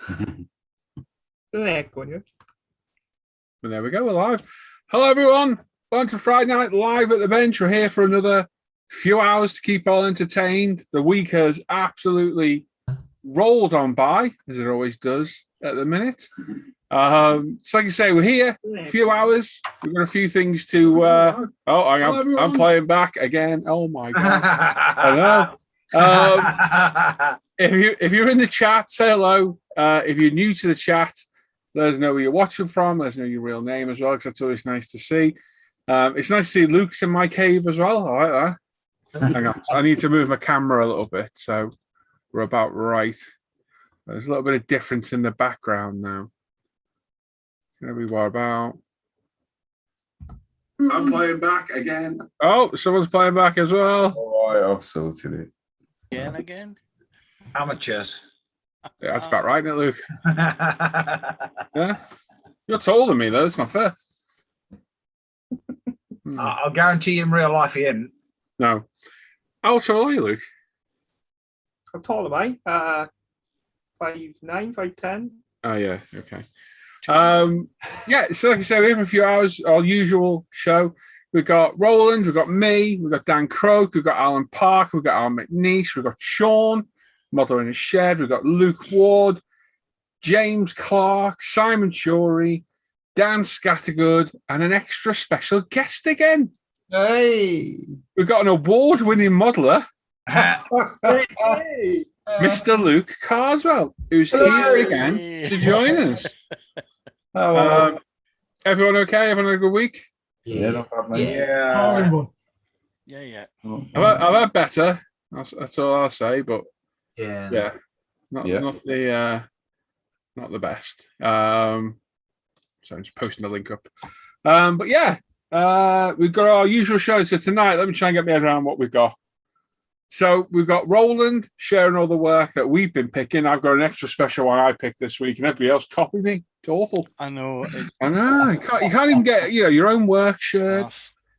There we go, we're live. Hello, everyone. Welcome to Friday Night Live at the Bench. We're here for another few hours to keep all entertained. The week has absolutely rolled on by, as it always does at the minute. So like I say, we're here a few hours. We've got a few things to... I'm playing back again. Oh, my God. I know. If you're in the chat, say hello. If you're new to the chat, let us know where you're watching from. Let us know your real name as well, because that's always nice to see. It's nice to see Luke's in my cave as well. I like that. Hang on. I need to move my camera a little bit, so we're about right. There's a little bit of difference in the background now. It's going to be what about... I'm playing back again. Oh, someone's playing back as well. All right, I've sorted it. Again? Amateurs. Yeah, that's about right, isn't it, Luke? Yeah. You're taller than me, though. It's not fair. I'll guarantee in real life he isn't. No. How tall are you, Luke? How tall am I? 5'9", 5'10". Oh, yeah. Okay. Yeah, so like I said, we have a few hours, our usual show. We've got Roland, we've got me, we've got Dan Croak, we've got Alan Park, we've got Alan McNeish, we've got Sean, Model in his Shed, we've got Luke Ward, James Clark, Simon Shorey, Dan Scattergood, and an extra special guest again. Hey! We've got an award-winning modeler, Hey. Mr. Luke Carswell, who's here again to join us. Everyone okay? Everyone had a good week? Yeah, not bad, mate. Yeah. I've had better. That's all I'll say. But yeah, not the best. So I'm just posting the link up. But yeah, we've got our usual show. So tonight, let me try and get my head around what we've got. So we've got Roland sharing all the work that we've been picking. I've got an extra special one I picked this week, and everybody else copied me. It's awful. I know. I know. You can't even get your own work shared.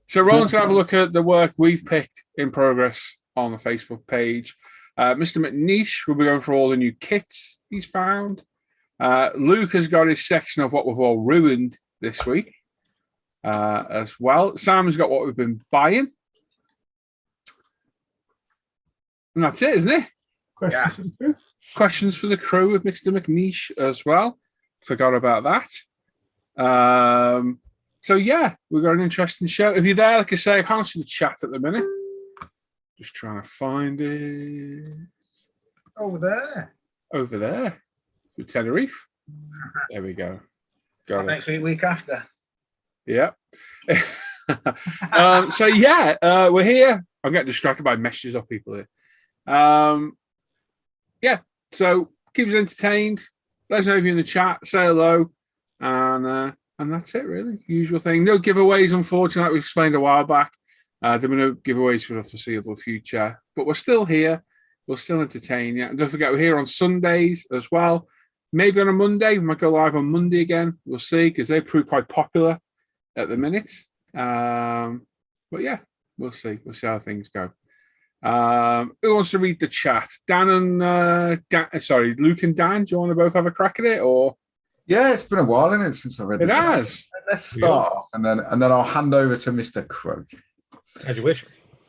So Roland's going to have a look at the work we've picked in progress on the Facebook page. Mr. McNeish will be going for all the new kits he's found. Luke has got his section of what we've all ruined this week as well. Sam's got what we've been buying. And that's it, isn't it? Questions for the crew with Mr. McNeish as well. Forgot about that. So, yeah, we've got an interesting show. If you're there, like I say, I can't see the chat at the minute. Just trying to find it. over there. With Tenerife. There we go. Got it. Next week after. Yeah. So, yeah, we're here. I'm getting distracted by messages of people here. Yeah, so keep us entertained. Let us know if you're in the chat. Say hello. And that's it, really. Usual thing. No giveaways, unfortunately, like we explained a while back. There were no giveaways for the foreseeable future. But we're still here. We'll still entertain you. And don't forget, we're here on Sundays as well. Maybe on a Monday. We might go live on Monday again. We'll see, because they prove quite popular at the minute. But yeah, we'll see. We'll see how things go. Who wants to read the chat? Dan and Luke and Dan. Do you want to both have a crack at it, or? Yeah, it's been a while, isn't it, since I read It the has. chat. Let's start off, and then I'll hand over to Mr. Croak. As you wish.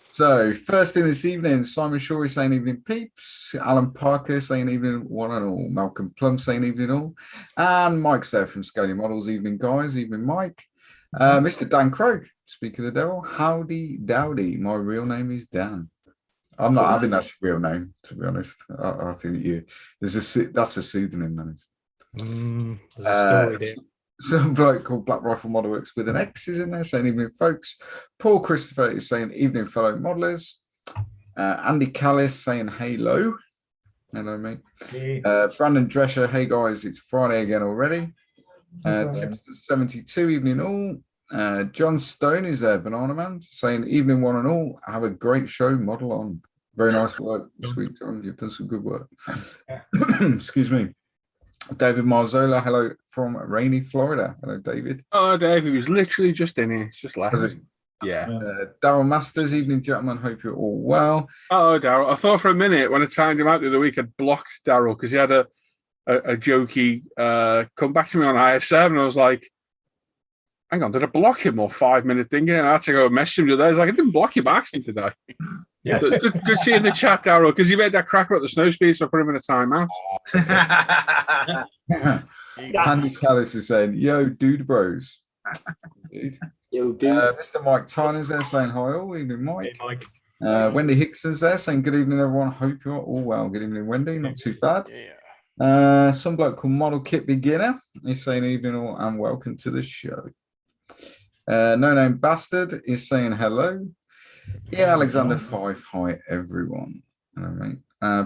So, first in this evening, Simon Shorey saying evening peeps, Alan Parker saying evening one and all, Malcolm Plum saying evening all, and Mike's there from Scaly Models. Evening, guys. Evening, Mike. Mr. Dan Croak, speaker of the devil. Howdy, dowdy. My real name is Dan. I'm not having that real name, to be honest. I think that's a pseudonym, that is. There's a story there. Some bloke called Black Rifle Model Works with an X is in there saying evening, folks. Paul Christopher is saying evening, fellow modelers. Andy Callis saying hello. Hello, mate. Hey. Brandon Drescher, hey guys, it's Friday again already. Timson 72, evening all. John Stone is there, Banana Man, saying evening one and all. Have a great show, model on. Very nice work this week, John. You've done some good work. Excuse me. David Marzola, hello from rainy Florida. Hello, David. Oh, Dave, he was literally just in here. It's just last. Yeah. Daryl Masters, evening, gentlemen. Hope you're all well. Oh, Daryl. I thought for a minute when I timed him out the other week, I'd blocked Daryl because he had a a jokey come back to me on IS7, and I was like, hang on, did I block him or 5-minute thing? And I had to go and message him today. I was like, I didn't block you by accident today. Yeah. Good seeing the chat, Daryl, because he made that crack about the snow speed, so I put him in a timeout. Andy Callis is saying, yo, dude bros. Yo, dude. Mr. Mike Tyner's there saying hi all evening, Mike. Hey, Mike. Wendy Hickson's there saying good evening, everyone. Hope you're all well. Good evening, Wendy. Not too bad. Yeah. Some bloke called Model Kit Beginner. He's saying evening all and welcome to the show. No Name Bastard is saying hello. Ian Alexander 5, hi everyone. Hello, mate.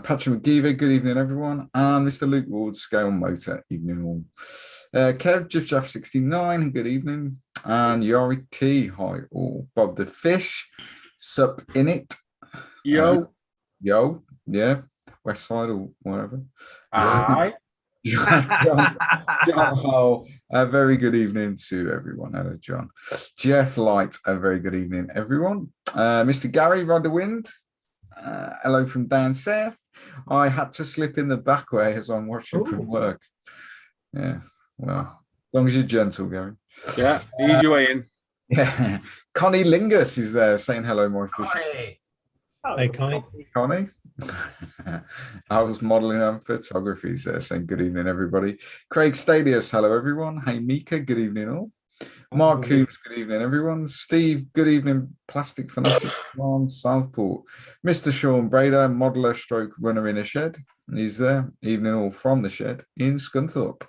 Patrick McGeever, good evening, everyone. And Mr. Luke Ward, Scale Motor, evening all. Kev, Jiff 69, good evening. And Yori T, hi all. Bob the Fish, sup in it. Yo. Yo, yeah. West Side or whatever. Aye. John Hall, a very good evening to everyone. Hello, John. Jeff Light, a very good evening, everyone. Mr. Gary Rudderwind, hello from down south. I had to slip in the back way as I'm watching from work. Yeah, well, as long as you're gentle, Gary. Yeah, ease your way in. Yeah. Connie Lingus is there saying hello, my fish. Hey, Connie. Connie. I was modeling and photography there saying good evening, everybody. Craig Stadius, hello, everyone. Hey, Mika, good evening, all. Mark Coombs, good evening, everyone. Steve, good evening, Plastic Fanatic from Southport. Mr. Sean Brader, modeler stroke runner in a shed. He's there, evening all from the shed in Scunthorpe.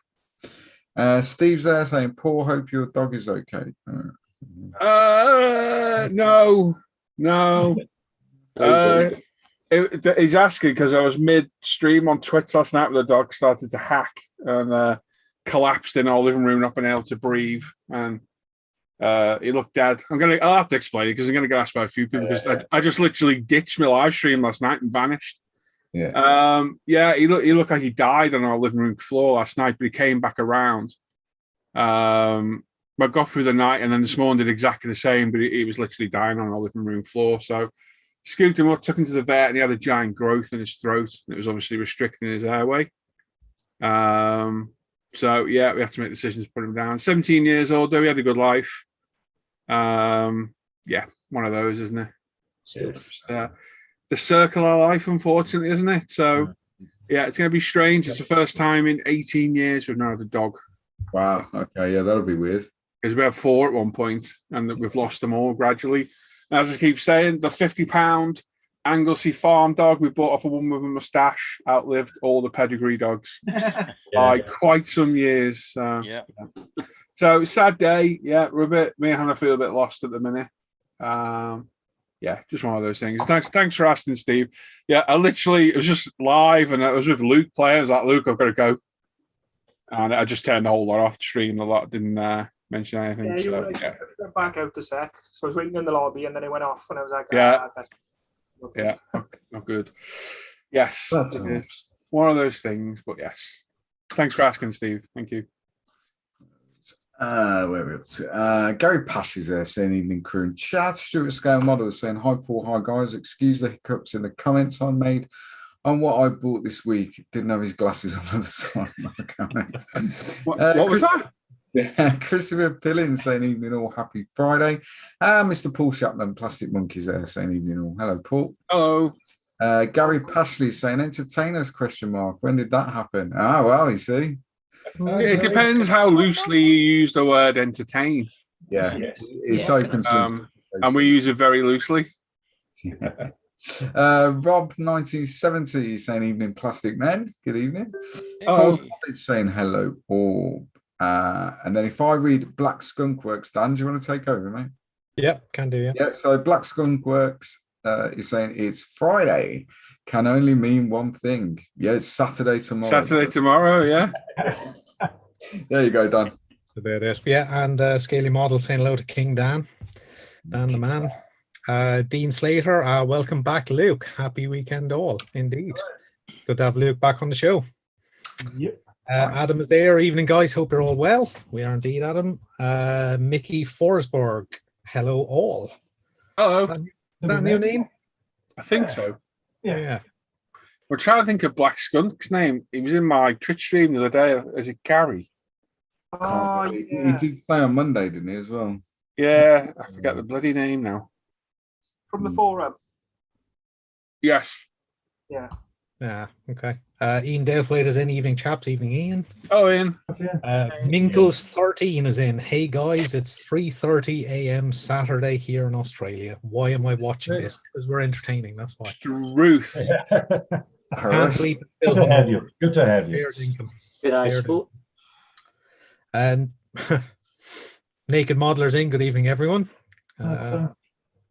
Steve's there saying, Paul, hope your dog is okay. No. He's asking because I was mid-stream on Twitch last night where the dog started to hack and collapsed in our living room, not being able to breathe, and he looked dead. I'll have to explain it because I'm going to get asked by a few people because I just literally ditched my live stream last night and vanished. Yeah. He looked like he died on our living room floor last night, but he came back around. I got through the night, and then this morning did exactly the same, but he was literally dying on our living room floor. So scooped him up, took him to the vet, and he had a giant growth in his throat. It was obviously restricting his airway. So yeah, we have to make decisions to put him down. 17 years old, though, he had a good life. Yeah, one of those, isn't it? Yes. The circle of life, unfortunately, isn't it? So yeah, it's going to be strange. It's the first time in 18 years we've now had a dog. Wow. Okay. Yeah, that'll be weird. Because we had 4 at one point, and we've lost them all gradually. And as I keep saying, the 50-pound Anglesey farm dog we bought off a woman with a moustache outlived all the pedigree dogs by quite some years. Yeah. So sad day. Yeah, we're me and Hannah feel a bit lost at the minute. Yeah, just one of those things. Thanks for asking, Steve. Yeah, it was just live, and I was with Luke playing. I was like, Luke, I've got to go. And I just turned the whole lot off the stream. A lot didn't mention anything. Yeah, so, I went back out a sec. So I was waiting in the lobby, and then it went off, and I was like, yeah, not good. Yes, That's it's one of those things, but yes. Thanks for asking, Steve. Thank you. Where are we up to? Gary Pash is there saying evening crew and chat. Stuart Scale Models saying hi Paul, hi guys. Excuse the hiccups in the comments I made on what I bought this week. Didn't have his glasses on at the time. My comments. What was that? Yeah, Christopher Pillin saying evening all, happy Friday. Mr. Paul Chapman, Plastic Monkeys there saying evening all. Hello, Paul. Hello. Gary Pashley saying entertainers question mark. When did that happen? Ah, well, you see. It depends how loosely you use the word entertain. Yeah, it's open to and we use it very loosely. Yeah. Rob 1970 saying evening plastic men. Good evening. Oh, saying hello all. And then if I read Black Skunk Works, Dan, do you want to take over, mate? Yep, can do, yeah. Yeah, so Black Skunk Works is saying it's Friday can only mean one thing. Yeah, it's Saturday tomorrow. Saturday tomorrow, yeah. There you go, Dan. So there it is. Yeah, and Scaly Model saying hello to King Dan. Dan the man. Dean Slater, welcome back, Luke. Happy weekend all, indeed. Good to have Luke back on the show. Yep. Adam is there. Evening, guys. Hope you're all well. We are indeed, Adam. Mickey Forsberg. Hello, all. Hello. Is that a new name? I think so. Yeah. I'm trying to think of Black Skunk's name. He was in my Twitch stream the other day. Is it Gary? Oh, He yeah. did play on Monday, didn't he, as well? Yeah, I forget the bloody name now. From the forum. Yes. Yeah. Yeah, okay. Ian Dalewaite is in. Evening, chaps. Evening, Ian. Oh, Ian. Minkles 13 is in. Hey, guys, it's 3:30 a.m. Saturday here in Australia. Why am I watching this? Because we're entertaining, that's why. Ruth. Can't sleep. Good to have you. Good to have you. Fair income. Good eye Fair sport. And Naked Modelers in. Good evening, everyone. Hello,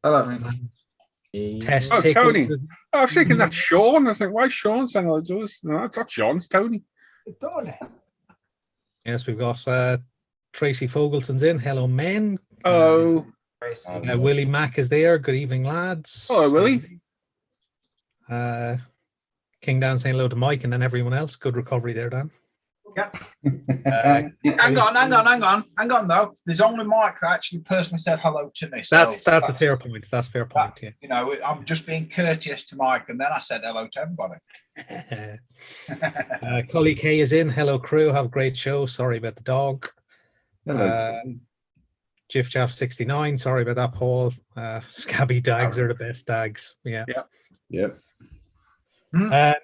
mate. Test Oh, takeover. Tony. I was thinking that's Sean. I was like, why is Sean saying hello to us? No, it's not Sean, it's Tony. Yes, we've got Tracy Fogelson's in. Hello, men. Oh. Willie Mack is there. Good evening, lads. Hello, Willie. King Dan saying hello to Mike and then everyone else. Good recovery there, Dan. Hang on though. There's only Mike that actually personally said hello to me. So That's a fair point. That's a fair point, yeah. You know, I'm just being courteous to Mike, and then I said hello to everybody. Colleague Hay is in. Hello, crew. Have a great show. Sorry about the dog. Hello. Jiff Jaff 69. Sorry about that, Paul. Scabby dags are the best dags. Yeah. Yep.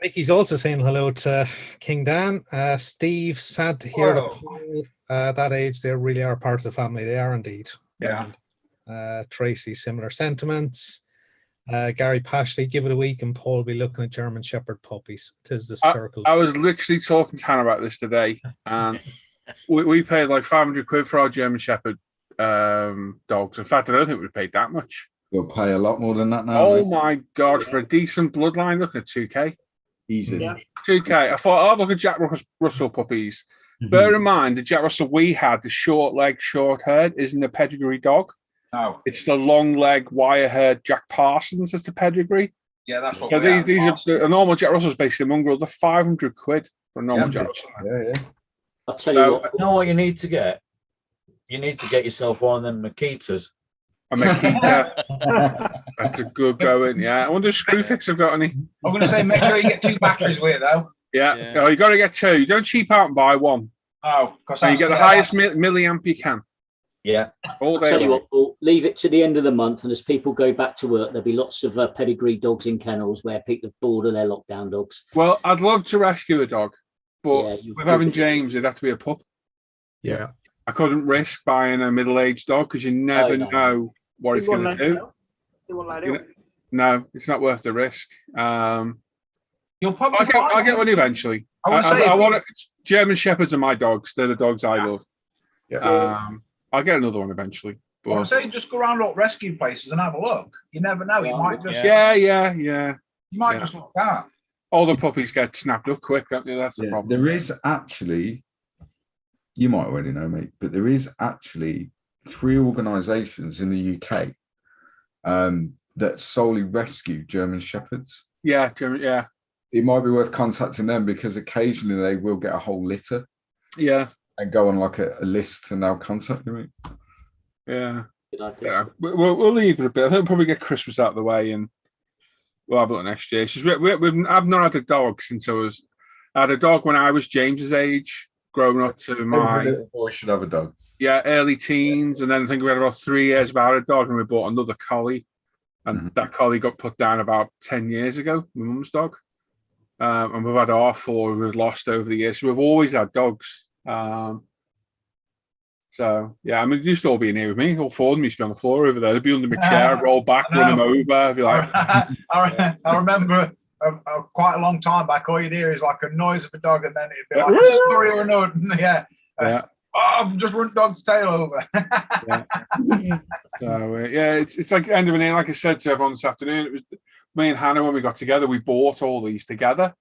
Mickey's also saying hello to King Dan. Steve, sad to hear that Paul, that age, they really are part of the family. They are indeed. Yeah. Tracy, similar sentiments. Gary Pashley, give it a week and Paul will be looking at German Shepherd puppies. Tis the circle. I was literally talking to Hannah about this today, and we paid like 500 quid for our German Shepherd dogs. In fact, I don't think we paid that much. You'll pay a lot more than that now. Oh mate. my God, for a decent bloodline, looking at 2K. Easy. Yeah. 2K. I thought, oh, look at Jack Russell puppies. Bear in mind, the Jack Russell we had, the short leg, short haired, isn't a pedigree dog. No. It's the long leg, wire haired Jack Parsons that's the pedigree. Yeah, that's what. So these are a normal Jack Russell's basically mongrel. They're 500 quid for a normal Jack Russell. Yeah. I'll tell you what. You know what you need to get? You need to get yourself one of them Makitas. A Makita. That's a good going. Yeah. I wonder if Screwfix have got any. I'm going to say make sure you get 2 batteries with it though. Yeah. Oh, you got to get 2. You don't cheap out and buy one. Oh, because So you get the highest milliamp you can. Yeah. All I'll day tell you long. what, Paul, leave it to the end of the month, and as people go back to work, there'll be lots of pedigree dogs in kennels where people have bored of their lockdown dogs. Well, I'd love to rescue a dog, but Yeah, you- with having James, it'd have to be a pup. Yeah. I couldn't risk buying a middle-aged dog because you never no. know what he's going to do. They won't let it. No, it's not worth the risk. You'll probably I'll get one eventually. I want it. German Shepherds are my dogs. They're the dogs I love. Yeah. I'll get another one eventually. I would But say just go around rescue places and have a look. You never know. You might just yeah. you might Yeah. just look at. All the puppies get snapped up quick, don't they? That's the Yeah, problem. there is actually, you might already know, mate, but there is actually 3 organisations in the UK that solely rescue German Shepherds. Yeah, German, yeah, It might be worth contacting them because occasionally they will get a whole litter yeah, and go on like a list and they'll contact you, mate. yeah. Good idea. Yeah, we'll leave it a bit. I think we'll probably get Christmas out of the way and we'll have a look next year. It's just I've not had a dog since I had a dog when I was James's age, growing up to Every my little boy should have a dog. early teens, and then I think we had about 3 years without a dog, and we bought another collie, and that collie got put down about 10 years ago. My mum's dog, and we've had our 4 who was lost over the years. So we've always had dogs. So yeah, I mean, they used to all be in here with me. All 4 of them used to be on the floor over there. They'd be under my chair, I'd roll back, run them over. I'd be like, I remember quite a long time back. All you'd hear is like a noise of a dog, and then it'd be like Yeah. a story or another. Yeah. yeah. Oh, I've just run dog's tail over. So yeah, it's like the end of an year. Like I said to everyone this afternoon, it was me and Hannah when we got together. We bought all these together.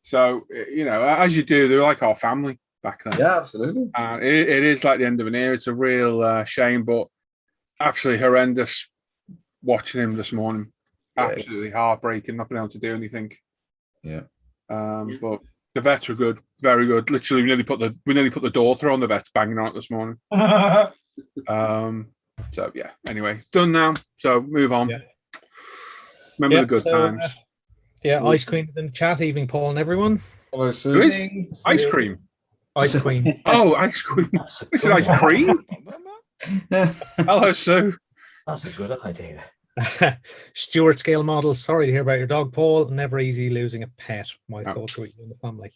So you know, as you do, they're like our family back then. Yeah, absolutely. It is like the end of an era. It's a real shame, but absolutely horrendous watching him this morning. Absolutely heartbreaking, not being able to do anything. Yeah. But the vets were good, very good. Literally, we nearly put the door through on the vets banging on it this morning. So yeah. Anyway, done now. So move on. Yeah. Remember Yeah, the good so, times. Yeah, Ice Queen is in the chat. Evening, Paul and everyone. Hello, Who Sue. is? Ice cream. Ice Queen. Oh, ice cream. That's a Is it good ice one. cream? Hello, Sue. That's a good idea. Stuart Scale Model. Sorry to hear about your dog, Paul. Never easy losing a pet. My thoughts are with you and the family.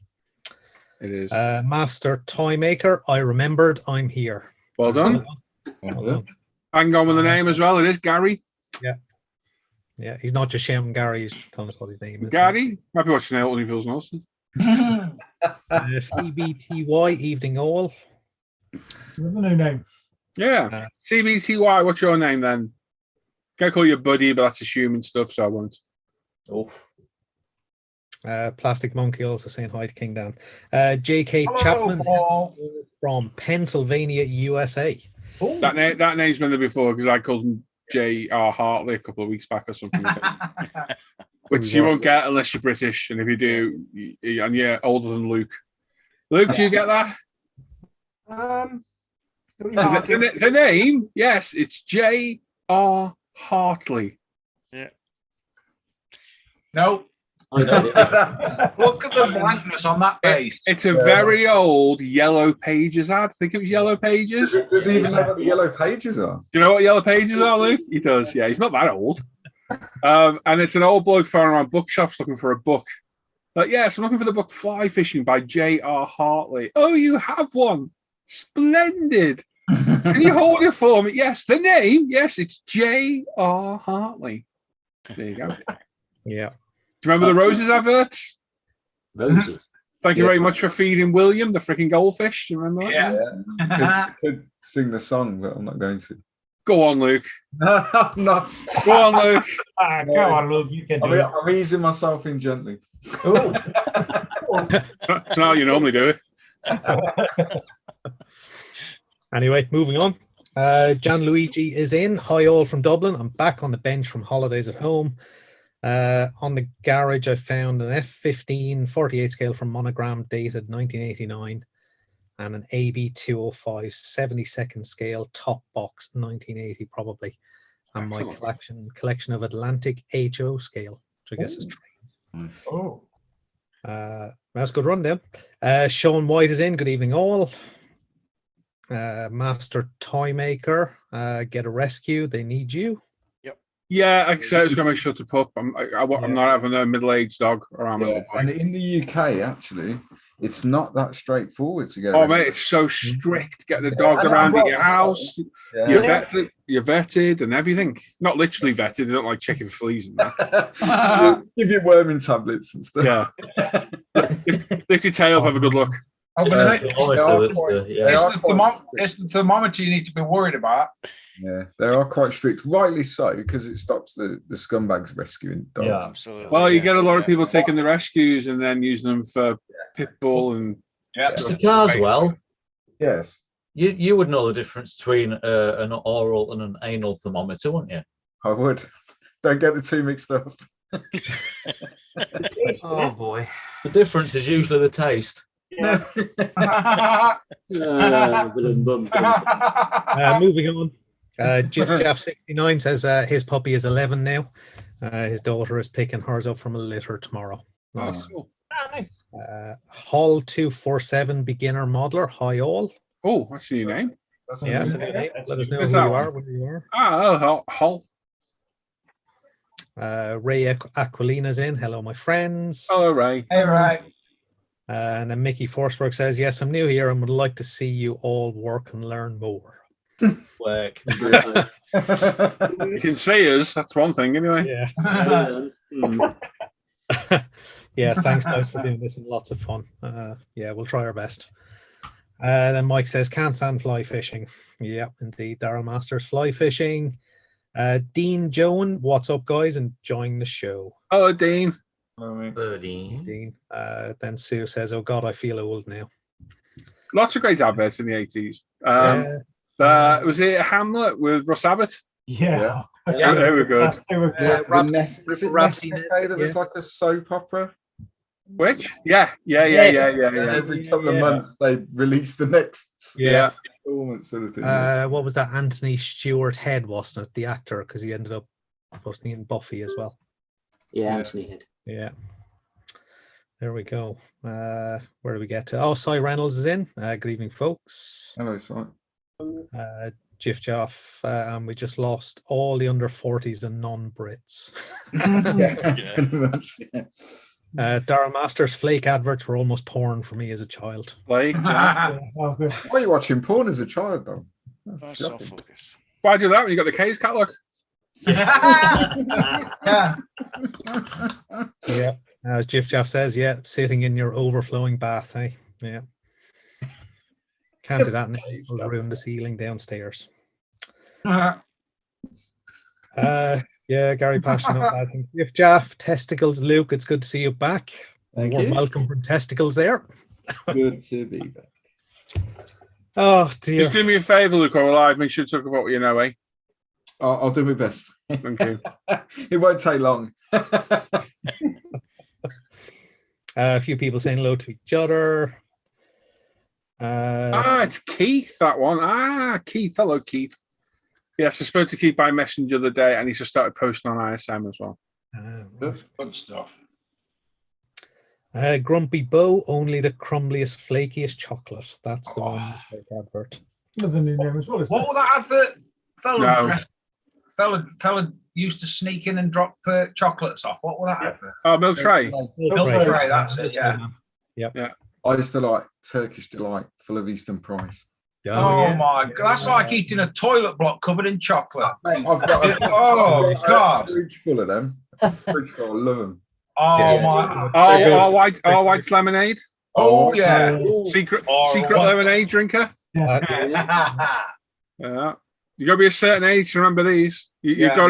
It is. Master Toy Maker. I remembered. I'm here. Well done. Well done. Hang on with the name as well. It is Gary. Yeah, he's not just shouting Gary. He's telling us what his name is. Gary. Might be watching out when he feels nonsense. CBTY. Evening all. Another new name. Yeah. CBTY. What's your name then? Can I call you Buddy, but that's assuming stuff, so I won't. Oof. Plastic Monkey also saying hi to King Dan. J.K. Hello, Chapman Paul. from Pennsylvania, USA. Oh. That name's been there before because I called him J.R. Hartley a couple of weeks back or something. Which you won't get unless you're British, and if you do, and you're older than Luke. Luke, do you get that? The name, yes, it's J.R. Hartley. No. I got it. Look at the blankness on that page. It's a very old Yellow Pages ad. I think it was Yellow Pages. Does he even know what the yellow pages are? Do you know what Yellow Pages are, Luke? He does, yeah. He's not that old. And it's an old bloke phone around bookshops looking for a book. But yes, I'm looking for the book Fly Fishing by J.R. Hartley. Oh, you have one. Splendid. Can you hold it for me? Yes, the name. Yes, it's J.R. Hartley. There you go. Yeah. Do you remember the Roses adverts? Roses. Thank you very much for feeding William, the freaking goldfish. Do you remember that? Yeah. Could sing the song, but I'm not going to. Go on, Luke. No, I'm not. Go on, Luke. Come on, Luke, you can do it. I'm easing myself in gently. That's not how you normally do it. Anyway, moving on. Gianluigi is in. Hi all from Dublin. I'm back on the bench from holidays at home. On the garage, I found an F15 48 scale from Monogram dated 1989 and an AB205 72nd scale top box 1980 probably. And my collection of Atlantic HO scale, which I guess is trains. Oh. That's a good rundown. Sean White is in. Good evening all. Master Toy Maker, get a rescue. They need you. Yeah, like I said, I was going to make sure to pup. I'm not having a middle-aged dog around my little boy. And in the UK, actually, it's not that straightforward to get. Oh, mate, it's so strict. Get the dog around at your house. Yeah. You're vetted and everything. Not literally vetted. They don't like checking fleas and that. Give you worming tablets and stuff. Yeah. Lift your tail up, have a good look. I'm gonna say, Thermometer, it's the thermometer you need to be worried about. Yeah, they are quite strict, rightly so, because it stops the scumbags rescuing dogs. Yeah, absolutely. Well, you get a lot of people taking the rescues and then using them for pit bull and Mr. Carswell, Yes. you would know the difference between an oral and an anal thermometer, wouldn't you? I would. Don't get the two mixed up. Oh boy. The difference is usually the taste. Moving on. Jiff69 says his puppy is 11 now. His daughter is picking hers up from a litter tomorrow. Nice. Nice. Hall 247 beginner modeler. Hi all. oh, what's your name? That's Yes, amazing. let us know Who's who that you one? are, where you are. Hull. Ray Aquilina's in. Hello, my friends. Hello, Ray. Hey, right. And then Mickey Forsberg says, yes, I'm new here and would like to see you all work and learn more. Work. You can see us. That's one thing, anyway. Yeah. Mm. Yeah, thanks guys for doing this and lots of fun. Yeah, we'll try our best. Then Mike says, can't stand fly fishing. Yeah, indeed. Daryl Masters, fly fishing. Dean Joan, what's up, guys? Enjoying the show. Hello, Dean. Dean. Then Sue says, oh God, I feel old now. Lots of great adverts in the 80s. Was it Hamlet with Russ Abbott? Yeah. Yeah, they were good. They were Yeah, good. was it Ratsy Nescafe that was yeah. like a soap opera? Which? Yeah. And every couple of months they release the next Yeah. installment sort of thing. What was that? Anthony Stewart Head, wasn't it? The actor, because he ended up posting in Buffy as well. Yeah, Anthony Head. Yeah. There we go. Where do we get to? Oh, Cy Reynolds is in. Good evening, folks. Hello, Si. Jiff Joff, and we just lost all the under 40s and non-Brits. Yeah, pretty much. Yeah. Daryl Masters, flake adverts were almost porn for me as a child. Like, yeah. Oh, good. Why are you watching porn as a child, though? That's That's so shocking. focused. Why do that when you got the K's catalog? Yeah. Yeah. As Jiff Joff says, yeah, sitting in your overflowing bath, hey? Yeah. Can't do that now. It'll ruin the ceiling downstairs. Yeah, Gary Passion. I think Jiff Joff, testicles, Luke, it's good to see you back. Thank Warm you. welcome from testicles there. Good to be back. Oh dear. Just do me a favour, Luke, or live. Make sure to talk about what you know, eh? I'll do my best. Thank you. It won't take long. A few people saying hello to each other. It's Keith, that one. Keith. Hello, Keith. Yes, I spoke to Keith by messenger the other day, and he's just started posting on ISM as well. Good stuff. Grumpy Bo, only the crumbliest, flakiest chocolate. That's the one fake advert. Another new name as well. Isn't What was that advert? No. Fella used to sneak in and drop chocolates off. What was that advert? Oh, Milk Tray. Milk Tray, that's it, yeah. Yep. I used to like Turkish Delight, full of Eastern Price. Oh my God, that's like eating a toilet block covered in chocolate. Mate, I've got Oh, God. a fridge full of them. A fridge full, I love them. Oh Yeah. my. All white lemonade. Oh yeah. Secret what? lemonade drinker. Yeah. Yeah. You got to be a certain age to remember these. You've got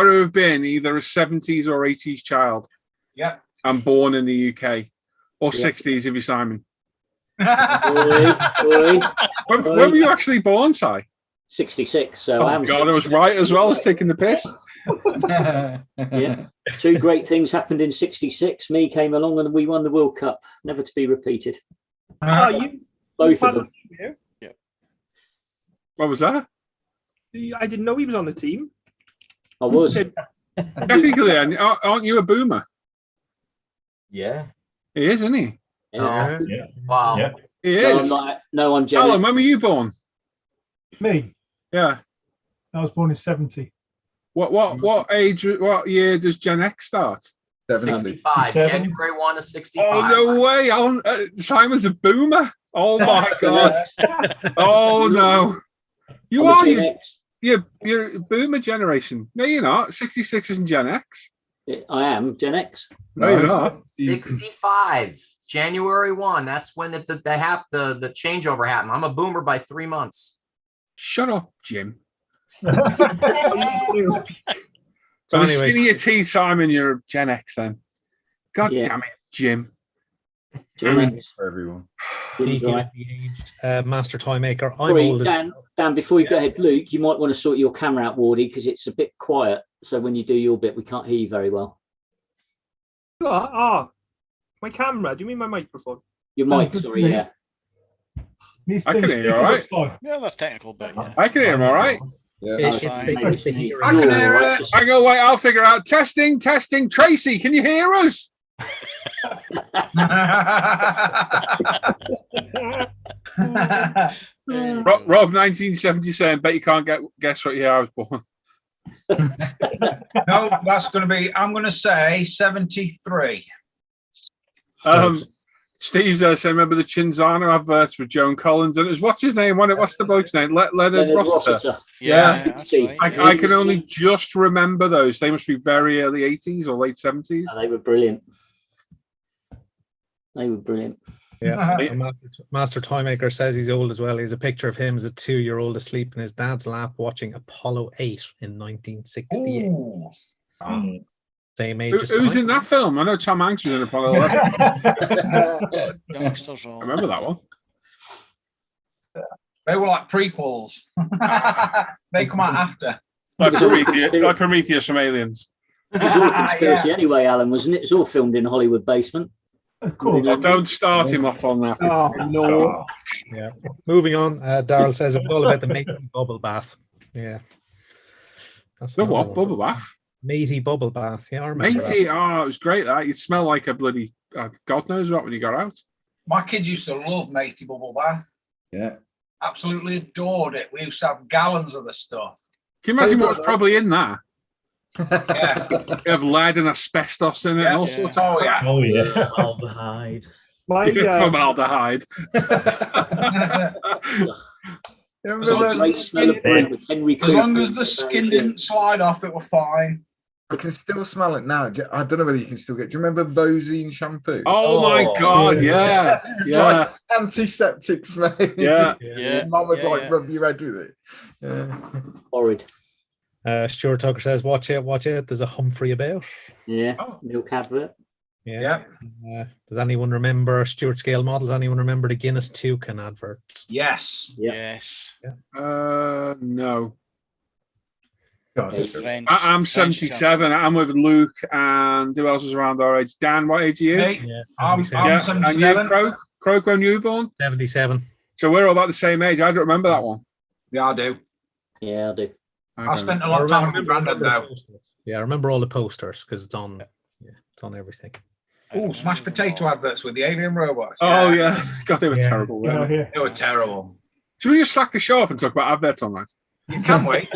to have been either a 70s or 80s child. Yeah. And born in the UK, or Yeah. 60s if you're Simon. Oi. When were you actually born, Si? 66. So I Oh am. God, I was right as well as taking the piss. Yeah. Two great things happened in 66. Me came along and we won the World Cup. Never to be repeated. Oh, you Both of them. What was that? I didn't know he was on the team. I was. Technically, aren't you a boomer? Yeah. He is, isn't he? Yeah. Wow. Yeah. He No, is. I'm not. No, I'm Gen Alan, X. when were you born? Me, Yeah. I was born in 70. What age? What year does Gen X start? 70. 65. 7. January 1 to 65. Oh no way! Alan, Simon's a boomer. Oh my God! Oh no! You I'm a are Gen you? X. You're a boomer generation. No, you're not. 66 isn't Gen X. I am Gen X. No, you're not. 65. January 1. That's when they have the changeover happened. I'm a boomer by 3 months. Shut up, Jim. So So the anyways, skinnier T, Simon, you're Gen X then. God Yeah. damn it, Jim. Gen X. For everyone. Jim's right. aged master toy maker. I'm Sorry, old. Dan, before you go ahead, Luke, you might want to sort your camera out, Wardy, because it's a bit quiet. So when you do your bit, we can't hear you very well. My camera. Do you mean my microphone? Your Oh, mic, good sorry, to me. yeah. Needs I to can hear you all right. Yeah, that's technical bit. Yeah. I can hear him all right. Yeah. It's fine. the hearing. I can You're hear all right, it. so- I go, wait, I'll figure out. Testing. Tracy, can you hear us? Rob 1977, bet you can't guess what year I was born. No, that's going to be. I'm going to say 73. Steve's saying, remember the Chinzano adverts with Joan Collins? And it was, what's his name? What's the bloke's name? Leonard Rossiter. Rossiter. Yeah. That's right. I can only just remember those. They must be very early 80s or late 70s. They were brilliant. They were brilliant. Yeah. So Master Toy Maker says he's old as well. He has a picture of him as a 2-year-old asleep in his dad's lap watching Apollo 8 in 1968. Ooh. Same age as Who's in Simon. that film? I know Tom Hanks was in Apollo 11. Youngsters I all. remember that one. They were like prequels. They come out after. Like Prometheus from Aliens. It was all a conspiracy anyway, Alan, wasn't it? It was all filmed in Hollywood basement. Of course. Oh, don't start him off on that. Oh no! Yeah. Moving on, Daryl says it was all about the making bubble bath. Yeah. That's The another what? one. Bubble bath? Matey bubble bath. Yeah, I remember Matey, oh, it was great. That you'd smell like a bloody God knows what when you got out. My kids used to love Matey bubble bath. Yeah. Absolutely adored it. We used to have gallons of the stuff. Can you imagine what's probably in that? Yeah. You have lead and asbestos in it and all Yeah. sorts of Oh yeah. Oh yeah. Aldehyde. My formaldehyde. As long Great smell of bread with Henry As long Cooper. as the skin didn't slide off, it was fine. I can still smell it now. I don't know whether you can still get. Do you remember Vosine shampoo? Oh my God, yeah. It's Yeah. like antiseptic smell. Yeah. Yeah. Mum would Yeah, like yeah. rub your head with it. Yeah. Horrid. Stuart Tucker says, watch out, there's a Humphrey about. Yeah. Oh. Milk advert. Yeah. Does anyone remember Stuart Scale Models? Anyone remember the Guinness Toucan adverts? Yes. Yeah. Yes. No. Okay. French. I'm 77. I'm with Luke and who else is around our age? Dan, what age are you? Hey, Yeah. I'm 77. And you, 77. Croak? Croak, when you were born? 77. So we're all about the same age. I don't remember that one. Yeah, I do. Yeah, I do. I spent a lot of time with my granddad though. Yeah, I remember all the posters because it's on. Yeah, it's on everything. Oh, smashed potato adverts with the alien robots. Oh, yeah. God, they were terrible. Yeah, weren't they? yeah. They were terrible. Should we just sack the show up and talk about adverts on that? You can wait.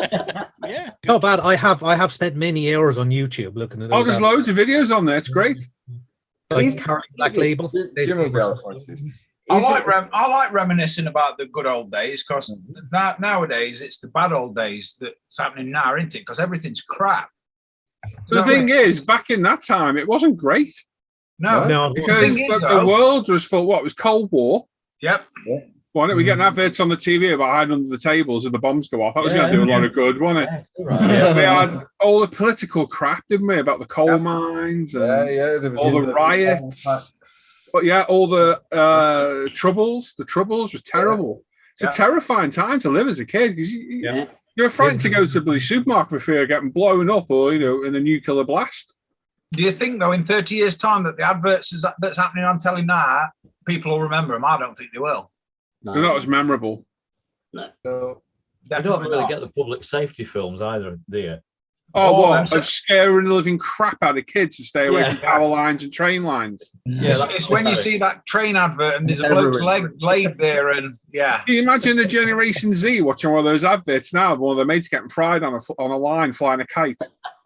Yeah. Not bad. I have spent many hours on YouTube looking at. Oh, all there's that. loads of videos on there. It's great. Like Easy- Carry Black Label. Jim will be able to watch this. I like reminiscing about the good old days because nowadays it's the bad old days that's happening now, isn't it? Because everything's crap. The thing is, back in that time, it wasn't great No, No, because thing is, the though- world was full. What it was Cold War? Yep. Wasn't it? We getting adverts on the TV about hiding under the tables if the bombs go off. That was going to do a lot of good, wasn't it? Right. We had all the political crap, didn't we, about the coal mines and There was all the riots. But yeah, all the troubles. The troubles was terrible. It's a terrifying time to live as a kid because Yeah. you're frightened to go to the bloody supermarket for fear of getting blown up or in a nuclear blast. Do you think though, in 30 years' time, that the adverts that's happening on telly now, people will remember them? I don't think they will. No. They're not as memorable. You don't Definitely really not. get the public safety films either, do you? Oh, Oh, what? I'm Of scaring the living crap out of kids to stay away Yeah. from power lines and train lines. Yeah, It's when you see that train advert and there's a bloke's leg laid there, and yeah. Can you imagine the Generation Z watching one of those adverts now? One of their mates getting fried on a line flying a kite.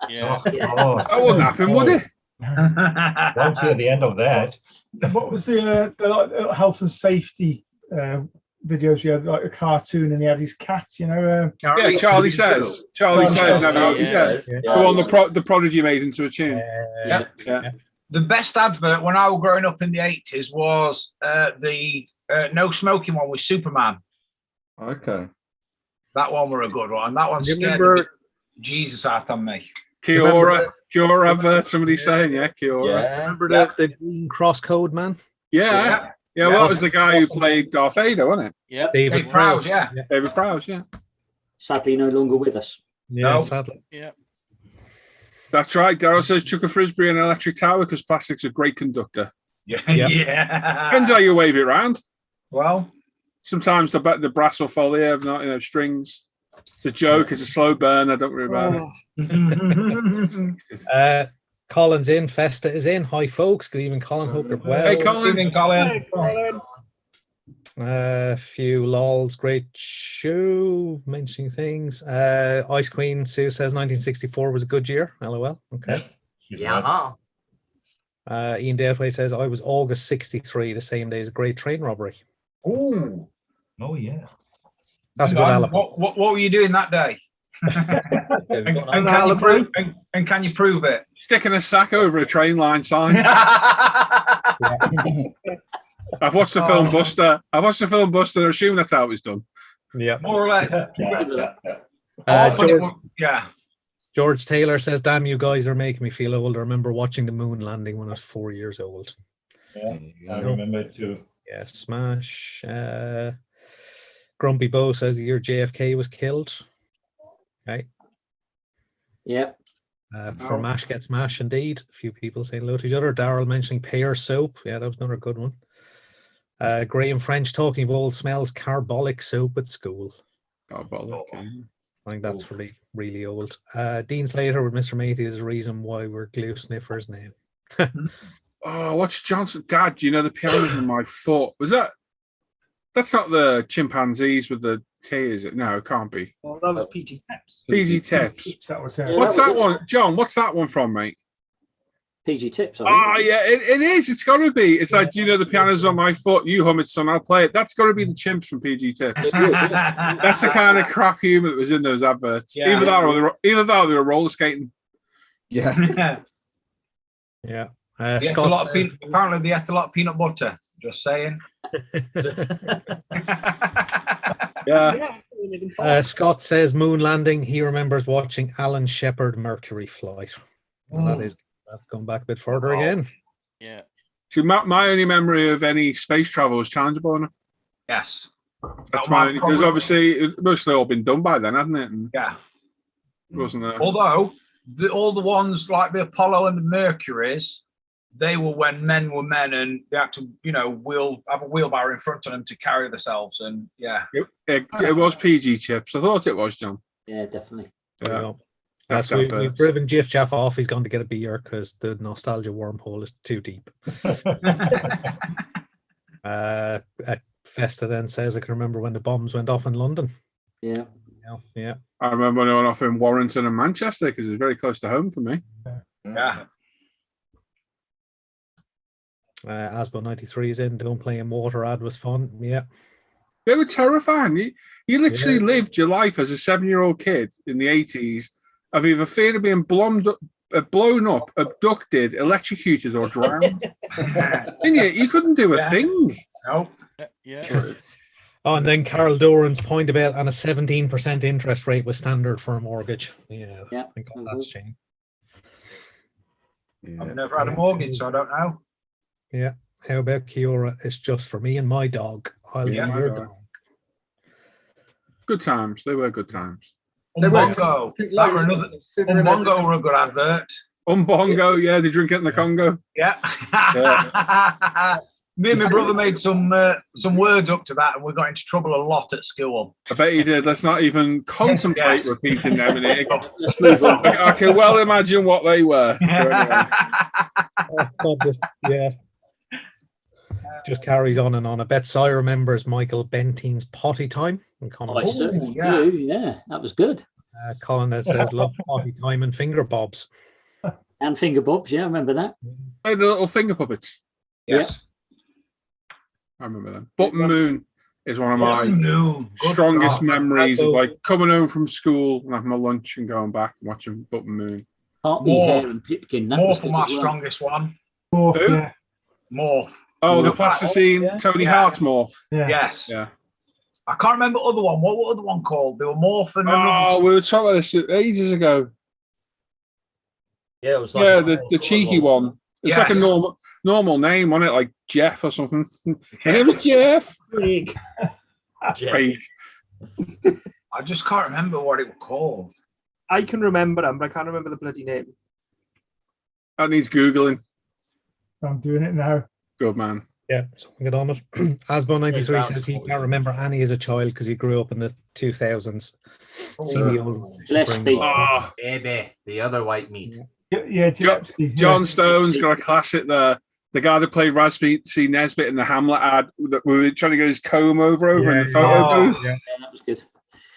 Yeah. Oh, That wouldn't happen, would it? Won't hear the end of that. what was the like, health and safety videos? You had like a cartoon and he had his cat, you know. Yeah, Charlie says. Charlie says. Never know what he says. Yeah. The one the Prodigy made into a tune. Yeah. Yeah. The best advert when I was growing up in the 80s was the no smoking one with Superman. Okay. That one were a good one. That one You scared remember- Jesus out on me. Kiora. Kiora advert, somebody saying, yeah, Kiora. Yeah. Remember the green cross code man? Yeah. Yeah, well, that was the guy who played Darth Vader, wasn't it? Yeah. Dave Prowse, yeah. David Prowse, yeah. Sadly, no longer with us. Yeah, No. sadly. Yeah. That's right. Daryl says chuck a frisbee in an electric tower because plastic's a great conductor. Yeah. Yeah. Yeah. Depends how you wave it around. Well, Sometimes the brass will fall there, not strings. It's a joke. It's a slow burn. I don't worry about it. Colin's in. Festa is in. Hi, folks. Good evening, Colin. Hope you're well. Hey, Colin. Evening, Colin. Hey, Colin. A few lols. Great show. Mentioning things. Ice Queen Sue says 1964 was a good year. LOL. Okay. Yeah. Ian Delway says I was August 63, the same day as a great train robbery. Ooh. Oh yeah. That's a Hang good on, alibi. what were you doing that day? And can you prove, and can you prove it? Sticking a sack over a train line sign. I've watched the film Buster. I've watched the film Buster. I assume that's how it was done. Yeah. More or less. George, Yeah. George Taylor says, "Damn, you guys are making me feel old. I remember watching the moon landing when I was 4 years old." Yeah. I remember it too. Yeah, smash. Grumpy Bo says the year JFK was killed. Okay. Yep. For Mash Gets Mash, indeed. A few people saying hello to each other. Daryl mentioning pear soap. Yeah, that was another good one. Graham French talking of old smells, carbolic soap at school. Carbolic. I think that's really, really old. Dean Slater with Mr. Matey is the reason why we're glue sniffers now. Oh, what's Johnson? Dad, do you know the piano's on my foot? Was that? That's not the chimpanzees with the T, is it? No, it can't be. Well, that was PG Tips. PG Tips. That was, Yeah, What's that that was one, John? What's that one from, mate? PG Tips. I think. Oh, yeah, it is. It's got to be. It's like, do you know the piano's on my foot? You hum it, son. I'll play it. That's got to be the chimps from PG Tips. That's the kind of crap humour that was in those adverts. Yeah. Either that or they were roller skating. Yeah. Yeah. Scott Scott says, apparently they ate a lot of peanut butter. Just saying. Yeah. Scott says moon landing. He remembers watching Alan Shepard Mercury flight. Well, that's going back a bit further again. Yeah. See, my only memory of any space travel was Challenger Burner. Yes. That's my only, because obviously it's mostly all been done by then, hadn't it? And Yeah. it wasn't there. Although all the ones like the Apollo and the Mercuries, they were when men were men and they had to, have a wheelbarrow in front of them to carry themselves. And yeah. It was PG Tips. I thought it was, John. Yeah, definitely. Yeah. We've driven Jiff Jaff off. He's going to get a beer because the nostalgia wormhole is too deep. Festa then says, I can remember when the bombs went off in London. Yeah. Yeah. I remember when I went off in Warrington and Manchester because it was very close to home for me. Yeah. Asbo 93 is in. Don't play in water ad was fun. Yeah. They were terrifying. You literally lived your life as a 7-year-old kid in the 80s of either fear of being blown up, abducted, electrocuted, or drowned. Didn't you? You couldn't do a thing. No. Yeah. Oh, and then Carol Doran's point about and a 17% interest rate was standard for a mortgage. Yeah. I think all that's changed. I've never had a mortgage, so I don't know. Yeah. How about Kiora? It's just for me and my dog. I'll be your dog. Good times. They were good times. Umbongo. Umbongo were a good advert. Umbongo, yeah, they drink it in the Congo. Yeah. Me and my brother made some words up to that, and we got into trouble a lot at school. I bet you did. Let's not even contemplate repeating them. Let's move on. I can well imagine what they were. Just carries on and on. I bet Si remembers Michael Bentine's potty time. And yeah, that was good. Colin that says love potty time and finger bobs. And finger bobs, yeah, I remember that. Hey, the little finger puppets. Yes. I remember them. Button Moon is one of my strongest memories of like coming home from school and having my lunch and going back and watching Button Moon. Hare and Pipkin. Morph was my strongest one. Morph. Oh, the plasticine Tony Hart's Morph. Yeah. Yes. Yeah. I can't remember the other one. What was the other one called? They were Morph and we were talking about this ages ago. Yeah, it was like the cheeky one. It's like a normal name, wasn't it? Like Jeff or something. My name is Jeff. Craig. I just can't remember what it was called. I can remember them, but I can't remember the bloody name. That needs Googling. I'm doing it now. Good man. Yeah, so get on it. Asbo 93 says he can't remember Annie as a child because he grew up in the 2000s. See the old baby, the other white meat. Yeah, John Stone's got a classic there. The guy that played Raspberry C. Nesbitt in the Hamlet ad that we were trying to get his comb over in the photo booth. Yeah, that was good.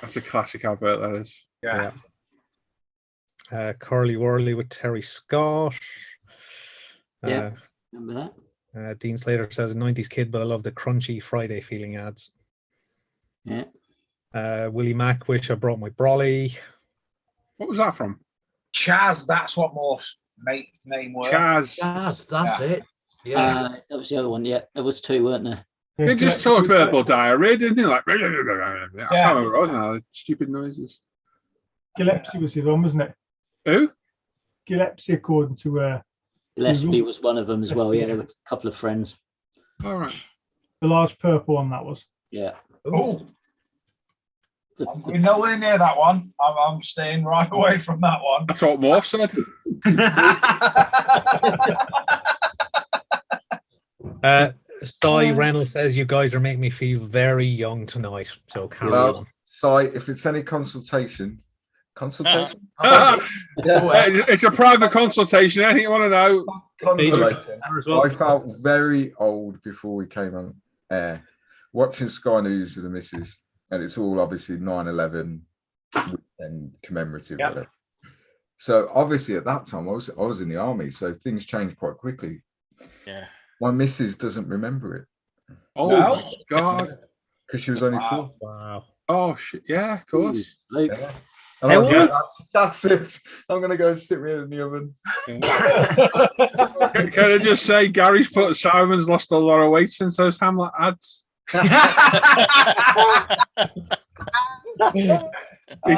That's a classic advert, that is. Yeah. Curly Whirly with Terry Scott. Yeah, remember that. Dean Slater says, 90s kid, but I love the crunchy Friday feeling ads. Yeah. Willie Mack, which I brought my brolly. What was that from? Chaz, that's what Morph's name was. Chaz, that's it. Yeah. That was the other one. Yeah, there was two, weren't there? They just talked verbal diarrhea, didn't they? Like, I can't remember what now. Stupid noises. Gillespie was his one, wasn't it? Who? Gillespie, according to Gillespie was one of them as well. Yeah, there were a couple of friends. All right. The large purple one, that was. Yeah. Oh. We're nowhere near that one. I'm staying right away from that one. That's what Morph said. Reynolds says, you guys are making me feel very young tonight. So carry on. Si, if it's any consultation. Consultation? It's a private consultation. Anything you want to know? Consolation. I felt very old before we came on air watching Sky News with the missus, and it's all obviously 9/11 and commemorative. Yep. Whatever. So obviously at that time I was in the army, so things changed quite quickly. Yeah. My missus doesn't remember it. Oh No. God! Because she was only 4. Wow. Oh shit! Yeah, of course. Luke. Yeah. And I was like, that's it. I'm gonna go stick me in the oven. Can I just say, Gary's put Simon's lost a lot of weight since those Hamlet ads. He's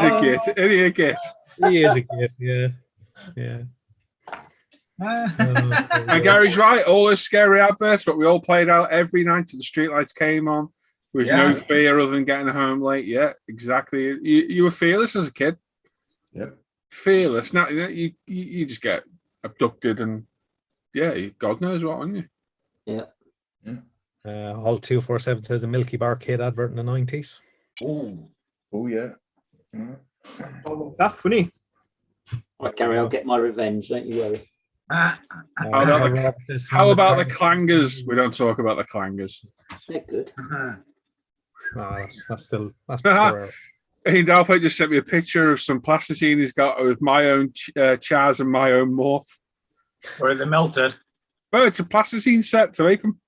a git. Isn't he a git? He is a kid. Yeah. Yeah. And Gary's right. All those scary adverts, but we all played out every night till the streetlights came on. With no fear other than getting home late. Yeah, exactly. You were fearless as a kid. Yep. Fearless. Now you just get abducted and God knows what, aren't you? Yeah. All 247 says a Milky Bar Kid advert in the 90s. Oh yeah. Oh, that's funny. Right, Gary, I'll get my revenge. Don't you worry. How about the clangers? We don't talk about the clangers. They're good. That's still that's. Hey, Dalpate just sent me a picture of some plasticine he's got with my own Chaz and my own Morph. Where they melted. Oh, it's a plasticine set to make them.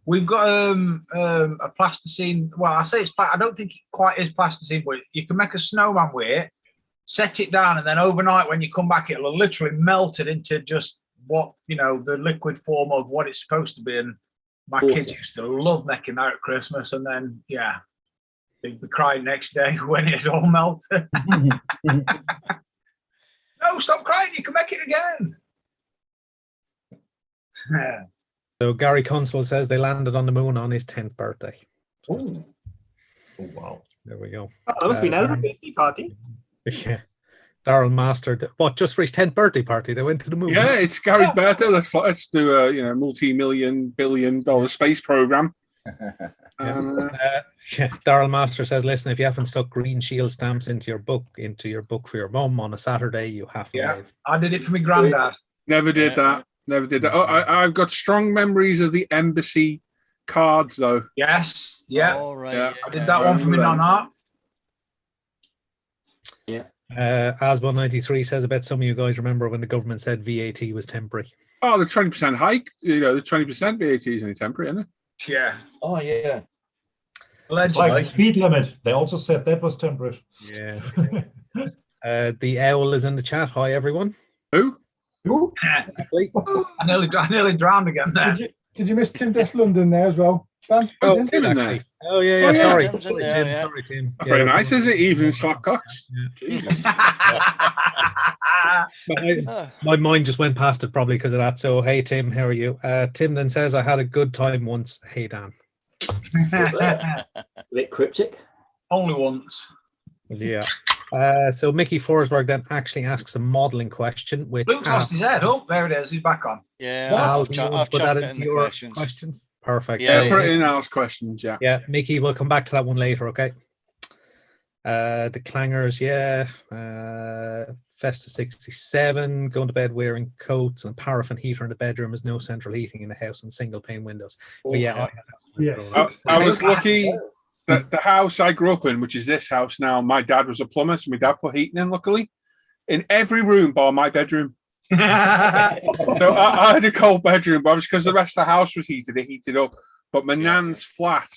We've got a plasticine. Well, I say I don't think it quite is plasticine, but you can make a snowman with it, set it down, and then overnight when you come back, it'll literally melt it into just what, the liquid form of what it's supposed to be. And my kids used to love making that at Christmas, and then they'd be crying next day when it had all melted. No, stop crying! You can make it again. So Gary Constable says they landed on the moon on his 10th birthday. Oh wow! There we go. Oh, that must be an elder birthday party. Yeah. Daryl Masters, just for his 10th birthday party, they went to the moon. Yeah, it's Gary's birthday. Let's do a multi-million billion-dollar space program. Daryl Master says, listen, if you haven't stuck green shield stamps into your book for your mum on a Saturday, you have to live. I did it for my granddad. Never did that. Oh, I've got strong memories of the embassy cards, though. Yes. Yeah. All right. Yeah. I did that one for my nana. Yeah. As193 says, I bet some of you guys remember when the government said VAT was temporary. Oh, the 20% hike. The 20% VAT is only temporary, isn't it? Yeah. Oh, yeah. It's like the speed limit. They also said that was temporary. Yeah. The owl is in the chat. Hi, everyone. Who? I nearly drowned again there. Did you miss Tim Des London there as well, Dan? Oh, Tim in there. Oh, yeah. Sorry. Sorry, Tim. Very nice, is it? Even slapcocks. Jesus. My mind just went past it probably because of that. So, hey, Tim, how are you? Tim then says, I had a good time once. Hey, Dan. A bit cryptic. Only once. Yeah. So Mickey Forsberg then actually asks a modelling question. Which Luke's lost his head. Oh, there it is. He's back on. Yeah, I've put that into your questions. Perfect. Yeah, put it in Al's questions. Yeah. Yeah, Mickey, we'll come back to that one later. Okay. The clangers, Festa 67, going to bed wearing coats and paraffin heater in the bedroom. Is no central heating in the house and single pane windows. But I was lucky that the house I grew up in, which is this house now, my dad was a plumber, so my dad put heating in, luckily, in every room bar my bedroom. So I had a cold bedroom, but it was because the rest of the house was heated, it heated up. But my nan's flat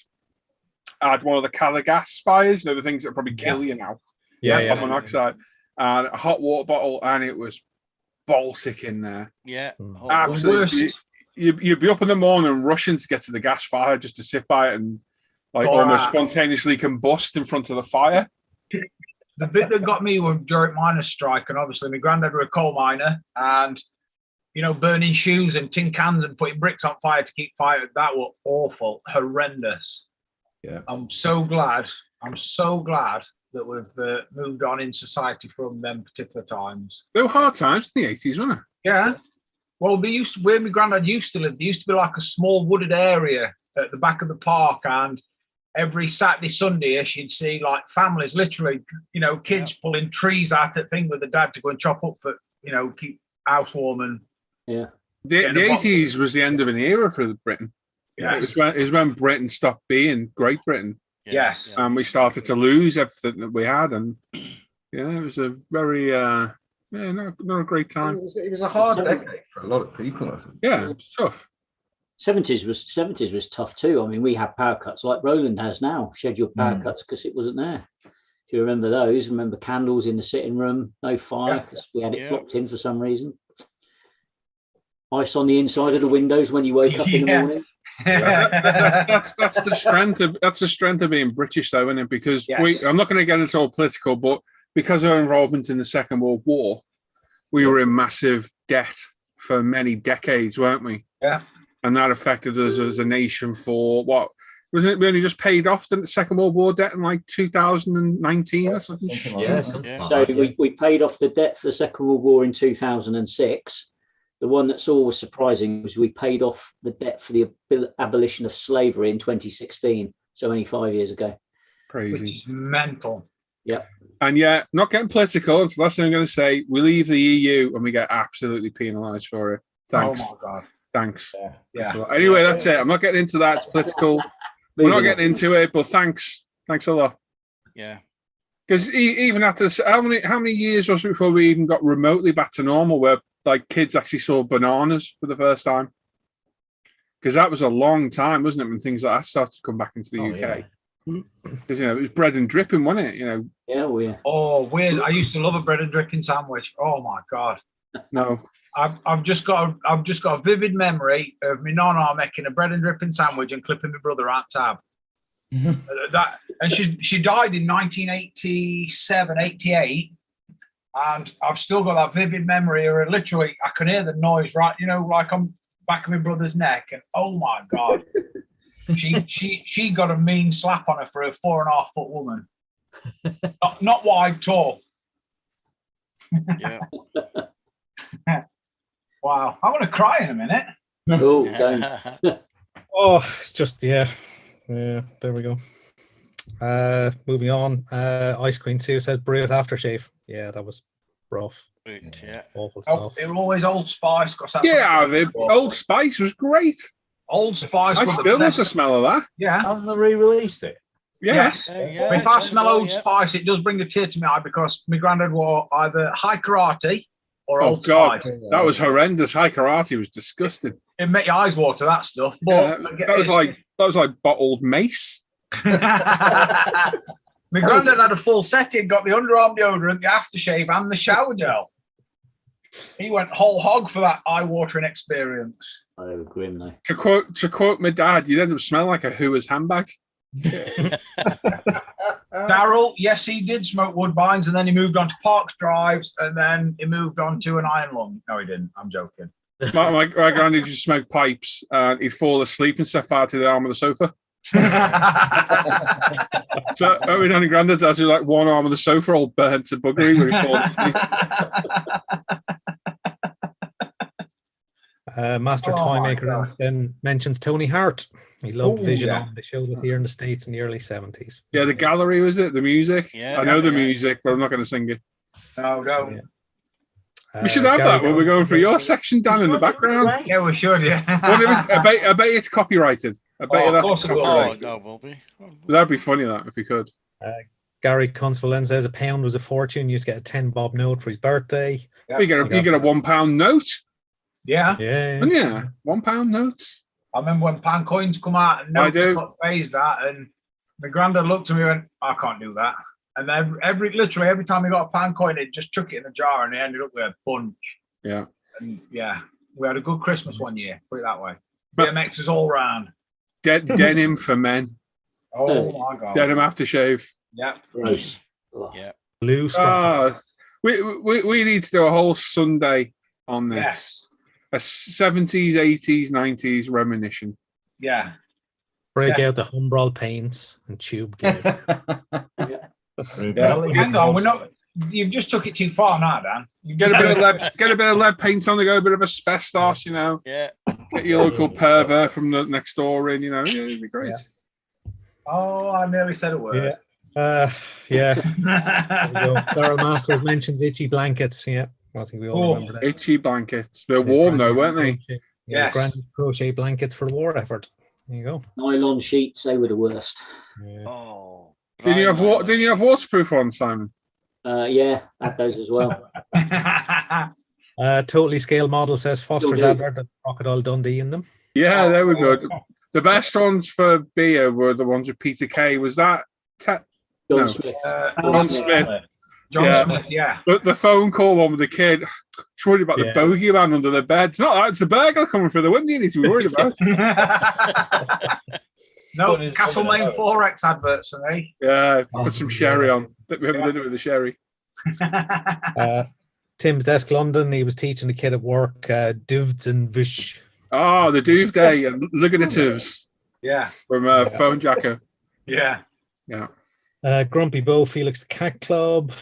had one of the gas fires, the things that probably kill you now. Carbon monoxide. And a hot water bottle, and it was Baltic in there. Yeah. Absolutely. You'd be up in the morning rushing to get to the gas fire just to sit by it and almost spontaneously combust in front of the fire. The bit that got me was during miners' strike, and obviously my granddad was a coal miner, and burning shoes and tin cans and putting bricks on fire to keep fire. That was awful, horrendous. Yeah. I'm so glad that we've moved on in society from them particular times. They were hard times in the 80s, weren't they? Yeah. Well, where my granddad used to live, there used to be like a small wooded area at the back of the park, and every Saturday, Sunday-ish, you'd see like families, literally, kids pulling trees out at thing with the dad to go and chop up for, keep house warm and. Yeah. The 80s was the end of an era for Britain. Yes. It was when Britain stopped being Great Britain. Yes. And we started to lose everything that we had. And it was a very, not a great time. It was a hard decade for a lot of people, I think. Yeah, it's tough. 70s was tough too. I mean, we had power cuts like Roland has now, scheduled power cuts because it wasn't there. If you remember those, remember candles in the sitting room, no fire because we had it blocked in for some reason. Ice on the inside of the windows when you woke up in the morning. That's the strength of being British, though, isn't it? Because I'm not going to get into all political, but because of our involvement in the Second World War, we were in massive debt for many decades, weren't we? Yeah. And that affected us as a nation for what? Wasn't it? We only just paid off the Second World War debt in like 2019 or something. So we paid off the debt for the Second World War in 2006. The one that's always surprising was we paid off the debt for the abolition of slavery in 2016. So only 5 years ago. Crazy. Which is mental. Yeah. And not getting political. It's the last thing I'm going to say. We leave the EU and we get absolutely penalised for it. Thanks. Oh my God. Thanks. Yeah. Anyway, that's it. I'm not getting into that. It's political. We're not getting into it, but thanks. Thanks a lot. Yeah. Because even after how many years was it before we even got remotely back to normal, where like kids actually saw bananas for the first time? Because that was a long time, wasn't it, when things like that started to come back into the UK? Because it was bread and dripping, wasn't it? Yeah. Oh, weird! I used to love a bread and dripping sandwich. Oh my God. No. I've just got a vivid memory of my nonna making a bread and dripping sandwich and clipping my brother out tab. And she died in 1987, 88, and I've still got that vivid memory of her. Literally, I can hear the noise, right? Like I'm back of my brother's neck, and oh my God, she got a mean slap on her for a 4.5 foot woman, not wide, tall. Yeah. Wow, I'm gonna cry in a minute. Oh, don't. It's just there we go. Moving on. Ice Queen Sue says brilliant aftershave. Yeah, that was rough. Yeah. Awful stuff. They were always Old Spice. Old Spice was great. Old Spice. I still love the smell of that. Yeah. Haven't they re-released it? Yes. If I smell Old Spice, it does bring a tear to my eye because my granddad wore either High Karate or Old Spice. That was horrendous. High Karate was disgusting. It made your eyes water, that stuff. But that was like bottled mace. My granddad had a full set. He got the underarm deodorant, the aftershave, and the shower gel. He went whole hog for that eye-watering experience. Oh, they were grim, though. To quote my dad, you'd end up smelling like a Hoover's handbag. Daryl, yes, he did smoke Woodbines, and then he moved on to Parks Drives, and then he moved on to an Iron Lung. No, he didn't. I'm joking. My granddad used to smoke pipes, and he'd fall asleep and stuff out to the arm of the sofa. So every time granddad's actually like one arm of the sofa all burnt to buggery when he falls asleep. Master Toymaker then mentions Tony Hart. He loved Vision on. They showed it here in the States in the early 70s. Yeah, the gallery, was it? The music? Yeah, I know the music, but I'm not going to sing it. No, don't. We should have that when we're going for your section, Dan, in the background. Yeah, we should, yeah. I bet it's copyrighted. I bet you that's copyrighted. No, it will be. That'd be funny, that, if we could. Gary Consuelen says £1 was a fortune. You used to get a 10 bob note for his birthday. Yeah. You get a £1 note. Yeah. Yeah. £1 notes. I remember when pound coins come out and notes got phased at, and my granddad looked at me and went, I can't do that. And literally every time he got a pound coin, he just chuck it in a jar and he ended up with a bunch. Yeah. And we had a good Christmas one year, put it that way. BMX is all round. Denim for men. Oh my God. Denim aftershave. Yeah. Gross. Yeah. Blue stuff. We need to do a whole Sunday on this. Yes. A 70s, 80s, 90s reminiscence. Yeah. Break out the Humbrol paints and tube gear. Hang on, you've just took it too far now, Dan. Get a bit of lead paint on the go, a bit of asbestos, Yeah. Get your local pervert from the next door in, Yeah, it'd be great. Oh, I nearly said a word. Yeah. There we go. Daryl Masters mentions itchy blankets. Yeah, I think we all remember that. Itchy blankets. They're warm though, weren't they? Yeah, Yes. granny crochet blankets for the war effort. There you go. Nylon sheets, they were the worst. Yeah. Oh. Didn't you have nylon Didn't you have waterproof ones, Simon? Yeah, had those as well. Totally Scale Model says Foster's Still do. advert and Crocodile Dundee in them. Yeah, they were good. The best ones for beer were the ones with Peter Kay. Was that John No. Smith. John Smith? John Yeah. Smith, yeah. The phone call one with the kid. She's worried about the Yeah. bogeyman under the bed. It's not that, it's the burglar coming through the window you need to be worried about. No, Putting his Castlemaine mum in a Forex adverts for me. Yeah, put some sherry on. Whoever did it with the sherry. Tim's Desk London, he was teaching the kid at work, Duvs and Vish. Oh, the Doomsday and Ligatatives Yeah, from Phone Jacker. yeah. Yeah. Grumpy Bo, Felix the Cat Club.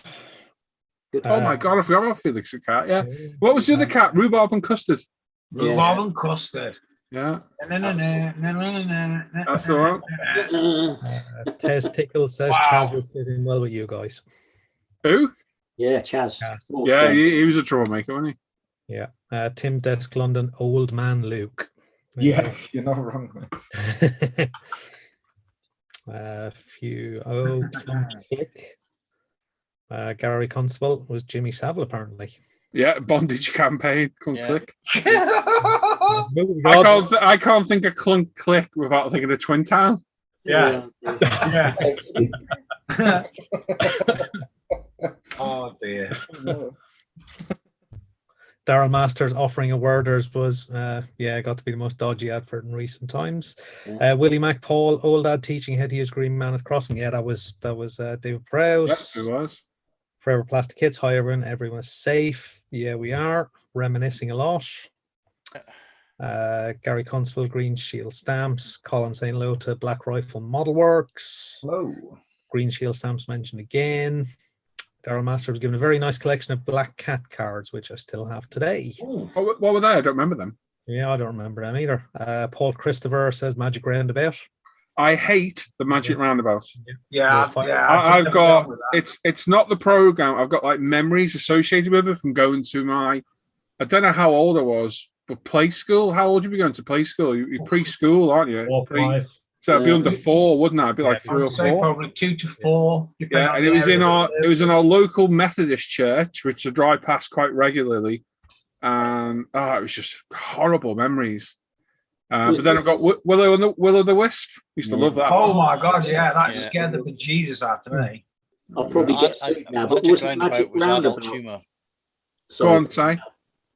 Oh my God, I forgot about Felix the cat. Yeah. What was the other cat? Rhubarb and custard. Rhubarb and custard. Yeah. That's That's the one. Tez Tickle says Wow. Chaz would fit in well with you guys. Who? Yeah, Chaz. Small Yeah, stone. he was a troublemaker, wasn't he? Yeah. Tim Desk London, Old Man Luke. There you Yeah, you're not wrong. go. Click. Gary Constable was Jimmy Savile, apparently. Yeah, bondage campaign. Clunk Yeah. click. Moving I on. can't think of clunk click without thinking of Twin Town. Yeah. Yeah. Oh dear. Daryl Masters offering a Worders was, got to be the most dodgy advert in recent times. Yeah. Willie McPaul, old dad teaching how to use Green Mammoth Crossing. Yeah, that was David Prowse. Yep, it was. Forever Plastic Kids. Hi everyone, everyone's safe. Yeah, we are reminiscing a lot. Gary Constable, Green Shield Stamps. Colin saying hello to Black Rifle Model Works. Hello. Green Shield Stamps mentioned again. Daryl Master was given a very nice collection of Black Cat cards, which I still have today. What were they? I don't remember them. Yeah, I don't remember them either. Paul Christopher says Magic Roundabout. I hate the Magic Roundabout. Yeah, I've got it's not the program. I've got like memories associated with it from going to my. I don't know how old I was, but play school. How old would you be going to play school? You're preschool, aren't you? 4, 5. So it'd be under 4, wouldn't it? It'd be like 3 or 4. Probably 2 to 4. Yeah, and it was in our local Methodist church, which I drive past quite regularly, and it was just horrible memories. But then I've got Will o' the Wisp. Used to love that. Oh my God, yeah, that scared the bejesus out of me. I'll probably get sued now, but wasn't Magic Roundabout? Go on, say.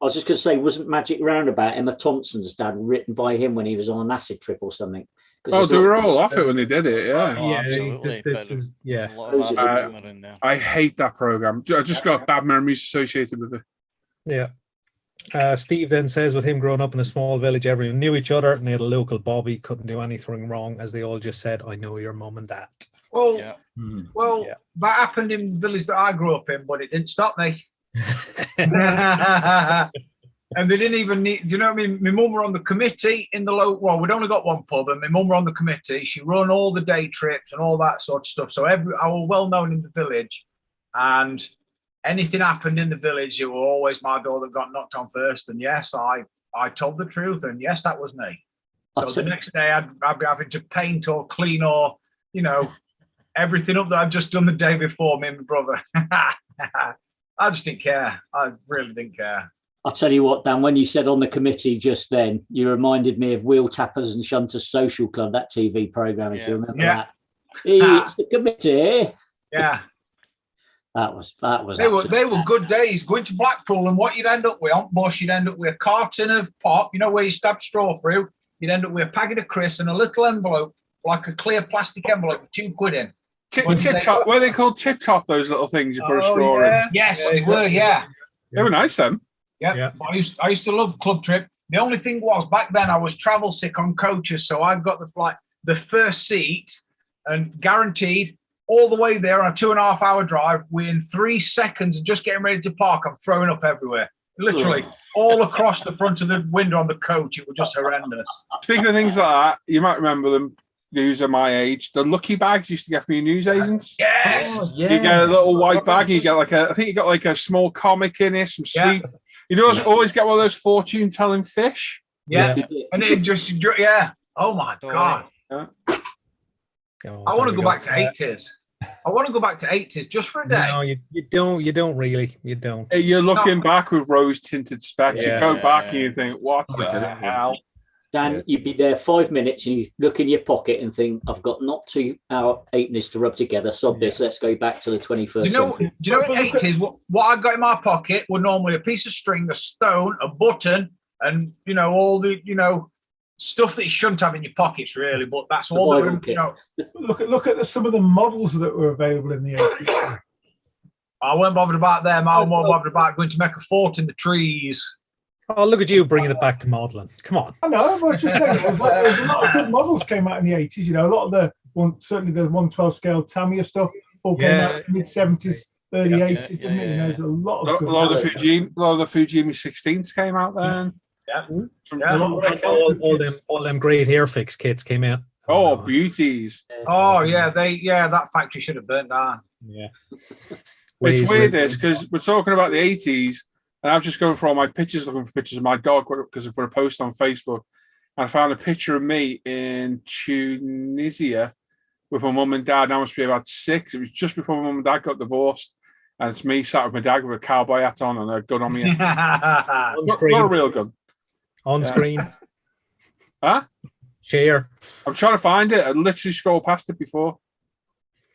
I was just going to say, wasn't Magic Roundabout Emma Thompson's dad written by him when he was on an acid trip or something? Oh, they were all off it when they did it, yeah. Oh, absolutely. I hate that program. I just got bad memories associated with it. Yeah. Steve then says, with him growing up in a small village, everyone knew each other, and they had a local Bobby, couldn't do anything wrong, as they all just said, I know your mum and dad. Well, that happened in the village that I grew up in, but it didn't stop me. And they didn't even need, do you know what I mean? My mum were on the committee in the local, well, we'd only got one pub, and my mum were on the committee. She run all the day trips and all that sort of stuff. So I was well known in the village, and anything happened in the village, it was always my door that got knocked on first. And yes, I told the truth, and yes, that was me. So the next day I'd be having to paint or clean or, everything up that I'd just done the day before, me and my brother. I just didn't care. I really didn't care. I'll tell you what, Dan, when you said on the committee just then, you reminded me of Wheel Tappers and Shunters Social Club, that TV program, if you remember that. It's the committee. Yeah. That was they were good days. Going to Blackpool, and what you'd end up with on Bush, you'd end up with a carton of pop, where you stab straw through. You'd end up with a packet of crisps and a little envelope, like a clear plastic envelope with £2 in. Tip top, were they called tip top? Those little things you put a straw in. Yes, they were. Yeah, they were nice then. Yeah. But I used to love Club Trip. The only thing was, back then I was travel sick on coaches, so I got the first seat, and guaranteed all the way there on a 2.5 hour drive. Within 3 seconds of just getting ready to park, I'm throwing up everywhere. Literally all across the front of the window on the coach. It was just horrendous. Speaking of things like that, you might remember them. news of my age, the lucky bags used to get for your news agents. Yes. Oh, You get a little white bag. You get like I think you got like a small comic in it, some sweet. You know, always get one of those fortune telling fish. Yeah. And it just, oh my God. Yeah. I want to go back to 80s. I want to go back to 80s just for a day. No, you don't really. You don't. You're looking back with rose tinted specs. You go back and you think, what the hell? Dan, you'd be there 5 minutes and you look in your pocket and think, I've got not 2 hour 8ness to rub together. Sod this, let's go back to the 21st century. Do you know in 80s, what I got in my pocket were normally a piece of string, a stone, a button, and, all the, stuff that you shouldn't have in your pockets, really. But that's all that, Look at some of the models that were available in the 80s. I weren't bothered about them. I was more bothered about going to make a fort in the trees. Oh, look at you bringing it back to modelling. Come on. I know. I was just saying, there was a lot of good models came out in the 80s. A lot of certainly the 112 scale Tamiya stuff all came out in the mid-70s, early 80s. Didn't it? There's a lot of a lot of the Fujimi 16s came out then. All them great Airfix kits came out. Oh, beauties. Oh, yeah. That factory should have burnt down. Yeah. It's weird this because we're talking about the 80s. And I was just going for all my pictures, looking for pictures of my dog because I put a post on Facebook. And I found a picture of me in Tunisia with my mum and dad. I must be about 6. It was just before my mum and dad got divorced. And it's me sat with my dad with a cowboy hat on and a gun on me. Not a real gun. On screen. Huh? Share. I'm trying to find it. I literally scrolled past it before.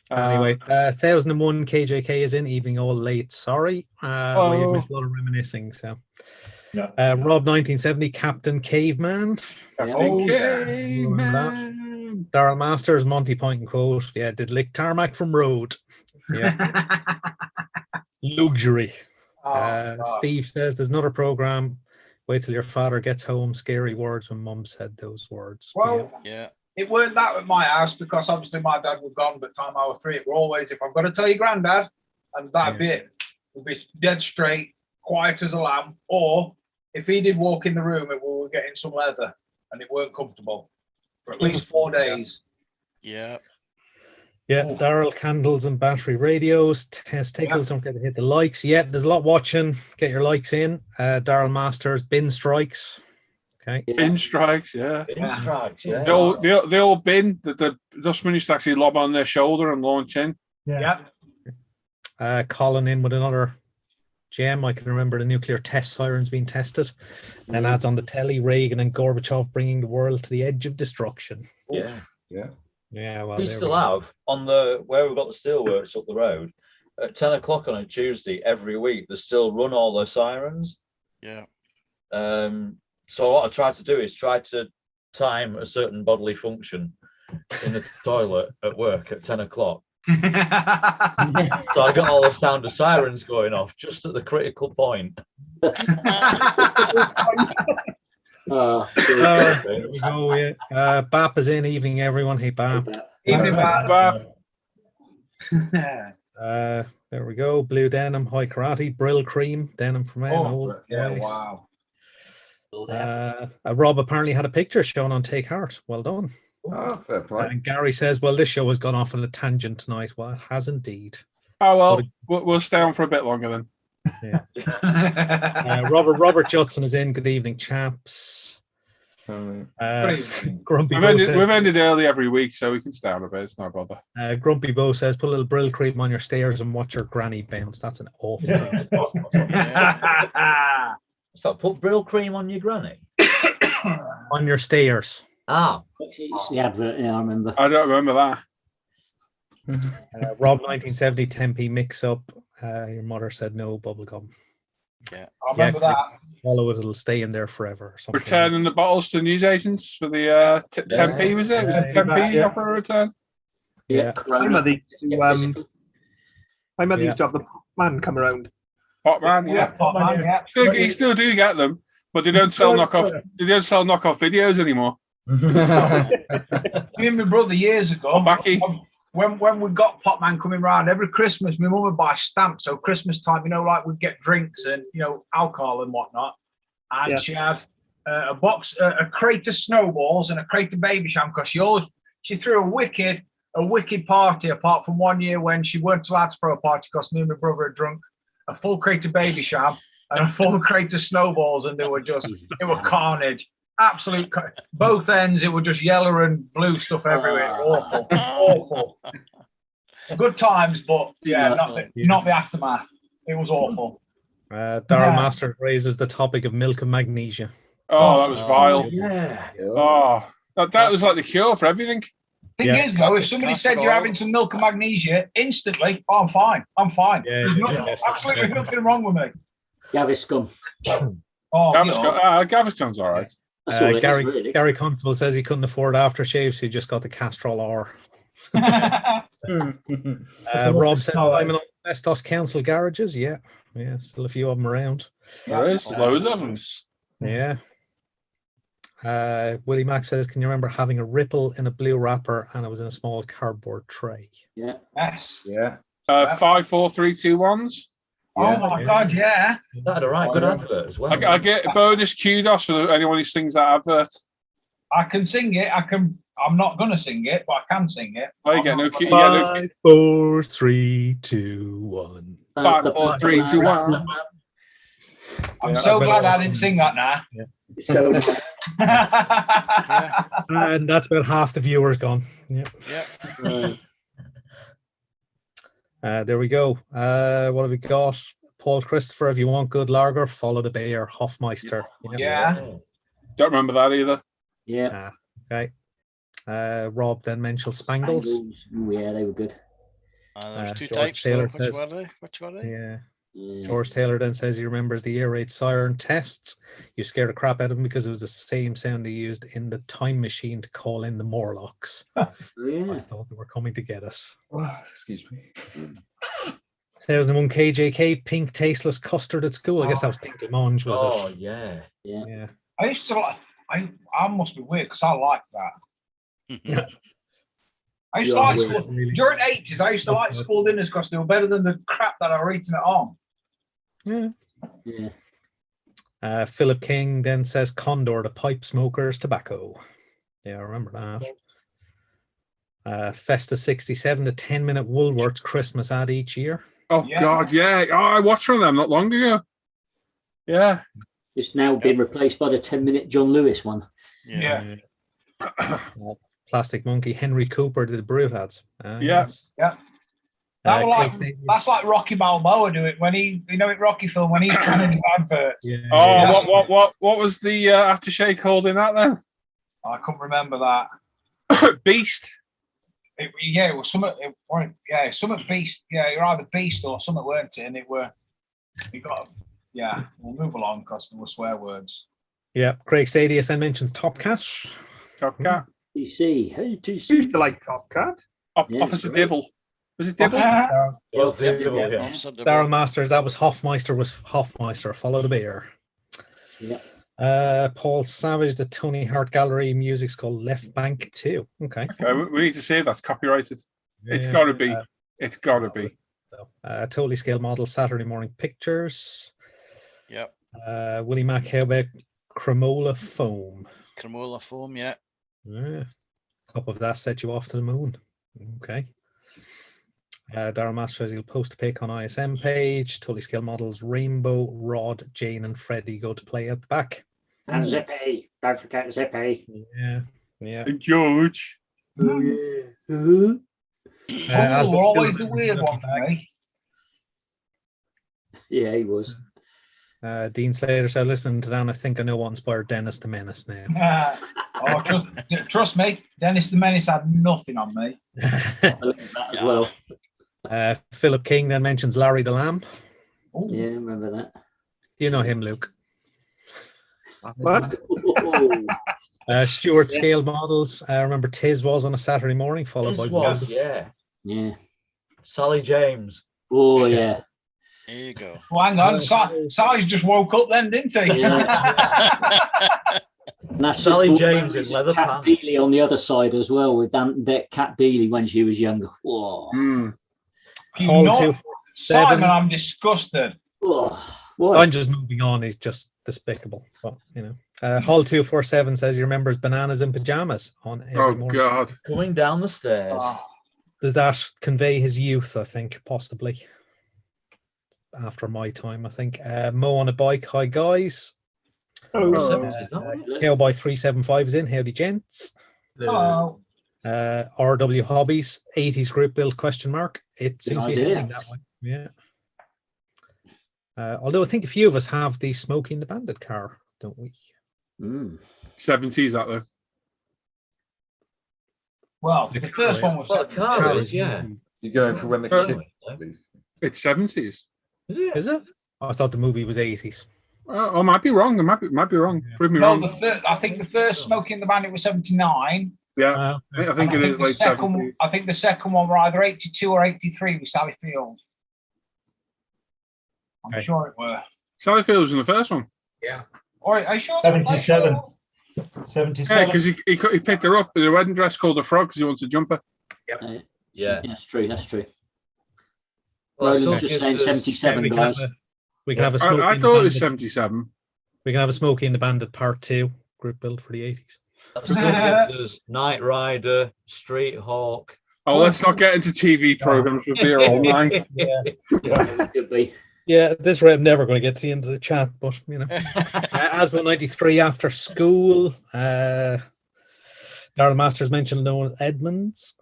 Anyway, 1001 KJK is in, evening all late. Sorry. We missed a lot of reminiscing. So, Rob 1970, Captain Caveman. Captain Caveman. Daryl Masters, Monty Point and quote. Yeah, did lick tarmac from road. Yeah. Luxury. Steve says there's another program. Wait till your father gets home. Scary words when mum said those words. Well, it weren't that at my house because obviously my dad was gone by the time I was 3. It were always, if I've got to tell your granddad, and that'd be it. It'd be dead straight, quiet as a lamb. Or if he did walk in the room, we were getting some leather and it weren't comfortable for at least 4 days. Yeah. Yeah, Daryl, candles and battery radios. Testicles, don't forget to hit the likes. Yeah, there's a lot watching. Get your likes in. Daryl Masters, bin strikes. Okay. Bin strikes, yeah. Bin strikes, yeah. The old bin that the dustman used to actually lob on their shoulder and launch in. Yeah. Colin in with another gem. I can remember the nuclear test sirens being tested. Then adds on the telly, Reagan and Gorbachev bringing the world to the edge of destruction. Yeah. Yeah, well, we still have on where we've got the steelworks up the road at 10 o'clock on a Tuesday every week. They still run all their sirens. Yeah. So what I try to do is try to time a certain bodily function in the toilet at work at 10 o'clock. So I got all the sound of sirens going off just at the critical point. Bap is in. Evening, everyone. Hey, Bap. Evening, Bap. There we go. Blue denim, high karate, Brill cream, denim for men. Wow. Rob apparently had a picture shown on Take Heart. Well done. Oh, fair play. And Gary says, well, this show has gone off on a tangent tonight. Well, it has indeed. Oh, well, we'll stay on for a bit longer then. Yeah. Robert Judson is in. Good evening, chaps. Grumpy we've ended early every week, so we can stay on a bit. It's no bother. Grumpy Bo says, put a little Brill cream on your stairs and watch your granny bounce. That's an awful thing. So put Brill cream on your granny? On your stairs. Ah. It's the advert, yeah, I remember. I don't remember that. Rob 1970 10p mix up. Your mother said no bubblegum. Yeah. I remember that. Follow it, it'll stay in there forever. Returning the bottles to newsagents for the 10p, was it? Was it 10p offer a return? Yeah. I remember they used to have the man come around. Potman, yeah. Potman, yeah. You still do get them, but they don't sell knockoff. They don't sell knockoff videos anymore. Me and my brother years ago, when we got Potman coming round every Christmas, my mum would buy stamps. So Christmas time, like we'd get drinks and alcohol and whatnot. And she had a crate of snowballs and a crate of baby sham because she always she threw a wicked party, apart from one year when she weren't allowed to throw a party because me and my brother had drunk a full crate of baby sham and a full crate of snowballs, and it were carnage. Absolute, both ends, it was just yellow and blue stuff everywhere. Awful, awful. Good times, but yeah, not the aftermath. It was awful. Daryl Masters raises the topic of milk and magnesia. Oh, that was vile. Yeah. Oh, that was like the cure for everything. Thing is, though, if somebody said you're having some milk and magnesia, instantly, I'm fine. I'm fine. There's absolutely nothing wrong with me. Gaviscon. Gaviscon's all right. Gary Constable says he couldn't afford aftershave, so he just got the Castrol R. Rob said I'm on Asbestos Council garages. Yeah, still a few of them around. There is loads of them. Yeah. Willie Mack says, can you remember having a ripple in a blue wrapper and it was in a small cardboard tray? Yeah. Yes. Yeah. 5, 4, 3, 2, 1s. Oh my God, yeah. That had a right good advert as well. I get a bonus kudos for anyone who sings that advert. I can sing it. I'm not going to sing it, but I can sing it. Oh, you get no kudos. 5, 4, 3, 2, 1. 5, 4, 3, 2, 1. I'm so glad I didn't sing that now. Yeah. And that's about half the viewers gone. Yeah. There we go. What have we got? Paul Christopher, if you want good lager, follow the bear, Hofmeister. Yeah. Don't remember that either. Yeah. Okay. Rob then mentioned Spangles. Yeah, they were good. There's two George types. Taylor Which were they? Yeah. George Taylor then says he remembers the air raid siren tests. You scared the crap out of him because it was the same sound they used in the time machine to call in the Morlocks. I thought they were coming to get us. Excuse me. 2001 KJK, pink tasteless custard at school. I guess that was pink mange, was it? Oh, yeah. Yeah. I used to like, I must be weird because I like that. I used to like school, during the 80s, I used to like school dinners because they were better than the crap that I were eating at home. Yeah. Philip King then says Condor, the pipe smoker's tobacco. Yeah, I remember that. Festa 67, the 10-minute Woolworths Christmas ad each year. Oh, God, yeah. Oh, I watched one of them not long ago. Yeah. It's now been replaced by the 10-minute John Lewis one. Yeah. Plastic Monkey, Henry Cooper did the brew ads. Yes. Yeah. That's like Rocky Balboa do it when he, in Rocky film when he's trying to do adverts. Yeah. Oh, what was the aftershave called in that then? I couldn't remember that. Beast. It was something. Something Beast. Yeah, you're either Beast or something, weren't it? And we'll move along because there were swear words. Yeah, Craig Stadius then mentioned Top Cat. Top Cat. TC. Hey, TC. Used to like Top Cat. Officer Dibble. Was it Dibble? Daryl Masters, that was Hofmeister. Follow the bear. Yeah. Paul Savage, the Tony Hart Gallery music's called Left Bank 2. Okay. We need to say that's copyrighted. It's got to be. It's got to be. Totally Scale Model, Saturday Morning Pictures. Yep. Willie Mack, how about Cremola Foam? Cremola Foam, yeah. Yeah. Cup of that set you off to the moon. Okay. Daryl Master says he'll post a pic on ISM page. Totally Scale Models, Rainbow, Rod, Jane, and Freddie go to play at the back. And Zippy. Don't forget Zippy. Yeah. And George. Oh, yeah. Always the weird one for me. Yeah, he was. Dean Slater said, listen to that, I think I know what inspired Dennis the Menace now. Trust me, Dennis the Menace had nothing on me. I believe that as well. Philip King then mentions Larry the Lamb. Ooh. Yeah, remember that. You know him, Luke. What? Stuart Scale Models. I remember Tiz was on a Saturday morning, followed by yeah. Sally James. Oh, yeah. There you go. Well, hang on. Sally's just woke up then, didn't he? Yeah. And that's Sally James in leather Cat pants. Dealey on the other side as well with Cat Dealey when she was younger. Whoa. Simon, I'm disgusted. Oh, I'm just moving on. It's just despicable. But you know, Hall 247 says he remembers bananas in pajamas on every Oh morning. God! Coming down the stairs. Does that convey his youth? I think possibly. After my time, I think. Mo on a bike. Hi guys. Cowboy 375 is in. Howdy gents. Hello. RW Hobbies 80s group build question mark. It seems to be heading that way. Yeah. Although I think a few of us have the Smokey and the Bandit car, don't we? 70s that though. Well, the first one was. Well, the car is, yeah. You're going for when the kid. It's 70s. Is it? I thought the movie was 80s. I might be wrong. I might be wrong. Prove me wrong. I think the first Smokey and the Bandit was 79. Yeah, I think it is late 70s. I think the second one were either 82 or 83 with Sally Field. I'm sure it were. Sally Field was in the first one. Yeah. Or are you sure? 77. 77. Yeah, because he picked her up in a wedding dress called a frog because he wants to jump her. Yep. Yeah, that's true. That's true. Well, Roland's just saying 77, guys. We can have a Smokey. I thought it was 77. We can have a Smokey and the Bandit Part 2 group build for the 80s. That still gives us Knight Rider, Street Hawk. Oh, let's not get into TV programs with beer all night. Could be. Yeah, at this rate, I'm never going to get to the end of the chat, but you know, Asbo 93 after school. Daryl Masters mentioned Noel Edmunds.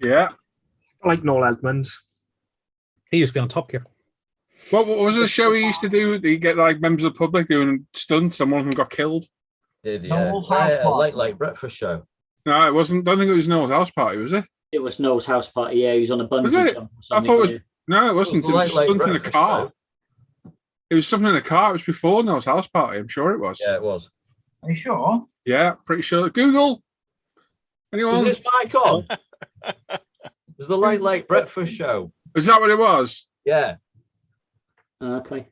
Yeah, I like Noel Edmunds. He used to be on Top Gear. What was the show he used to do? He get like members of the public doing stunts, and one of them got killed. Did yeah? Late breakfast show. No, it wasn't. Don't think it was Noel's house party, was it? It was Noel's house party. Yeah, he was on a bungee Was it? jump. I thought it was. No, it wasn't. It was something in a car. Show. It was something in a car. It was before Noel's house party. I'm sure it was. Yeah, it was. Are you sure? Yeah, pretty sure. Google. Anyone? Is this mic on? There's the late breakfast show. Is that what it was? Yeah. Okay.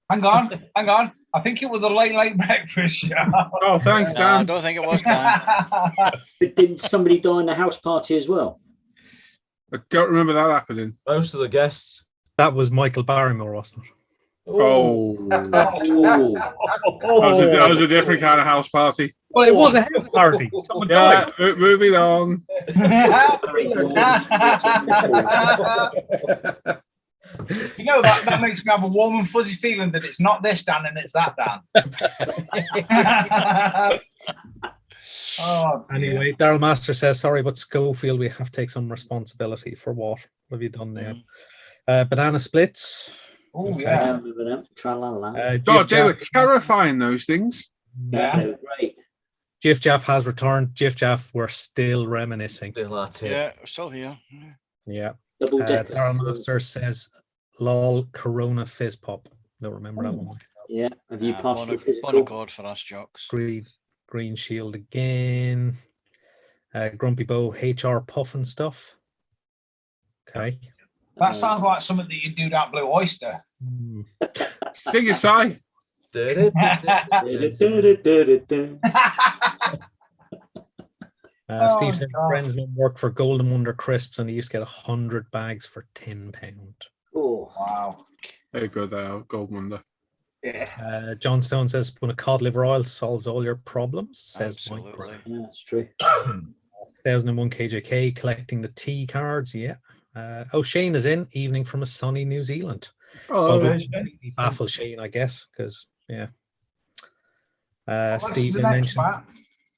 Hang on. I think it was the late breakfast show. Oh, thanks, Dan. I don't think it was Dan. But didn't somebody die in the house party as well? I don't remember that happening. Most of the guests. That was Michael Barrymore, wasn't it? Oh. That was a different kind of house party. Well, it was a house party. Someone died. Moving on. You know, that makes me have a warm and fuzzy feeling that it's not this Dan and it's that Dan. Anyway, Daryl Master says, sorry, but Schofield, we have to take some responsibility for what have you done there? Banana splits. Oh, Okay. yeah. God, they were terrifying, those things. Yeah, they were great. Jiff Jaff has returned. Jiff Jaff, we're still reminiscing. Still at it. Yeah, still here. Yeah. Double decker. Daryl Master says, lol, Corona Fizz Pop. Don't remember that one. Yeah, have you passed the One physical? accord for us jocks. Green Shield again. Grumpy Bow, HR Puff and stuff. Okay. That sounds like something that you do down Blue Oyster. Sing it, Si. Steve said friends worked for Golden Wonder Crisps and he used to get 100 bags for £10. Oh, wow. Very good, Gold Wonder. Yeah. John Stone says when a cod liver oil solves all your problems, says Mike Brown. Yeah, that's true. 1001 KJK collecting the T cards, yeah. Shane is in, evening from a sunny New Zealand. Oh, well, baffle Shane, I guess, because Steve then mentioned.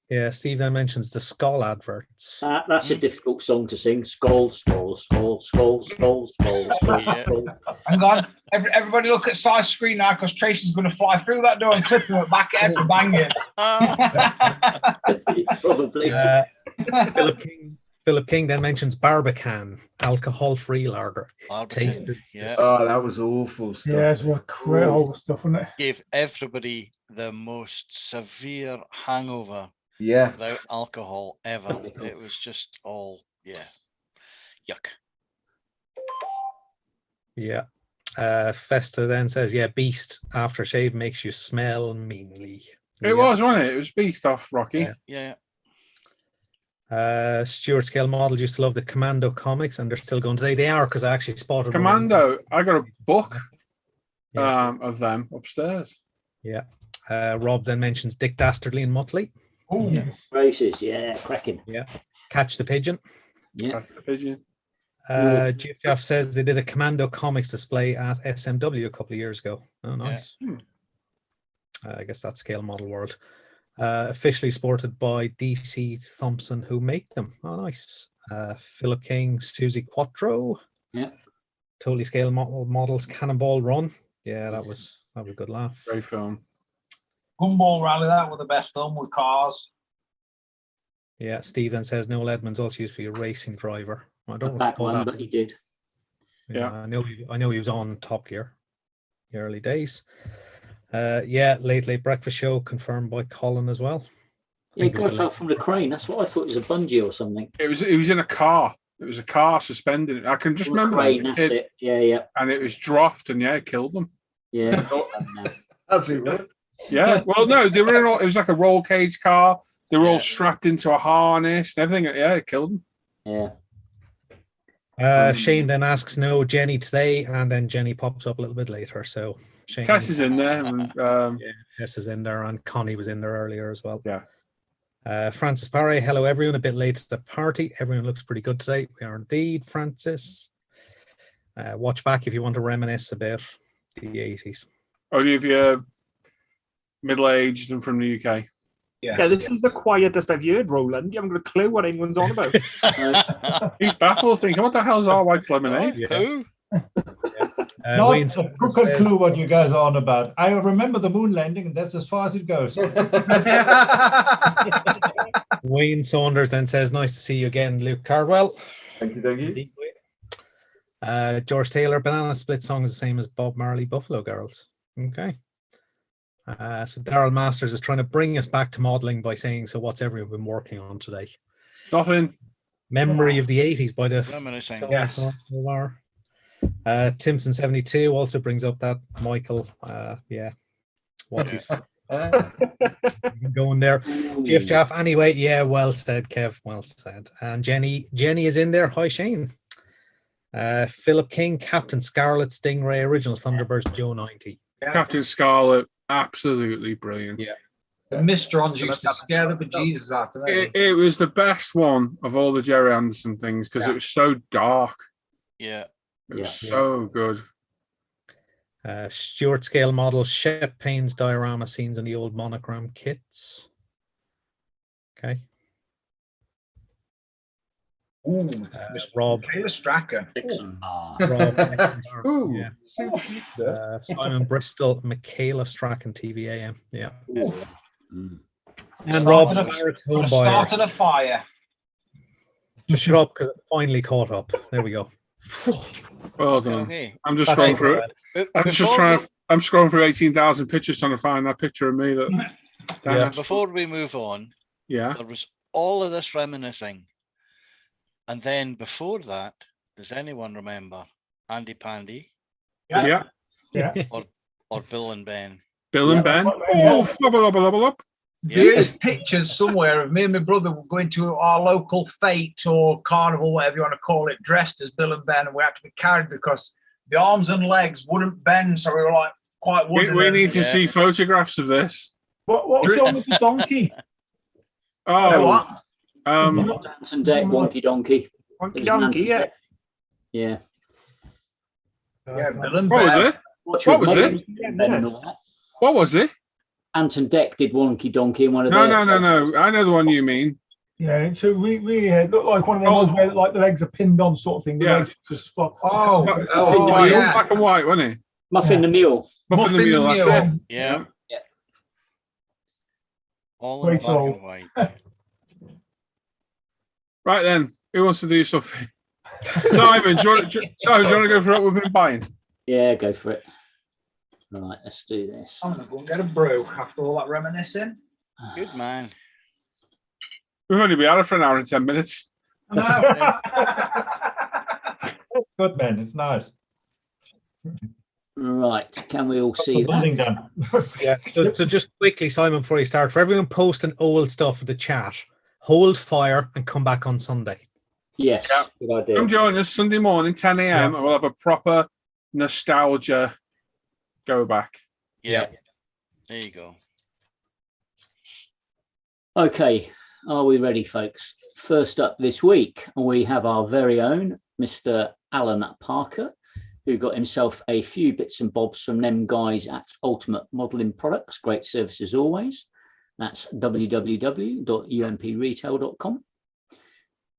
Yeah, Steve then mentions the Skull adverts. That's a difficult song to sing. Skull, skull, skull, skull, skull, skull, skull, skull. Hang on. Everybody look at Si's screen now because Tracy's going to fly through that door and clip him at back head for banging. Probably. Philip King then mentions Barbican, alcohol-free lager. Tasted. Yeah. Oh, that was awful stuff. Yeah, it's horrible stuff, isn't it? Gave everybody the most severe hangover. Yeah. Without alcohol ever. It was just all, yuck. Yeah. Festa then says, Beast aftershave makes you smell meanly. It was, wasn't it? It was Beast off Rocky. Yeah. Stuart Scale Models used to love the Commando comics and they're still going today. They are because I actually spotted Commando. I got a book of them upstairs. Yeah. Rob then mentions Dick Dastardly and Muttley. Oh, Yes. Races, yeah, cracking. Yeah. Catch the Pigeon. Yeah. That's the pigeon. Jeff says they did a Commando comics display at SMW a couple of years ago. Oh, nice. I guess that's Scale Model World. Officially sported by DC Thompson, who make them. Oh, nice. Philip King, Susie Quattro. Yeah. Totally Scale Models Cannonball Run. Yeah, that was a good laugh. Great film. Gumball Rally, that was the best film with cars. Yeah, Steve then says Noel Edmunds also used to be a racing driver. I don't Back recall one, that. but he did. Yeah, I know he was on Top Gear, the early days. Late Breakfast Show confirmed by Colin as well. Yeah, got out from the crane. That's what I thought it was a bungee or something. It was in a car. It was a car suspended. I can just From the remember crane, that's it. Yeah. and it was dropped, and it killed them. Yeah. That's it, right? Yeah. Well, no, they were in all, it was like a roll cage car. They were all strapped into a harness and everything. Yeah, it killed them. Yeah. Shane then asks no Jenny today, and then Jenny pops up a little bit later. So Shane, Tess is in there. And, Tess is in there, and Connie was in there earlier as well. Yeah. Francis Parry, hello everyone. A bit late to the party. Everyone looks pretty good today. We are indeed, Francis. Watch back if you want to reminisce about the 80s. Only if you're middle-aged and from the UK. Yeah, this is the quietest I've heard, Roland. You haven't got a clue what anyone's on about. He's baffled, thinking, what the hell's our white lemonade? Who? Not Wayne a crooked clue what you guys are on about. I remember the moon landing, and that's as far as it goes. Wayne Saunders then says, nice to see you again, Luke Cardwell. Thank you. George Taylor, Banana Split song is the same as Bob Marley, Buffalo Girls. Okay. So Daryl Masters is trying to bring us back to modeling by saying, so what's everyone been working on today? Nothing. Memory of the 80s by the Reminiscing. Yes. Timson 72 also brings up that Michael, what's his going there. Jeff Jaff, anyway, yeah, well said, Kev, well said. And Jenny is in there. Hi, Shane. Philip King, Captain Scarlet, Stingray, Original Thunderbirds, Joe 90. Captain Scarlet, absolutely brilliant. Yeah. The Mistrons used to scare the bejesus out of me. It was the best one of all the Jerry Anderson things because it was so dark. Yeah. It was so good. Stuart Scale Models, Shep Payne's diorama scenes in the old monogram kits. Okay. Rob. Taylor Stracker. Simon Bristol, Michaela Strachan, TVAM. Yeah. And Rob, Rob home started a fire. Just shut up because it finally caught up. There we go. Well done. Okay. I'm just scrolling through it. I'm scrolling through 18,000 pictures trying to find that picture of me. Before we move on, there was all of this reminiscing. And then before that, does anyone remember Andy Pandy? Yeah. Or Bill and Ben? Bill and Ben? Oh, flubber up. There is pictures somewhere of me and my brother going to our local fete or carnival, whatever you want to call it, dressed as Bill and Ben, and we had to be carried because the arms and legs wouldn't bend, so we were like quite wooden. We need to see photographs of this. What's wrong with the donkey? What? Anton Deck, Wonky Donkey. Wonky Donkey, yeah. Yeah. Bill and What Ben. was it? What was it? Anton Deck did Wonky Donkey in one of No. I know the one you mean. Yeah, so we looked like one of them ones where like the legs are pinned on sort of thing. The legs just flop. Black and white, wasn't it? Muffin the Mule. Muffin the Mule, that's it. Yeah. All in black and white. Right then, who wants to do something? Simon, do you want to go for what we've been buying? Yeah, go for it. Right, let's do this. I'm going to go and get a brew after all that reminiscing. Good man. We've only been at it for an hour and 10 minutes. Good man, it's nice. Right, can we all see building that? done. Yeah. So just quickly, Simon, before you start, for everyone posting old stuff in the chat, hold fire and come back on Sunday. Yes, good idea. Come join us Sunday morning, 10 a.m. and we'll have a proper nostalgia go back. Yeah. There you go. Okay, are we ready, folks? First up this week, we have our very own Mr. Alan Parker, who got himself a few bits and bobs from them guys at Ultimate Modeling Products. Great service as always. That's www.umpretail.com.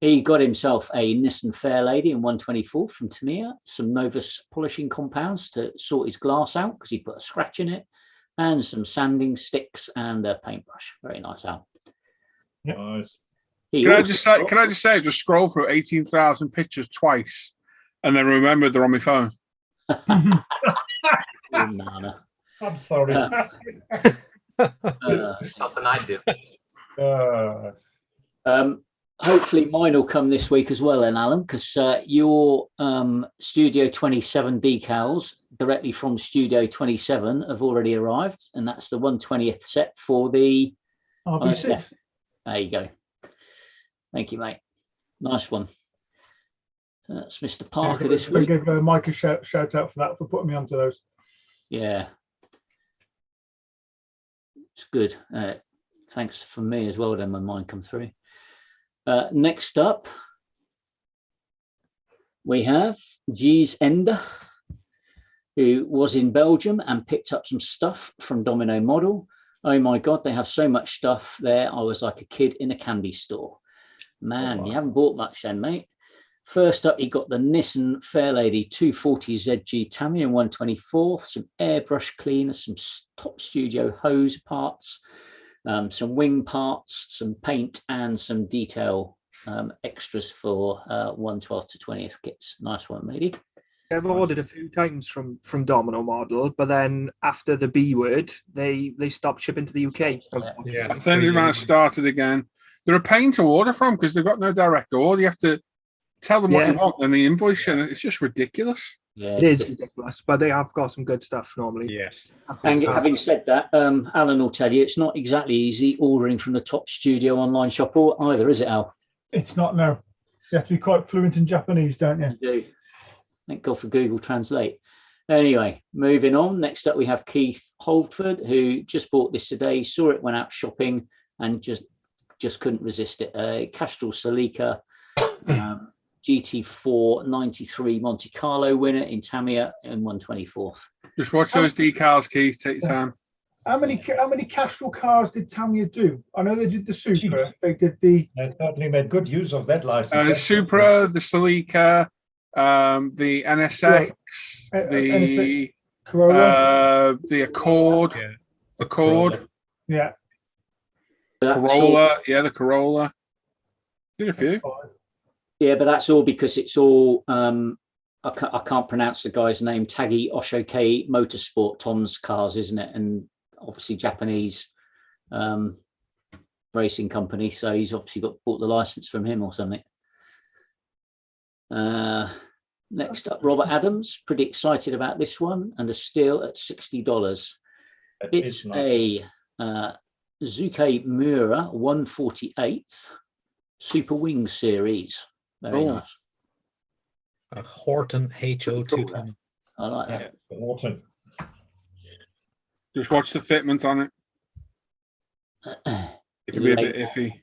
He got himself a Nissan Fairlady in 124 from Tamiya, some Novus polishing compounds to sort his glass out because he put a scratch in it, and some sanding sticks and a paintbrush. Very nice, Al. Yep. Nice. Can I just say, just scroll through 18,000 pictures twice and then remember they're on my phone. I'm sorry. Something I do. Hopefully mine will come this week as well, then, Alan, because your Studio 27 decals directly from Studio 27 have already arrived, and that's the 1/20th set for the RB6. There you go. Thank you, mate. Nice one. That's Mr. Parker this week. Give Mike a shout out for that, for putting me onto those. Yeah, it's good. Thanks from me as well then when mine come through. Next up, we have G's Ender, who was in Belgium and picked up some stuff from Domino Model. Oh my God, they have so much stuff there. I was like a kid in a candy store. Man, you haven't bought much then, mate. First up, he got the Nissan Fairlady 240 ZG Tamiya in 1/24, some airbrush cleaners, some top studio hose parts, some wing parts, some paint, and some detail extras for 1/12 to 20th kits. Nice one, matey. I've ordered a few times from Domino Model, but then after the B word, they stopped shipping to the UK. Yeah, I think they might have started again. They're a pain to order from because they've got no direct order. You have to tell them what you want and the invoice, and it's just ridiculous. Yeah, it is ridiculous, but they have got some good stuff normally. Yes. And having said that, Alan will tell you it's not exactly easy ordering from the top studio online shop either, is it, Al? It's not, no. You have to be quite fluent in Japanese, don't you? You do. Thank God for Google Translate. Anyway, moving on. Next up, we have Keith Holdford, who just bought this today, saw it, went out shopping, and just couldn't resist it. Castrol Celica GT4 93 Monte Carlo winner in Tamiya in 1/24. Just watch those decals, Keith. Take your time. How many Castrol cars did Tamiya do? I know they did the Supra. They did the. They certainly made good use of that license. The Supra, the Celica, the NSX, the Corolla, the Accord, Accord, yeah, Corolla, the Corolla. Did a few. Yeah, but that's all because it's all I can't pronounce the guy's name. Taggy Oshoke Motorsport, Tom's cars, isn't it? And obviously Japanese racing company, so he's obviously bought the license from him or something. Next up, Robert Adams, pretty excited about this one, and a still at $60. It's nice. A Zuke Mura 148 Super Wing Series. Very nice. A Horton HO210. I like that. Yeah, Horton. Just watch the fitment on it. It can be a bit iffy.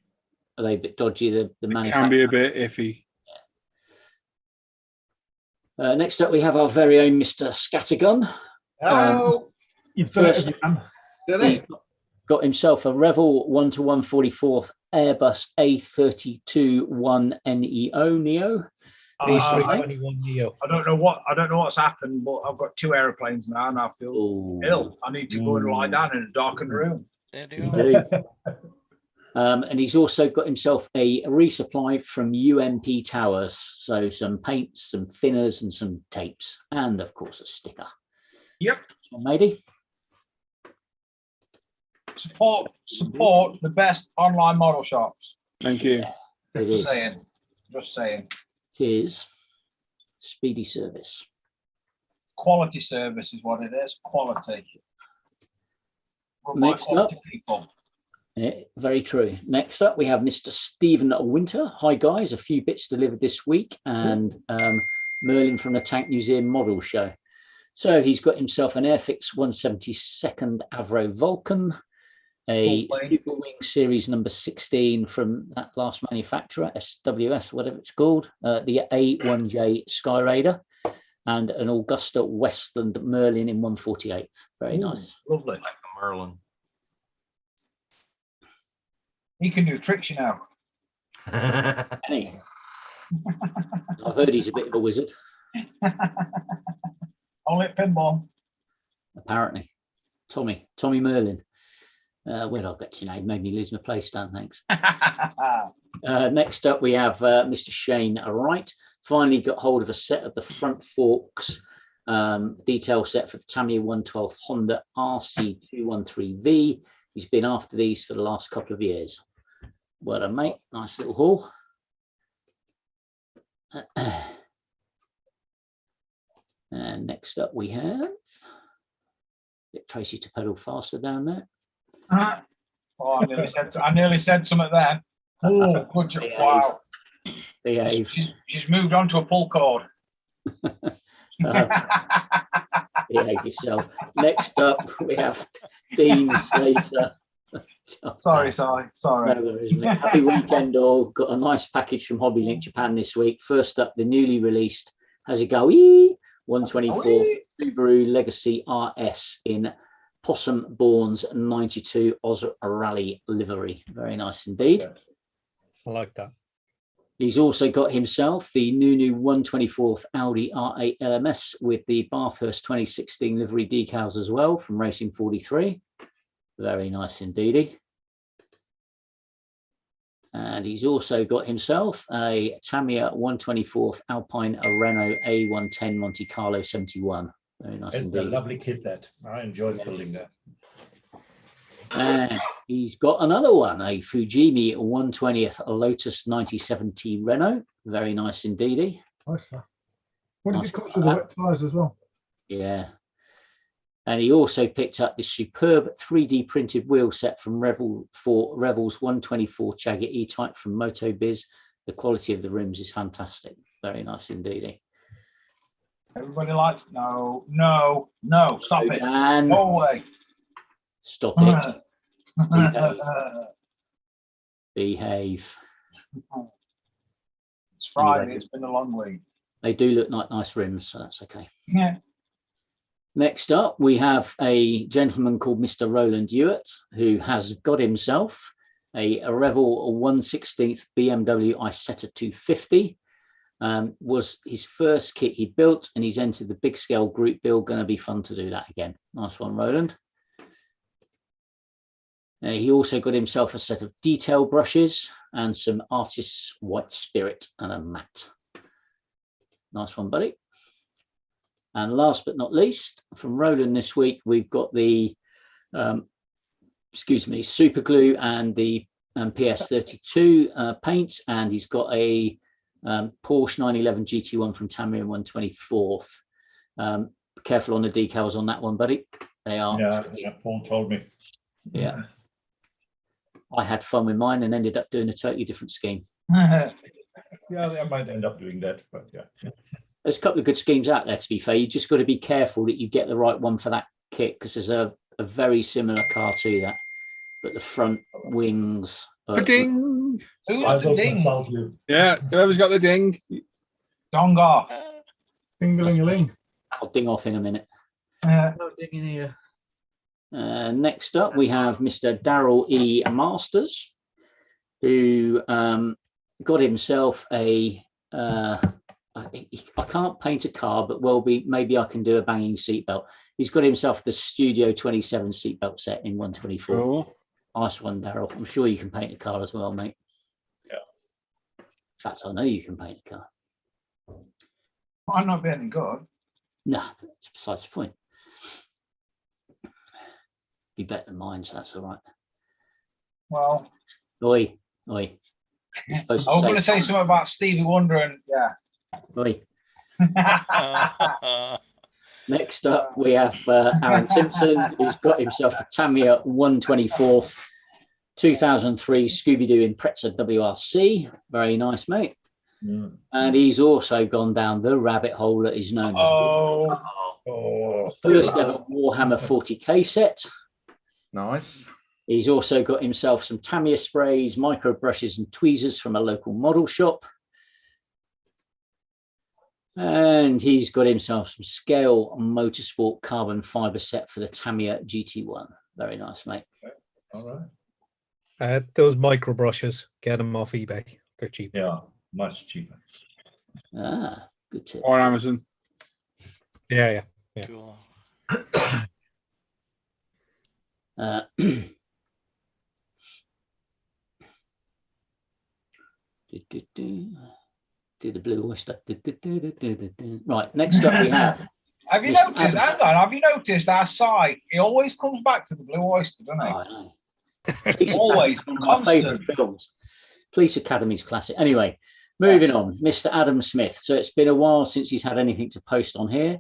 Are they a bit dodgy? The it can be a bit iffy. Next up, we have our very own Mr. Scattergun. Oh, you've done it again. He's got himself a Revel 1/144 Airbus A321neo Neo. A321neo. I don't know what's happened, but I've got two aeroplanes now, and I feel ill. I need to go and lie down in a darkened room. You do. And he's also got himself a resupply from UMP Towers. So some paints, some thinners, and some tapes, and of course a sticker. Yep. Matey. Support the best online model shops. Thank you. Just saying. It is speedy service. Quality service is what it is. Quality. Next up, people. Yeah, very true. Next up, we have Mr. Stephen Winter. Hi guys, a few bits delivered this week, and Merlin from the Tank Museum Model Show. So he's got himself an Airfix 172nd Avro Vulcan, a Super Wing Series number 16 from that last manufacturer, SWS, whatever it's called, the A1J Sky Raider, and an Augusta Westland Merlin in 1/48. Very nice. Lovely. Like the Merlin. He can do tricks, you know. Hey. I've heard he's a bit of a wizard. Only at pinball. Apparently. Tommy Merlin. Where did I get to now? Made me lose my place, Dan, thanks. Next up, we have Mr. Shane Wright. Finally got hold of a set of the front forks detail set for the Tamiya 112 Honda RC213V. He's been after these for the last couple of years. Well done, mate. Nice little haul. And next up we have, get Tracy to pedal faster down there. Oh, I nearly said something then. Oh, good job. Wow. Behave. She's moved on to a pull cord. Behave yourself. Next up we have Dean Slater. Sorry. No worries, mate. Happy weekend all. Got a nice package from Hobby Link Japan this week. First up, the newly released Hasegawa 124 Subaru Legacy RS in Possum Bourne's 92 Oz Rally livery. Very nice indeed. I like that. He's also got himself the new 124th Audi R8 LMS with the Bathurst 2016 livery decals as well from Racing 43. Very nice indeed. And he's also got himself a Tamiya 124th Alpine Renault A110 Monte Carlo 71. Very nice It's indeed. a lovely kit that. I enjoyed building that. And he's got another one, a Fujimi 120th Lotus 9070 Renault. Very nice indeed. Nice. What did it comes with the wet tires as well? Yeah. And he also picked up this superb 3D printed wheel set from Revel's 124 Chagger E-Type from MotoBiz. The quality of the rims is fantastic. Very nice indeed. Everybody likes no, stop it. Dan. Go away. Stop it. Behave. It's Friday, Anyway. it's been a long week. They do look like nice rims, so that's okay. Yeah. Next up, we have a gentleman called Mr. Roland Hewitt, who has got himself a Revel 1/16th BMW Isetta 250. Was his first kit he built, and he's entered the big scale group build. Going to be fun to do that again. Nice one, Roland. He also got himself a set of detail brushes and some Artist's White Spirit and a mat. Nice one, buddy. And last but not least, from Roland this week, we've got the, super glue and the PS32 paint, and he's got a Porsche 911 GT1 from Tamiya 124th. Be careful on the decals on that one, buddy. They are. Yeah, Paul told me. Yeah. I had fun with mine and ended up doing a totally different scheme. Yeah, I might end up doing that, but yeah. There's a couple of good schemes out there, to be fair. You just got to be careful that you get the right one for that kit, because there's a very similar car to that, but the front wings. Ding! Who's the ding? Yeah, whoever's got the ding. Dong off. Ding-a-ling-a-ling. I'll ding off in a minute. No ding in here. Next up, we have Mr. Daryl E Masters, who got himself a. I can't paint a car, but maybe I can do a banging seatbelt. He's got himself the Studio 27 seatbelt set in 124. Cool. Nice one, Daryl. I'm sure you can paint a car as well, mate. Yeah. In fact, I know you can paint a car. I'm not being good. No, it's besides the point. Be better than mine, so that's all right. Well, Oi. I was going to say something about Stevie Wonder and yeah. Oi. Next up, we have Aaron Timson, who's got himself a Tamiya 124th 2003 Scooby-Doo Impreza WRC. Very nice, mate. Mm. And he's also gone down the rabbit hole that is known as first ever Warhammer 40k set. Nice. He's also got himself some Tamiya sprays, micro brushes and tweezers from a local model shop. And he's got himself some Scale Motorsport carbon fiber set for the Tamiya GT1. Very nice, mate. All right. Those micro brushes, get them off eBay. They're cheap. Yeah, much cheaper. Ah, good tip. Or Amazon. Yeah. Cool. Do the blue oyster. Right, next up we have. Have you noticed? Hang on. Have you noticed our side? He always comes back to the blue oyster, doesn't he? Oh, I know. Always, One of my favourite films. Police Academy's classic. Anyway, moving on. Mr. Adam Smith. So it's been a while since he's had anything to post on here,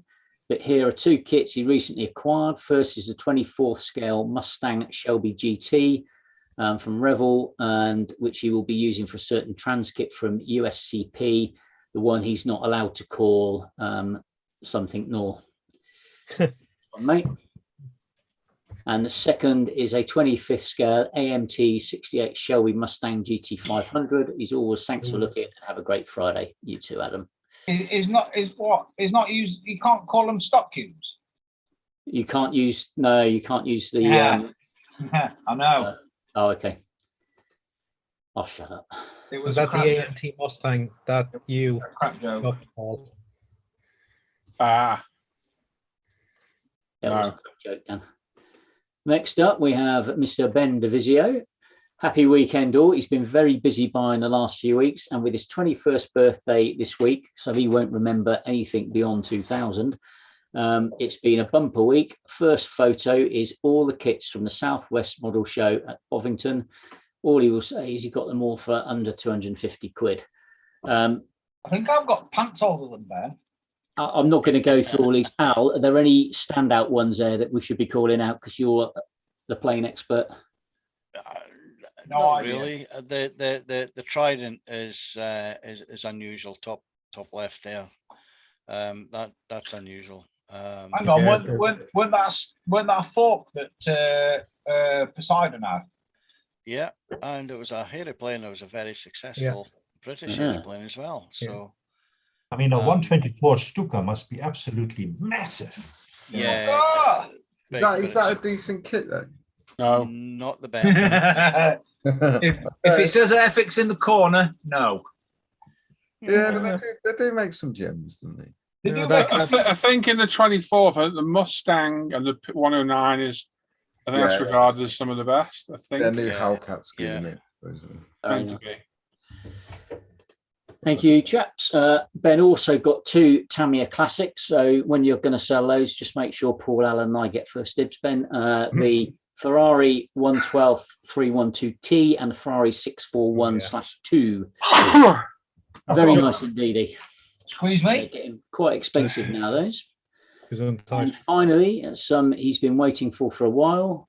but here are two kits he recently acquired. First is the 24th scale Mustang Shelby GT from Revel, and which he will be using for a certain trans kit from USCP, the one he's not allowed to call something nor. Mate. And the second is a 25th scale AMT 68 Shelby Mustang GT 500. He's always thanks for looking and have a great Friday. You too, Adam. Is not used. You can't call them stock cubes. You can't use the. I know. Oh, okay. I'll shut up. It Was that the AMT Mustang that you got, Paul? Ah. That was a quick joke, Dan. Next up, we have Mr. Ben Davisio. Happy weekend all. He's been very busy buying the last few weeks, and with his 21st birthday this week, so he won't remember anything beyond 2000. It's been a bumper week. First photo is all the kits from the Southwest Model Show at Bovington. All he will say is he got them all for under 250 quid. I think I've got pants older than Ben. I'm not going to go through all these. Al, are there any standout ones there that we should be calling out because you're the plane expert? Not really. The Trident is unusual. Top left there. That's unusual. Hang on, when that fork that Poseidon had? Yeah, and it was a heliplane. It was a very successful British heliplane as well. So, I mean, a 124 Stuka must be absolutely massive. Yeah. Is that a decent kit then? No, not the best. if it says FX in the corner, no. Yeah, but they do make some gems, don't they? I think in the 24th, the Mustang and the 109 is, I think that's regarded as some of the best. I think. Their new Hellcat's good, isn't it? Meant to be. Thank you, chaps. Ben also got two Tamiya classics. So when you're going to sell those, just make sure Paul Allen and I get first dibs, Ben. The Ferrari 112 312T and the Ferrari 641/2. Very nice indeed. Squeeze me. They're getting quite expensive now, those. And finally, some he's been waiting for a while.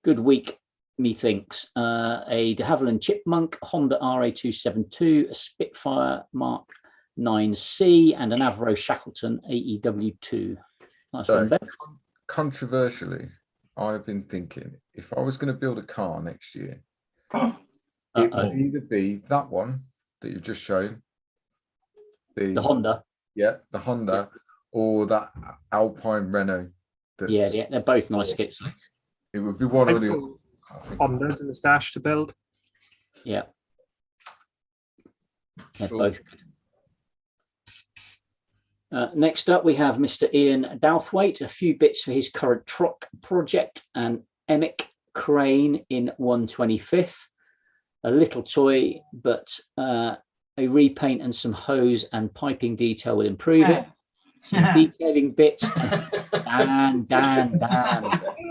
Good week, methinks. A de Havilland Chipmunk, Honda RA272, a Spitfire Mark 9C, and an Avro Shackleton AEW2. Nice one, Ben. Controversially, I've been thinking if I was going to build a car next year, it would either be that one that you've just shown, the Honda. Yeah, the Honda, or that Alpine Renault. Yeah, they're both nice kits. It would be one of the Hondas in the stash to build. Yeah. They're both good. Next up, we have Mr. Ian Douthwaite, a few bits for his current truck project, and Emic crane in 1/25th. A little toy, but a repaint and some hose and piping detail will improve it. Detailing bits. Dan.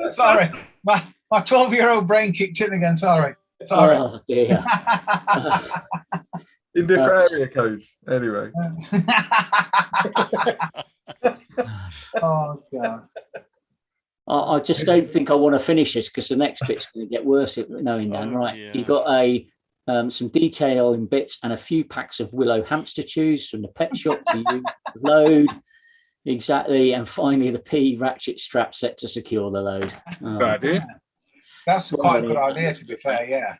Sorry, my 12-year-old brain kicked in again. Sorry. Oh dear. In different area codes, anyway. Oh god. I just don't think I want to finish this because the next bit's going to get worse. Knowing Dan, right? Dear. You've got some detailing bits and a few packs of Willow hamster chews from the pet shop to use load. Exactly, and finally the P ratchet strap set to secure the load. Good idea. That's quite a good idea, to be fair.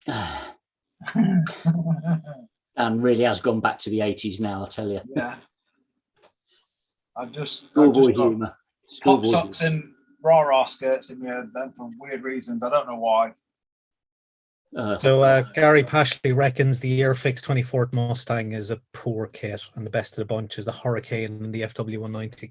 Yeah. And really has gone back to the 80s now, I tell you. Yeah. I've just Schoolboy got humour. pop socks and rah-rah skirts in here then for weird reasons. I don't know why. So Gary Pashley reckons the Airfix 24th Mustang is a poor kit, and the best of the bunch is the Hurricane and the FW190.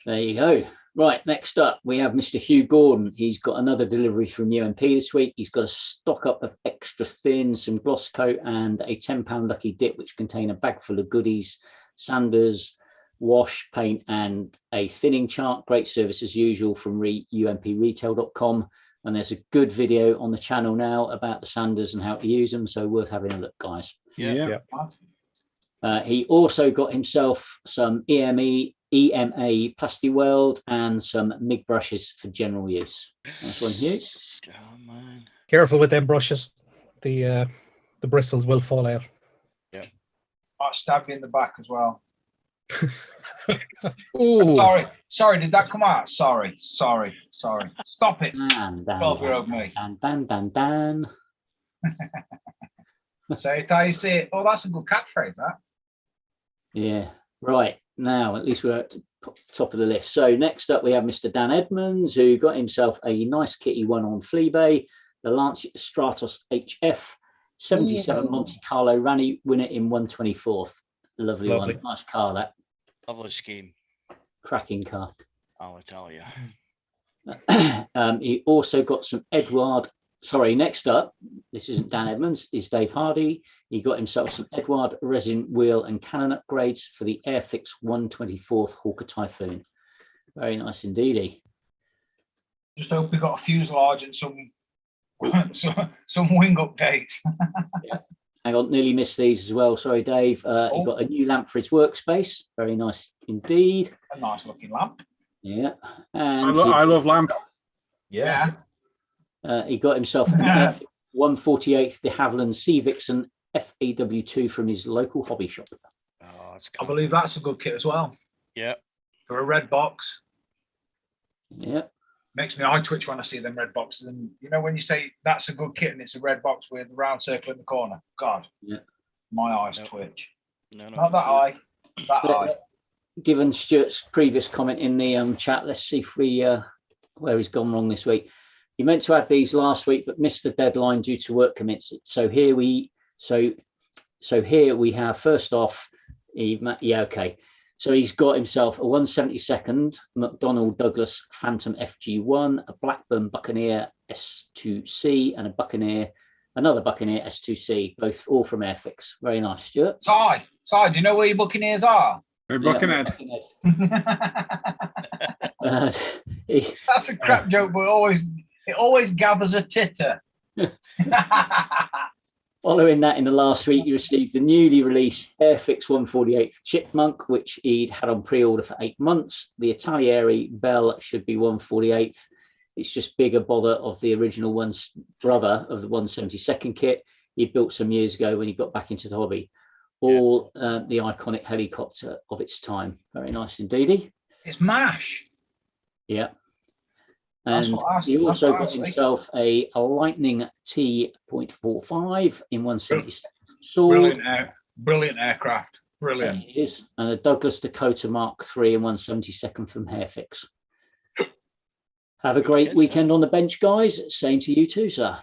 There you go. Right, next up, we have Mr. Hugh Gordon. He's got another delivery from UMP this week. He's got a stock up of extra thin, some gloss coat, and a £10 lucky dip, which contain a bag full of goodies, sanders, wash, paint, and a thinning chart. Great service as usual from umpretail.com. And there's a good video on the channel now about the sanders and how to use them, so worth having a look, guys. Yeah. He also got himself some EMA Plasti Weld and some MIG brushes for general use. Nice one, Hugh. Oh, man. Careful with them brushes. The bristles will fall out. Yeah. I'll stab you in the back as well. Oh, Sorry, did that come out? Sorry. Stop it. 12-year-old me. Dan. Say it how you see it. Oh, that's a good catchphrase, that. Yeah, right. Now, at least we're at the top of the list. So next up, we have Mr. Dan Edmunds, who got himself a nice kitty one on Fleabay, the Lancia Stratos HF, 77 Monte Carlo Rally winner in 1/24th. Lovely one. Nice car, that. Lovely scheme. Cracking car. I'll tell you. He also got some next up, this isn't Dan Edmunds, is Dave Hardy. He got himself some Edward resin wheel and cannon upgrades for the Airfix 1/24th Hawker Typhoon. Very nice indeedy. Just hope we got a fuselage and some wing updates. Yeah. Hang on, nearly missed these as well. Sorry, Dave. He got a new lamp for his workspace. Very nice indeed. A nice looking lamp. Yeah. And I love lamp. Yeah. He got himself an F148 de Havilland Sea Vixen FAW2 from his local hobby shop. Oh, I believe that's a good kit as well. Yeah. For a red box. Yeah. Makes me eye twitch when I see them red boxes. And you know when you say that's a good kit and it's a red box with the round circle in the corner. God. Yeah. My eyes twitch. No. Not that eye. That eye. Given Stuart's previous comment in the chat, let's see if we where he's gone wrong this week. He meant to add these last week, but missed the deadline due to work commitments. So here we have first off, so he's got himself a 1/72 McDonnell Douglas Phantom FG1, a Blackburn Buccaneer S2C, and another Buccaneer S2C, all from Airfix. Very nice, Stuart. Si, do you know where your Buccaneers are? Buccaneer. That's a crap joke, but it always gathers a titter. Following that, in the last week, you received the newly released Airfix 148 Chipmunk, which he'd had on pre-order for 8 months. The Italieri Bell should be 148th. It's just bigger bother of the original one's brother of the 172nd kit he built some years ago when he got back into the hobby. All the iconic helicopter of its time. Very nice indeed. It's MASH. Yeah. And he also got himself a Lightning T.45 in 172nd sword. Brilliant aircraft. Brilliant. It is. And a Douglas Dakota Mark III in 172nd from Airfix. Have a great weekend on the bench, guys. Same to you too, sir.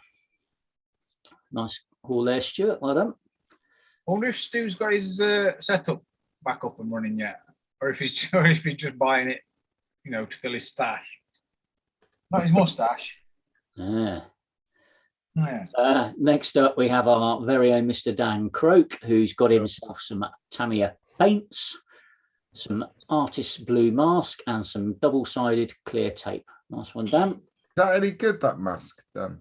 Nice call there, Stuart. Well done. I wonder if Stu's got his setup back up and running yet, or if he's just buying it, to fill his stash. Not his mustache. Yeah. Next up, we have our very own Mr. Dan Croak, who's got himself some Tamiya paints, some Artist's Blue mask, and some double-sided clear tape. Nice one, Dan. Is that any good, that mask, Dan?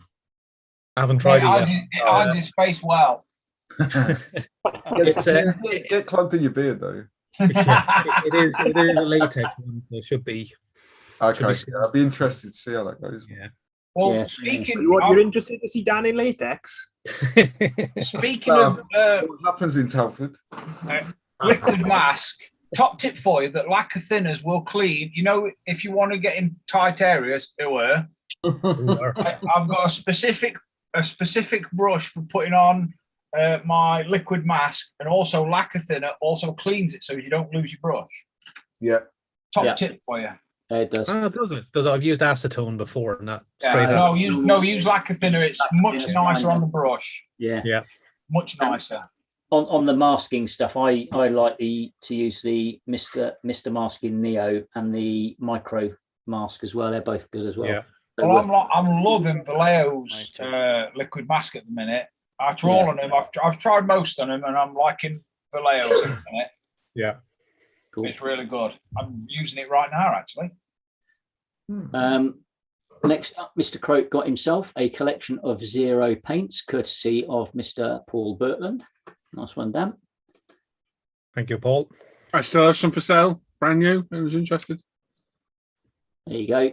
I haven't tried it yet. It hides his face well. Get clumped in your beard, though. It is a latex one, so it should be. Okay, I'll be interested to see how that goes. Yeah. Well, you're interested to see Dan in latex? Speaking of what happens in Telford? liquid mask, top tip for you that lacquer thinners will clean. You know, if you want to get in tight areas, I've got a specific brush for putting on my liquid mask, and also lacquer thinner also cleans it so you don't lose your brush. Yeah. Top tip for you. It does. Does it? Does it? I've used acetone before, and that use lacquer thinner. It's much nicer on the brush. Yeah. Much nicer. On the masking stuff, I like to use the Mr. Masking Neo and the Micro Mask as well. They're both good as well. Yeah. Well, I'm loving Vallejo's liquid mask at the minute. After all of them, I've tried most of them, and I'm liking Vallejo's at the minute. Yeah. Cool. It's really good. I'm using it right now, actually. Next up, Mr. Croak got himself a collection of Zero paints, courtesy of Mr. Paul Bertland. Nice one, Dan. Thank you, Paul. I still have some for sale, brand new. Who's interested? There you go.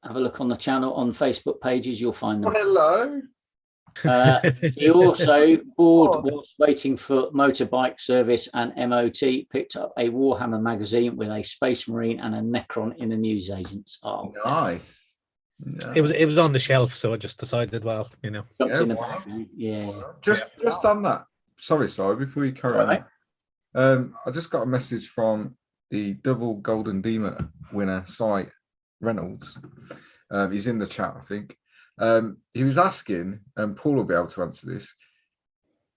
Have a look on the channel, on Facebook pages, you'll find them. Hello. He also, bored whilst waiting for motorbike service and MOT, picked up a Warhammer magazine with a Space Marine and a Necron in the newsagents. Oh, nice. It was on the shelf, so I just decided, well, you know. Just on that. Sorry, before you carry on. I just got a message from the double Golden Demon winner, Cy Reynolds. He's in the chat, I think. He was asking, and Paul will be able to answer this,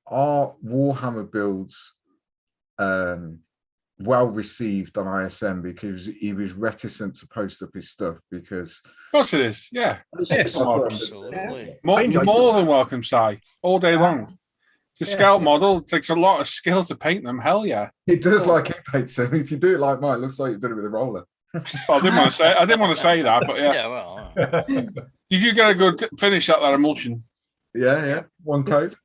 are Warhammer builds well received on ISM? Because he was reticent to post up his stuff because... Of course it is, yeah. Absolutely. More than welcome, Si, all day long. It's a scout model. It takes a lot of skill to paint them. Hell yeah. It does like he paints them. If you do it like mine, it looks like you've done it with a roller. Well, I didn't want to say that, but yeah. Yeah, well. You do get a good finish at that emulsion. Yeah. One coat.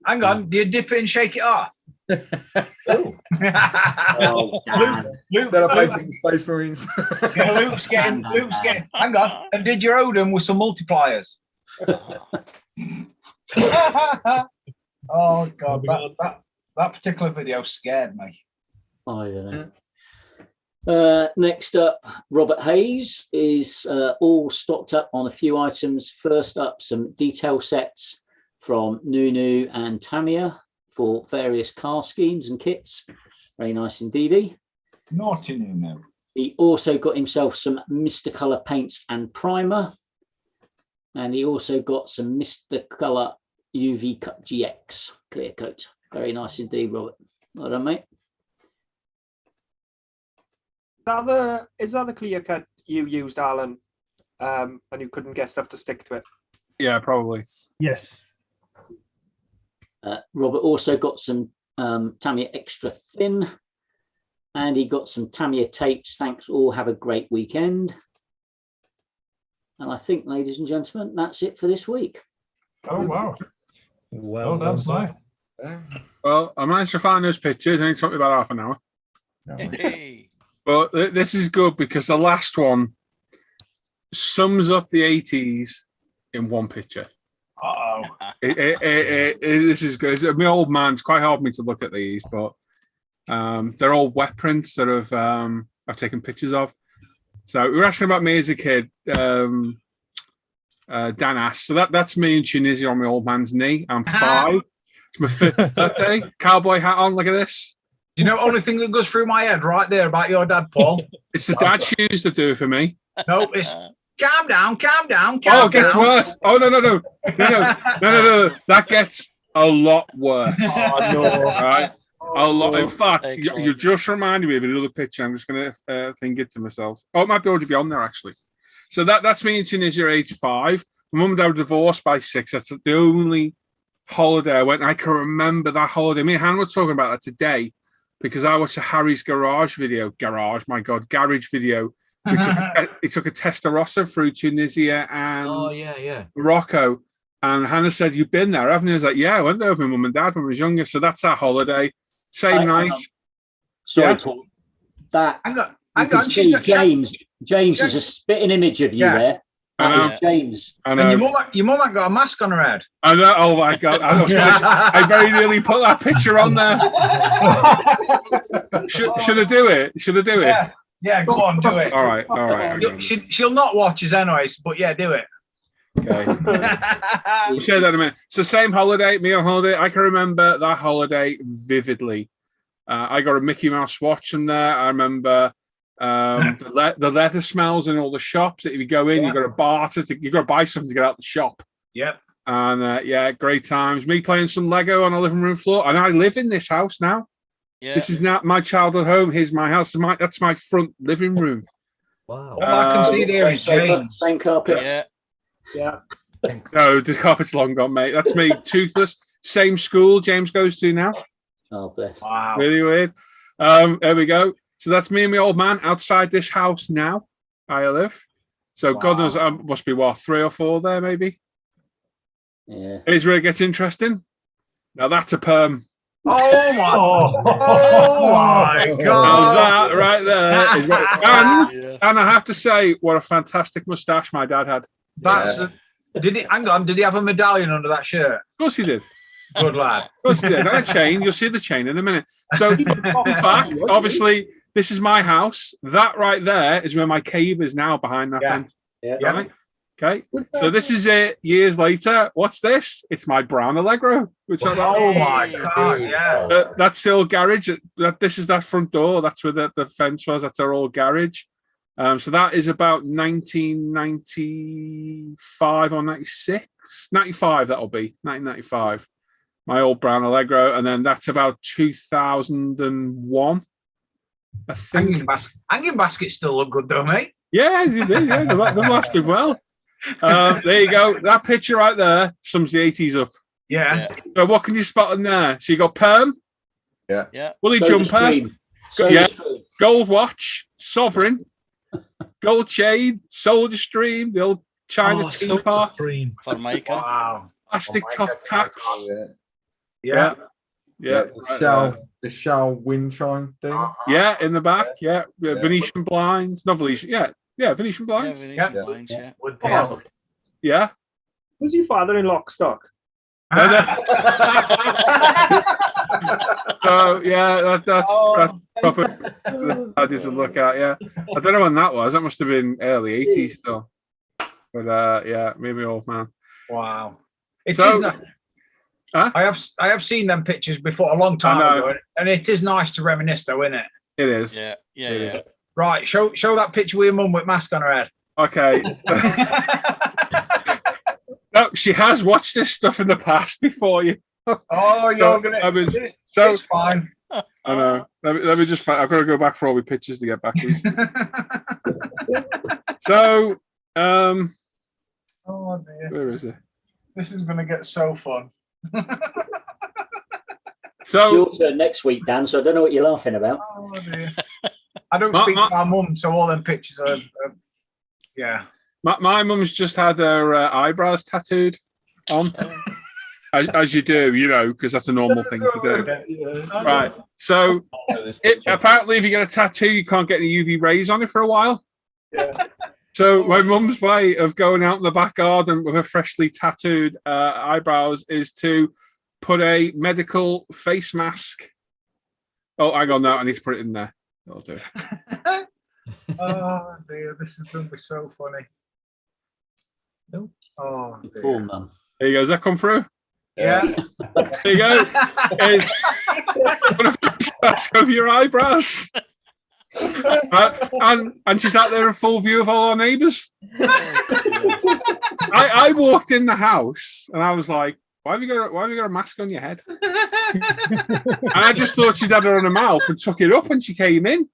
Hang on. Do you dip it and shake it off? Luke, then I played some Space Marines. Luke's getting. Hang on. And did you Odin with some multipliers? Oh God, that particular video scared me. I don't know. Next up, Robert Hayes is all stocked up on a few items. First up, some detail sets from Nunu and Tamiya for various car schemes and kits. Very nice indeed. Naughty Nunu. He also got himself some Mr. Colour paints and primer. And he also got some Mr. Colour UV Cut GX clear coat. Very nice indeed, Robert. Well done, mate. Is that the clear cut you used, Alan, and you couldn't get stuff to stick to it? Yeah, probably. Yes. Robert also got some Tamiya Extra Thin, and he got some Tamiya tapes. Thanks all. Have a great weekend. And I think, ladies and gentlemen, that's it for this week. Oh, wow. Well done, Si. Well, I managed to find those pictures. I think it took me about half an hour. Hey. But this is good because the last one sums up the 80s in one picture. Uh-oh. This is good. My old man's quite hard for me to look at these, but they're all wet prints that I've taken pictures of. So we were asking about me as a kid. Dan asked. So that's me in Tunisia on my old man's knee. I'm 5. It's my 5th birthday. Cowboy hat on. Look at this. You know, only thing that goes through my head right there about your dad, Paul. It's the dad shoes that do it for me. No, it's calm down. Oh, it gets worse. Oh, no. That gets a lot worse. Oh, no. Right? A lot. In fact, you just reminded me of another picture. I'm just going to think it to myself. Oh, it might already be on there, actually. So that's me in Tunisia, age 5. My mum and dad were divorced by 6. That's the only holiday I went. I can remember that holiday. Me and Hannah were talking about that today because I watched a Harry's Garage video. Garage video. He took a Testarossa through Tunisia and Morocco. And Hannah said, "You've been there, haven't you?" I was like, "Yeah, I went there with my mum and dad when I was younger." So that's our holiday. Same night. Sorry, Paul. That hang on. James is a spitting image of you there. That is James. And your mum ain't got a mask on her head. I know. Oh my God! I very nearly put that picture on there. Should I do it? Should I do it? Yeah, go on, do it. All right. She'll not watch us anyways, but yeah, do it. Okay. We'll share that in a minute. So same holiday, me on holiday. I can remember that holiday vividly. I got a Mickey Mouse watch from there. I remember the leather smells in all the shops that if you go in, you've got to barter, you've got to buy something to get out the shop. Yep. And great times. Me playing some Lego on a living room floor. And I live in this house now. Yeah. This is not my childhood home. Here's my house. That's my front living room. Wow. All I can see there is James. Same carpet. Yeah. No, the carpet's long gone, mate. That's me, toothless. Same school James goes to now. Oh, bless. Wow. Really weird. There we go. So that's me and my old man outside this house now. I live. So God knows, must be what, 3 or 4 there, maybe. Yeah. Here's where it gets interesting. Now that's a perm. Oh my! Oh my God! Now that right there. And I have to say, what a fantastic moustache my dad had. Did he? Hang on. Did he have a medallion under that shirt? Of course he did. Good lad. Of course he did. And a chain. You'll see the chain in a minute. So, in fact, obviously, this is my house. That right there is where my cave is now, behind that fence. Yeah. Right? Okay. So this is it. Years later, what's this? It's my brown Allegro. Which oh my God! Yeah. That's the old garage. This is that front door. That's where the fence was. That's our old garage. So that is about 1995 or 96. 95, that'll be 1995. My old brown Allegro, and then that's about 2001. I think. Hanging baskets still look good though, mate. Yeah, they do. Yeah, they lasted well. There you go. That picture right there sums the 80s up. Yeah. So what can you spot in there? So you got perm. Yeah. Woolly jumper. Gold watch. Sovereign. Gold chain. Soldier stream. The old China teapot. Formica. Wow. Plastic top caps. Yeah. The shell wind chime thing. Yeah, in the back. Yeah. Venetian blinds. Not Venetian. Yeah, Venetian blinds. Blinds, Yeah. Was your father in lock stock? That's proper. I did a look at. Yeah, I don't know when that was. That must have been early 80s still. But maybe old man. Wow. It is nice. I have seen them pictures before a long time ago, and it is nice to reminisce, though, isn't it? It is. Yeah. Right, show that picture with your mum with mask on her head. Okay. No, she has watched this stuff in the past before you. Oh, you're gonna. It's fine. I know. Let me just. I've got to go back for all my pictures to get back. So, oh dear. Where is it? This is gonna get so fun. So it's your turn next week, Dan. So I don't know what you're laughing about. Oh dear. I don't speak to my mum, so all them pictures are. Yeah. My mum's just had her eyebrows tattooed on, as you do, because that's a normal thing to do. Right. So apparently, if you get a tattoo, you can't get any UV rays on it for a while. Yeah. So my mum's way of going out in the back garden with her freshly tattooed eyebrows is to put a medical face mask. Oh, hang on, no, I need to put it in there. That'll do. Oh dear, this is going to be so funny. Oh dear. Cool, man. There you go. Does that come through? Yeah. There you go. Put a face mask over your eyebrows. And she's out there in full view of all our neighbours. I walked in the house and I was like, why have you got a mask on your head? And I just thought she'd had her on her mouth and took it up when she came in.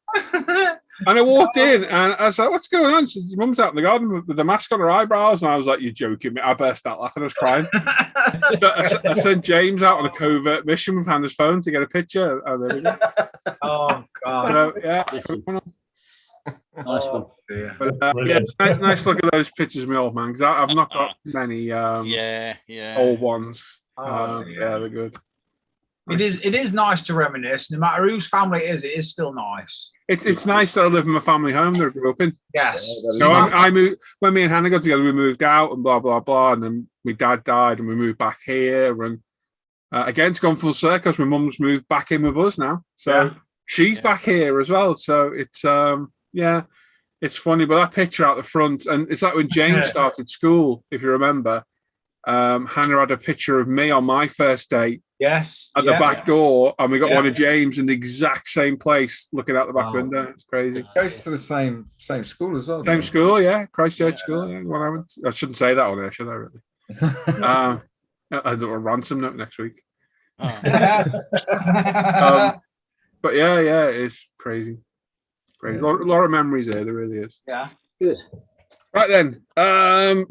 And I walked in and I was like, what's going on? She said, your mum's out in the garden with the mask on her eyebrows. And I was like, you're joking me. I burst out laughing. I was crying. I sent James out on a covert mission with Hannah's phone to get a picture. And there we go. Oh, God. So, yeah. Nice one. But, nice look at those pictures of my old man, because I've not got many old ones. Yeah, they're good. It is nice to reminisce. No matter whose family it is still nice. It's nice that I live in my family home that I grew up in. Yes. So I moved when me and Hannah got together. We moved out and blah blah blah, and then my dad died, and we moved back here. And again, it's gone full circle. My mum's moved back in with us now, so she's back here as well. So it's it's funny. But that picture out the front, and it's like when James started school, if you remember. Hannah had a picture of me on my first date. Yes. At the back door, and we got one of James in the exact same place, looking out the back window. It's crazy. Goes to the same school as well. Same school, Christchurch school. Yeah, what happened? I shouldn't say that on there, should I? Really? I do a ransom note next week. But yeah, it's crazy. Crazy. A lot of memories there. There really is. Yeah. Good. Right then,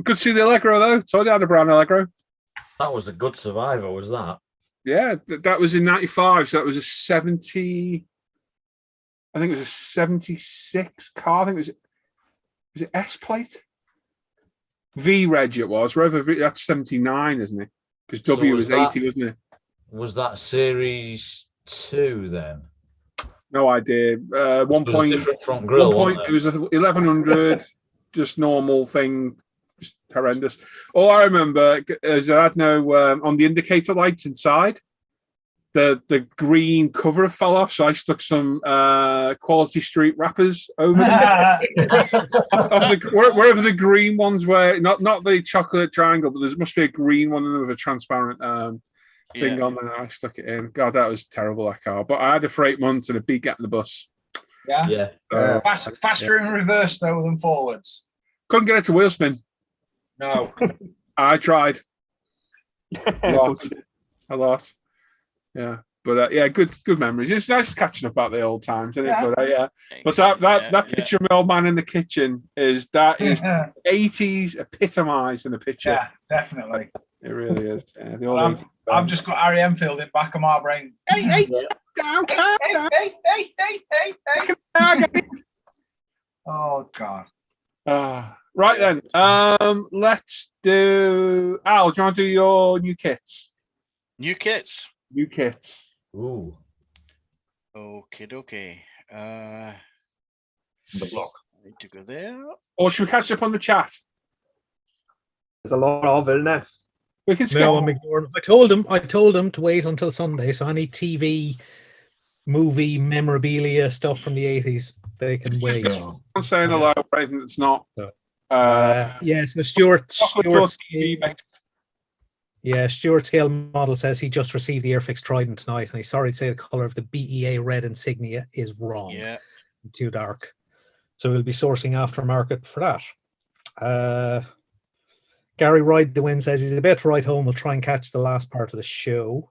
good to see the Allegro though. Told you I had a brown Allegro. That was a good survivor, was that? Yeah, that was in '95. So that was a 70. I think it was a 76 car. I think was it S plate? V reg it was. That's 79, isn't it? Because W was 80, wasn't it? Was that Series 2 then? No idea. 1 point. Different front grille. 1 point. It was 1100. Just normal thing, just horrendous. All I remember is I had no on the indicator lights inside. The green cover fell off, so I stuck some Quality Street wrappers over wherever the green ones were. Not the chocolate triangle, but there must be a green one with a transparent thing on there. I stuck it in. God, that was terrible, that car. But I had it for 8 months and a beat getting the bus. Yeah. Faster in reverse though than forwards. Couldn't get it to wheel spin. No. I tried. A lot. Yeah. But good memories. It's nice catching up about the old times, isn't it? But that picture of my old man in the kitchen is 80s epitomized in the picture. Yeah, definitely. It really is. Yeah, I've just got Harry Enfield in back of my brain. Hey. Oh God. Right then. Let's do Al, do you want to do your new kits? New kits. Ooh. Okay. The block. Need to go there. Or should we catch up on the chat? There's a lot of it, isn't there? We can skip. No, I told him to wait until Sunday, so any TV, movie, memorabilia stuff from the 80s, they can wait. I'm saying hello for anything that's not. So Stuart Scale Model says he just received the Airfix Trident tonight, and he's sorry to say the color of the BEA red insignia is wrong. Yeah. Too dark. So we'll be sourcing aftermarket for that. Gary Ride the Wind says he's a bit right home. We'll try and catch the last part of the show.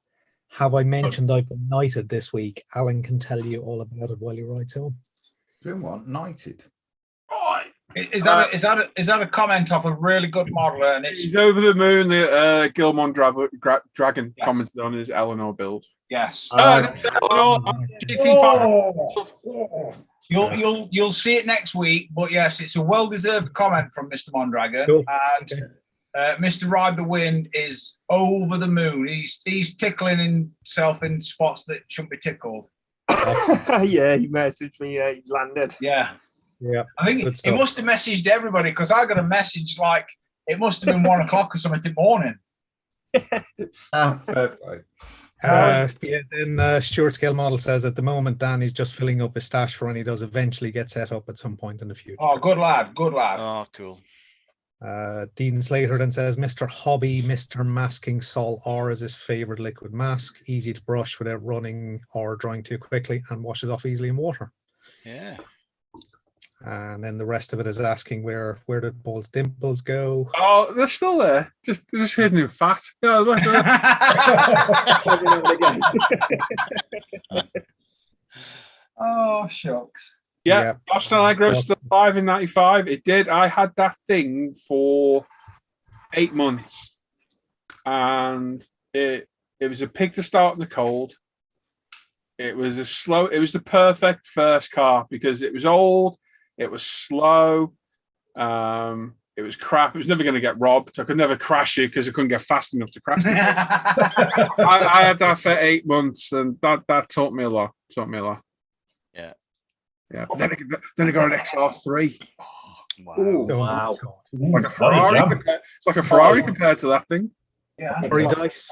Have I mentioned I've been knighted this week? Alan can tell you all about it while he rides home. Doing what? Knighted? Is that a comment off a really good model? And he's over the moon. The Gilmon Dragon commented on his Eleanor build. Yes. That's Eleanor GT5. You'll see it next week. But yes, it's a well-deserved comment from Mr. Mondragon. Cool. And Mr. Ride the Wind is over the moon. He's tickling himself in spots that shouldn't be tickled. Yeah, he messaged me. He landed. Yeah. I think he must have messaged everybody, because I got a message like it must have been 1 o'clock or something in the morning. Then Stuart Scale Model says at the moment Danny's just filling up his stash for when he does eventually get set up at some point in the future. Oh, good lad. Oh, cool. Dean Slater then says Mr. Hobby, Mr. Masking Sol R is his favorite liquid mask, easy to brush without running or drying too quickly, and washes off easily in water. Yeah. And then the rest of it is asking where did Paul's dimples go? Oh, they're still there. Just hidden in fat. Oh, shucks. Yeah, Austin Allegro is still alive in 95. It did. I had that thing for 8 months. And it was a pig to start in the cold. It was the perfect first car because it was old. It was slow. It was crap. It was never going to get robbed. I could never crash it because I couldn't get fast enough to crash it. I had that for 8 months, and that taught me a lot. Yeah. Yeah. But then I got an XR3. Wow. Like a Ferrari. It's like a Ferrari compared to that thing. Yeah. Fairy dice.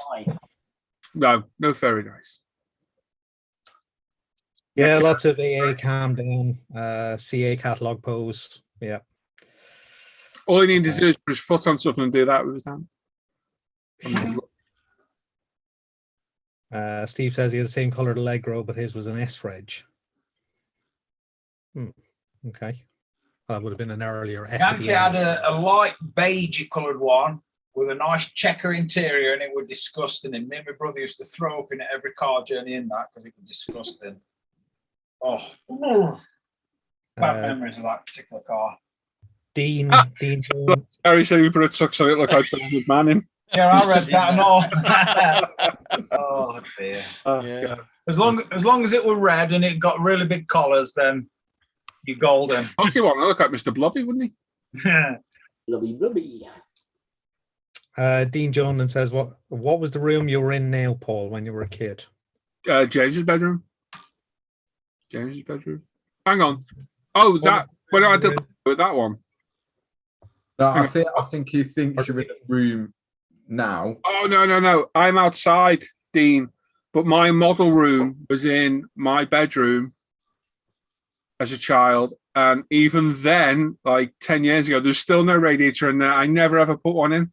No fairy dice. Yeah, lots of AA calm down, CA catalog pose. Yeah. All he needed to do is put his foot on something and do that with his hand. Steve says he has the same color Allegro, but his was an S-Reg. Okay. Well, that would have been an earlier S. Yankee had a light beige coloured one with a nice checker interior, and it was disgusting. And me and my brother used to throw up in it every car journey in that because it was disgusting. Bad memories of that particular car. Dean Harry said he put a tux on it like I'd been with Manning. Yeah, I read that and all. Oh dear. Yeah. As long as it were red and it got really big collars, then you're golden. Oh, you want to look like Mr. Blobby, wouldn't he? Blubby. Dean Jonan says, what was the room you were in now, Paul, when you were a kid? James's bedroom. Hang on. Oh, that. What I did with that one. No, I think he thinks you're in a room now. Oh no! I'm outside, Dean. But my model room was in my bedroom as a child, and even then, like 10 years ago, there's still no radiator in there. I never ever put one in.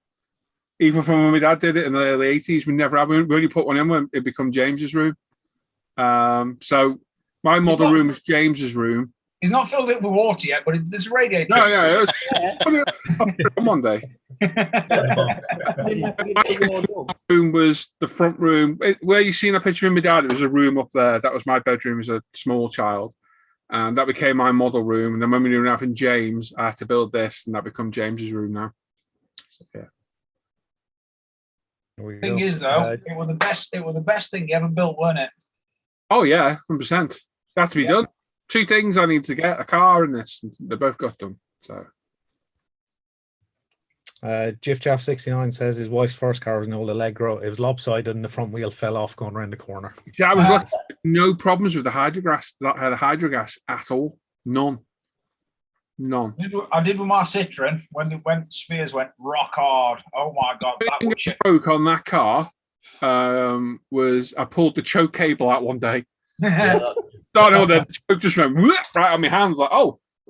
Even from when my dad did it in the early 80s, we only put one in when it became James's room. So my model room is James's room. He's not filled it with water yet, but there's a radiator. No, yeah, I'll put it on one day. My room was the front room. Where you seen a picture of my dad, it was a room up there. That was my bedroom as a small child. And that became my model room. And then when we were having James, I had to build this, and that become James's room now. So, yeah. Thing is, though, it was the best thing you ever built, wasn't it? Oh yeah, 100%. That had to be done. 2 things I need to get: a car and this. And they both got done. So. Jiff69 says his wife's first car was an old Allegro. It was lopsided and the front wheel fell off going around the corner. Yeah, I was lucky. No problems with the hydrogas. That had a hydrogas at all. None. I did with my Citroen when Spheres went rock hard. Oh my god! The thing that broke on that car was I pulled the choke cable out one day. The choke just went right on my hands. Like,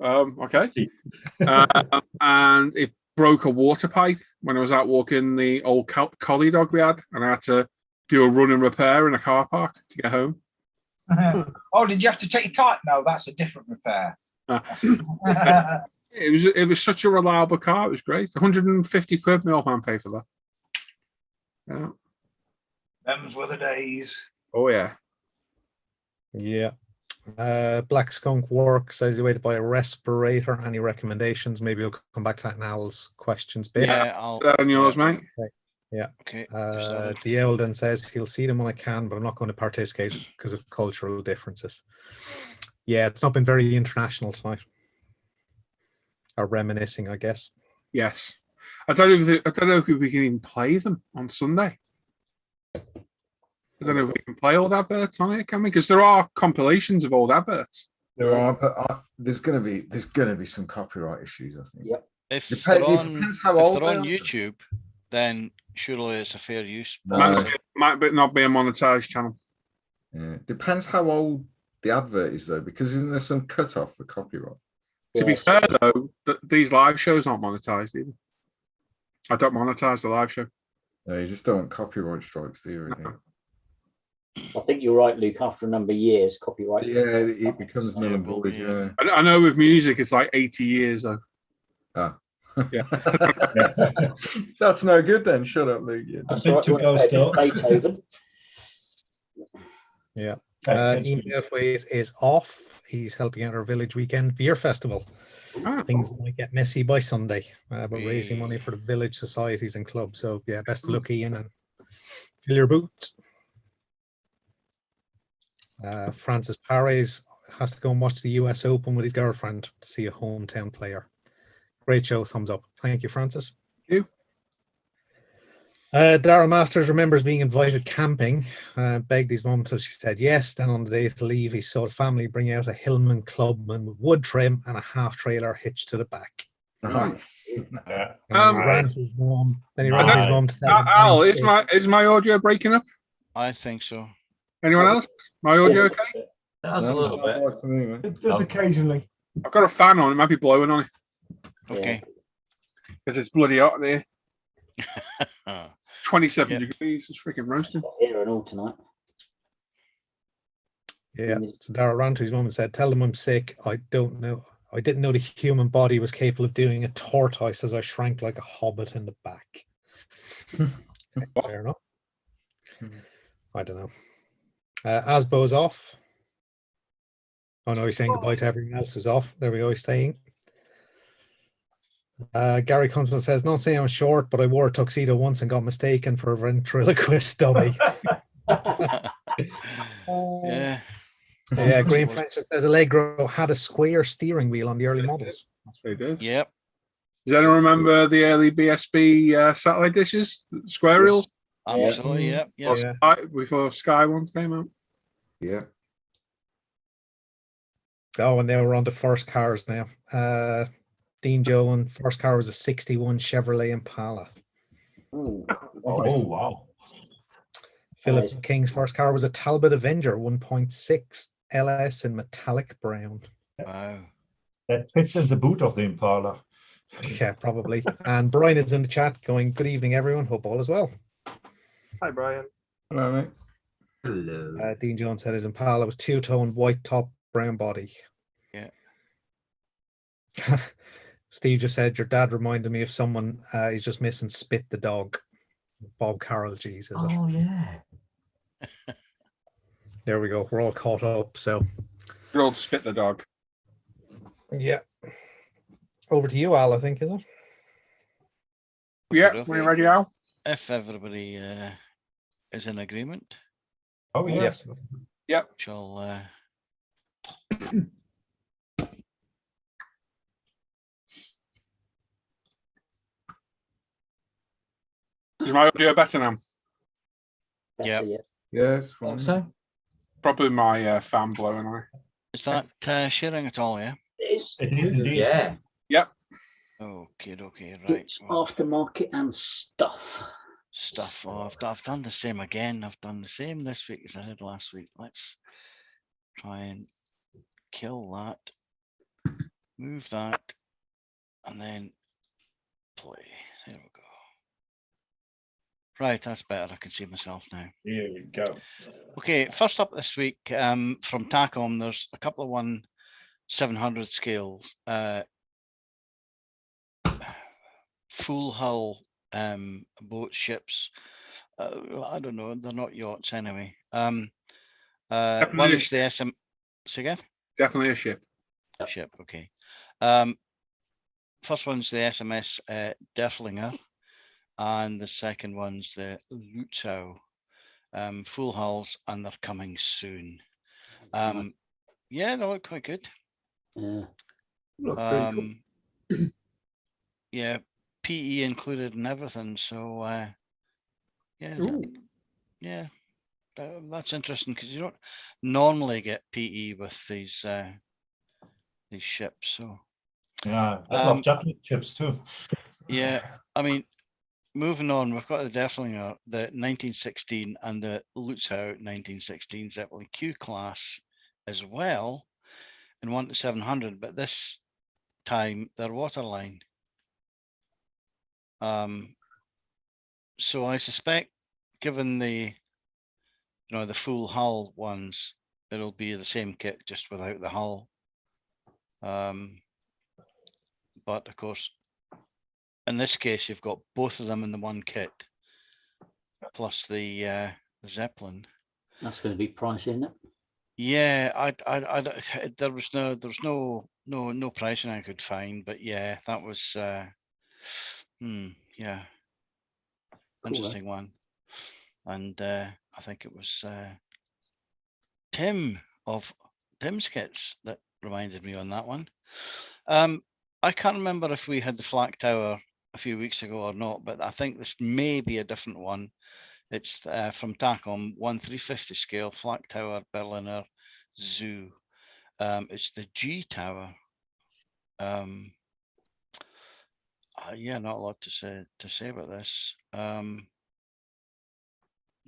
okay. And it broke a water pipe when I was out walking the old collie dog we had, and I had to do a run and repair in a car park to get home. Oh, did you have to take it tight? No, that's a different repair. It was such a reliable car. It was great. 150 quid. My old man paid for that. Yeah. Them's were the days. Oh yeah. Yeah. Black Skunk Work says he waited to buy a respirator. Any recommendations? Maybe we'll come back to that in Al's questions bit. Yeah, I'll. On yours, mate. Okay. Yeah. Okay. The Eldon says he'll see them when I can, but I'm not going to participate because of cultural differences. Yeah, it's not been very international tonight. Or reminiscing, I guess. Yes. I don't know if we can even play them on Sunday. I don't know if we can play old adverts on it, can we? Because there are compilations of old adverts. There are, but there's gonna be some copyright issues, I think. Yep. If It they're depends how old they're on they are. YouTube, then surely it's a fair use. No. Might not be a monetized channel. Yeah. Depends how old the advert is, though, because isn't there some cutoff for copyright? To be fair, though, these live shows aren't monetized either. I don't monetize the live show. No, you just don't want copyright strikes, do you? Really? I think you're right, Luke. After a number of years, copyright. Yeah, it becomes null and void. Yeah. I know with music, it's like 80 years, though. Ah. Yeah. That's no good then. Shut up, Luke. Yeah. I think to go still. Beethoven. Yeah. Ian Belthwaite is off. He's helping out our village weekend beer festival. Things might get messy by Sunday, but raising money for the village societies and clubs. So yeah, best of luck, Ian, and fill your boots. Francis Pares has to go and watch the US Open with his girlfriend to see a hometown player. Great show. Thumbs up. Thank you, Francis. Thank you. Daryl Masters remembers being invited camping. Begged his mum, so she said yes. Then on the day to leave, he saw the family bring out a Hillman Clubman with wood trim and a half trailer hitched to the back. Nice. Yeah. And he ran to his mum. Then he ran to his mum to tell him. Al, is my audio breaking up? I think so. Anyone else? My audio okay? That's a little bit. It does occasionally. I've got a fan on. It might be blowing on it Okay. because it's bloody hot there. 27 degrees. It's freaking roasting. Here and all tonight. Yeah. So Daryl ran to his mum and said, "Tell them I'm sick. I don't know. I didn't know the human body was capable of doing a tortoise as I shrank like a hobbit in the back." Okay, fair enough. I don't know. Asbo's off. Oh no, he's saying goodbye to everyone else who's off. There we go, he's staying. Gary comes and says, "Not saying I'm short, but I wore a tuxedo once and got mistaken for a ventriloquist dummy." Yeah. Yeah, Green French says Allegro had a square steering wheel on the early models. That's what he did. Yep. Does anyone remember the early BSB satellite dishes? Square reels? Absolutely. Yep. Yep. Before Sky ones came out. Yeah. Oh, and now we're on to first cars now. Dean Joan, first car was a 61 Chevrolet Impala. Oh, wow. Philip King's first car was a Talbot Avenger 1.6 LS in metallic brown. Wow. That fits in the boot of the Impala. Yeah, probably. And Brian is in the chat going, "Good evening, everyone. Hope all is well." Hi, Brian. Hello, mate. Hello. Dean Jones said his Impala was two-tone, white top, brown body. Yeah. Steve just said, "Your dad reminded me of someone. He's just missing Spit the dog." Bob Carroll, geez, is it? Oh yeah. There we go. We're all caught up. So, Good old Spit the dog. yeah. Over to you, Al, I think, is it? Yeah, we're ready, Al. If everybody is in agreement. Oh yeah. Yes. Yep. Shall Is my audio better now? Yeah. Yes, fine. So Probably my fan blowing on it. is that sharing at all? Yeah. It is. It is indeed. yeah. Yep. Okay. Right. It's Well, aftermarket and stuff. stuff. Oh, I've done the same again. I've done the same this week as I did last week. Let's try and kill that, move that, and then play. There we go. Right, that's better. I can see myself now. Here we go. Okay, first up this week from TACOM, there's a couple of 1/700 scales, full hull boat ships. I don't know, they're not yachts anyway. One is the SM. Say again? Definitely a ship. Ship, okay. First one's the SMS Derflinger, and the second one's the Lutzow. Full hulls, and they're coming soon. Yeah, they look quite good. Yeah. Look pretty cool. Yeah, PE included and everything. So yeah, yeah, that's interesting because you don't normally get PE with these ships. So Yeah, I love chocolate chips too. yeah, I mean, moving on, we've got the Derflinger, the 1916, and the Lutzow 1916 Zeppelin Q class as well, in 1/700, but this time they're waterline. So I suspect, given the the full hull ones, it'll be the same kit just without the hull. But of course, in this case, you've got both of them in the one kit, plus the Zeppelin. That's going to be pricey, isn't it? Yeah, there was no pricing I could find, but yeah, that was yeah, interesting one. And I think it was Tim of Tim's Kits that reminded me on that one. I can't remember if we had the flak tower a few weeks ago or not, but I think this may be a different one. It's from TACOM, 1/350 scale, flak tower, Berliner Zoo. It's the G tower. Yeah, not a lot to say about this.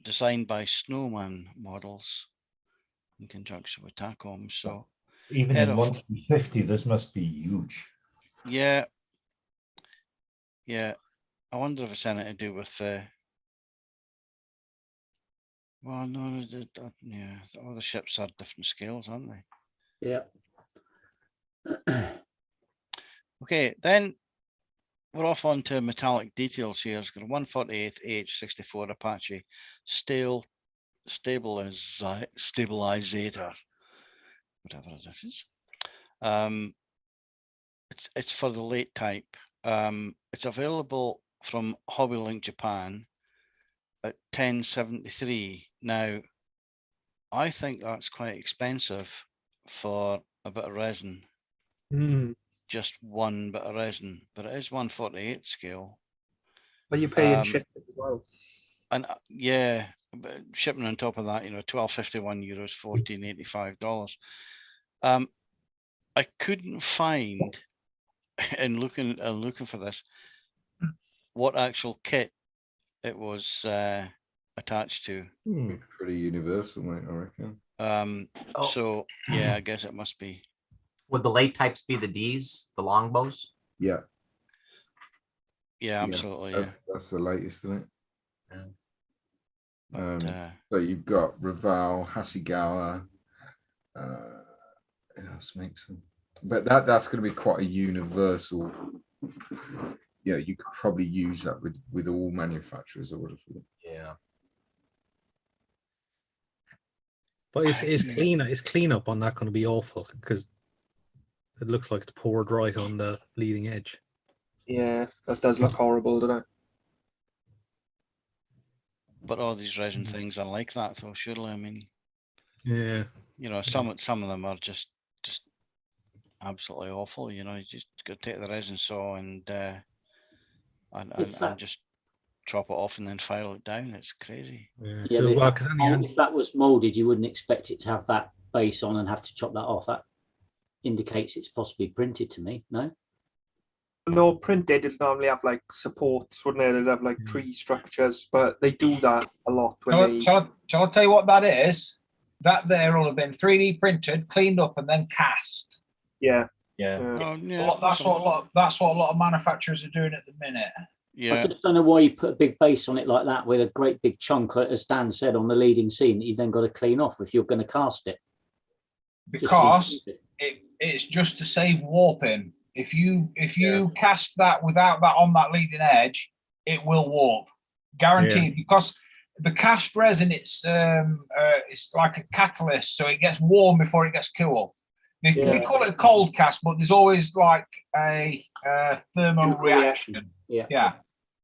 Designed by Snowman Models in conjunction with TACOM. So Even head in of- 1/350, this must be huge. yeah, I wonder if it's anything to do with well, no, yeah, all the ships are different scales, aren't they? Yeah. Okay, then we're off on to metallic details here. It's got a 148 H64 Apache stabilizer, whatever this is. It's for the late type. It's available from HobbyLink Japan at 1073. Now, I think that's quite expensive for a bit of resin. Just one bit of resin, but it is 148 scale. But you're paying shipping as well. And yeah, but shipping on top of that, €12.51, $14.85. I couldn't find in looking for this what actual kit it was attached to. Pretty universal, mate, I reckon. So yeah, I guess it must be. Would the late types be the Ds, the longbows? Yeah. Yeah, absolutely. That's the latest, isn't it? Yeah. So you've got Raval, Hasegawa, who else makes them? But that's going to be quite a universal. Yeah, you could probably use that with all manufacturers, I would have thought. Yeah. But is cleanup on that going to be awful? Because it looks like it's poured right on the leading edge. Yeah, that does look horrible, doesn't it? But all these resin things are like that, though. Surely, I mean, yeah, some of them are just absolutely awful. You just got to take the resin saw and just chop it off and then file it down. It's crazy. Yeah, but if that was molded, you wouldn't expect it to have that base on and have to chop that off. That indicates it's possibly printed to me. No. No, printed, it'd normally have like supports, wouldn't it? It'd have like tree structures, but they do that a lot. Shall I tell you what that is? That there will have been 3D printed, cleaned up, and then cast. Yeah. That's what a lot of manufacturers are doing at the minute. I just don't know why you put a big base on it like that with a great big chunk, as Dan said, on the leading seam that you then got to clean off if you're going to cast it. Because it's just to save warping. If you cast that without that on that leading edge, it will warp, guaranteed. Because the cast resin, it's like a catalyst, so it gets warm before it gets cool. They call it a cold cast, but there's always like a thermal reaction. Yeah.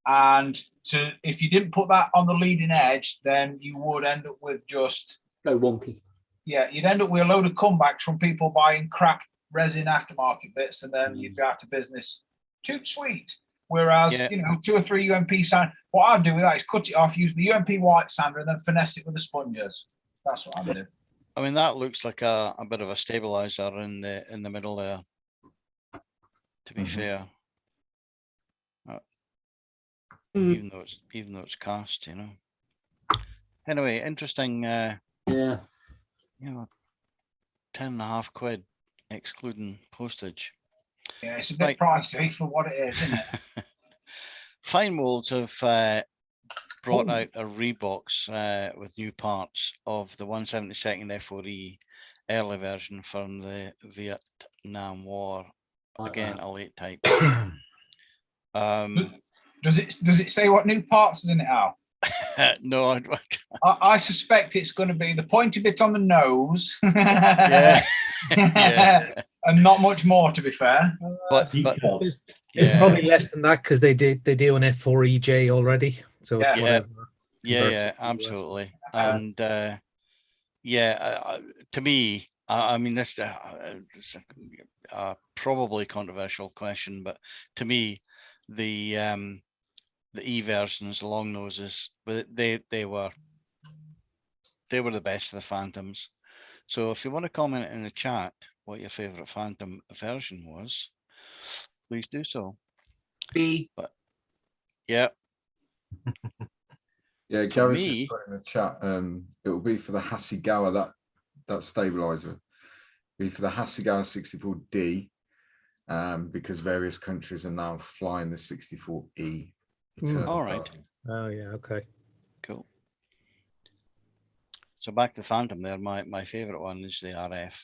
And so if you didn't put that on the leading edge, then you would end up with just go wonky. Yeah, you'd end up with a load of comebacks from people buying crap resin aftermarket bits, and then you'd be out of business. Too sweet. Whereas 2 or 3 UMP sand, what I'd do with that is cut it off, use the UMP white sander, and then finesse it with the sponges. That's what I'd do. I mean, that looks like a bit of a stabilizer in the middle there. To be fair, even though it's cast, Anyway, interesting. Yeah. 10.5 excluding postage. Yeah, it's a bit pricey for what it is, isn't it? Fine Molds have brought out a rebox with new parts of the 172nd FOE early version from the Vietnam War. Again, a late type. Does it say what new parts is in it, Al? No, I suspect it's going to be the pointy bit on the nose. And not much more, to be fair. But it's probably less than that because they do an F4EJ already. So yeah, absolutely. And to me, I mean, this is a probably controversial question, but to me, the E versions, the long noses, but they were the best of the Phantoms. So if you want to comment in the chat what your favorite Phantom version was, please do so. B. But yeah. Yeah, For Gary's me- just put in the chat. It will be for the Hasegawa, that stabilizer. Be for the Hasegawa 64D, because various countries are now flying the 64E. All right. Oh yeah, okay. Cool. So back to Phantom there. My favorite one is the RF.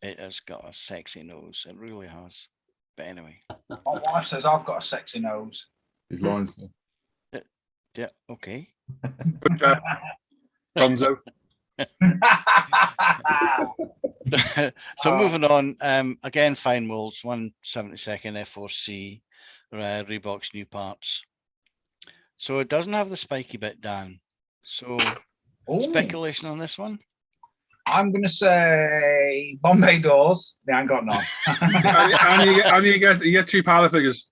It has got a sexy nose. It really has. But anyway. My wife says I've got a sexy nose. His lines. Yeah. Okay. Good job, Gonzo. So moving on, again, fine molds, 1/72 F4C, Reebok's new parts. So it doesn't have the spiky bit, Dan. So speculation on this one? I'm going to say Bombay doors. They ain't got none. and you get two parlor figures.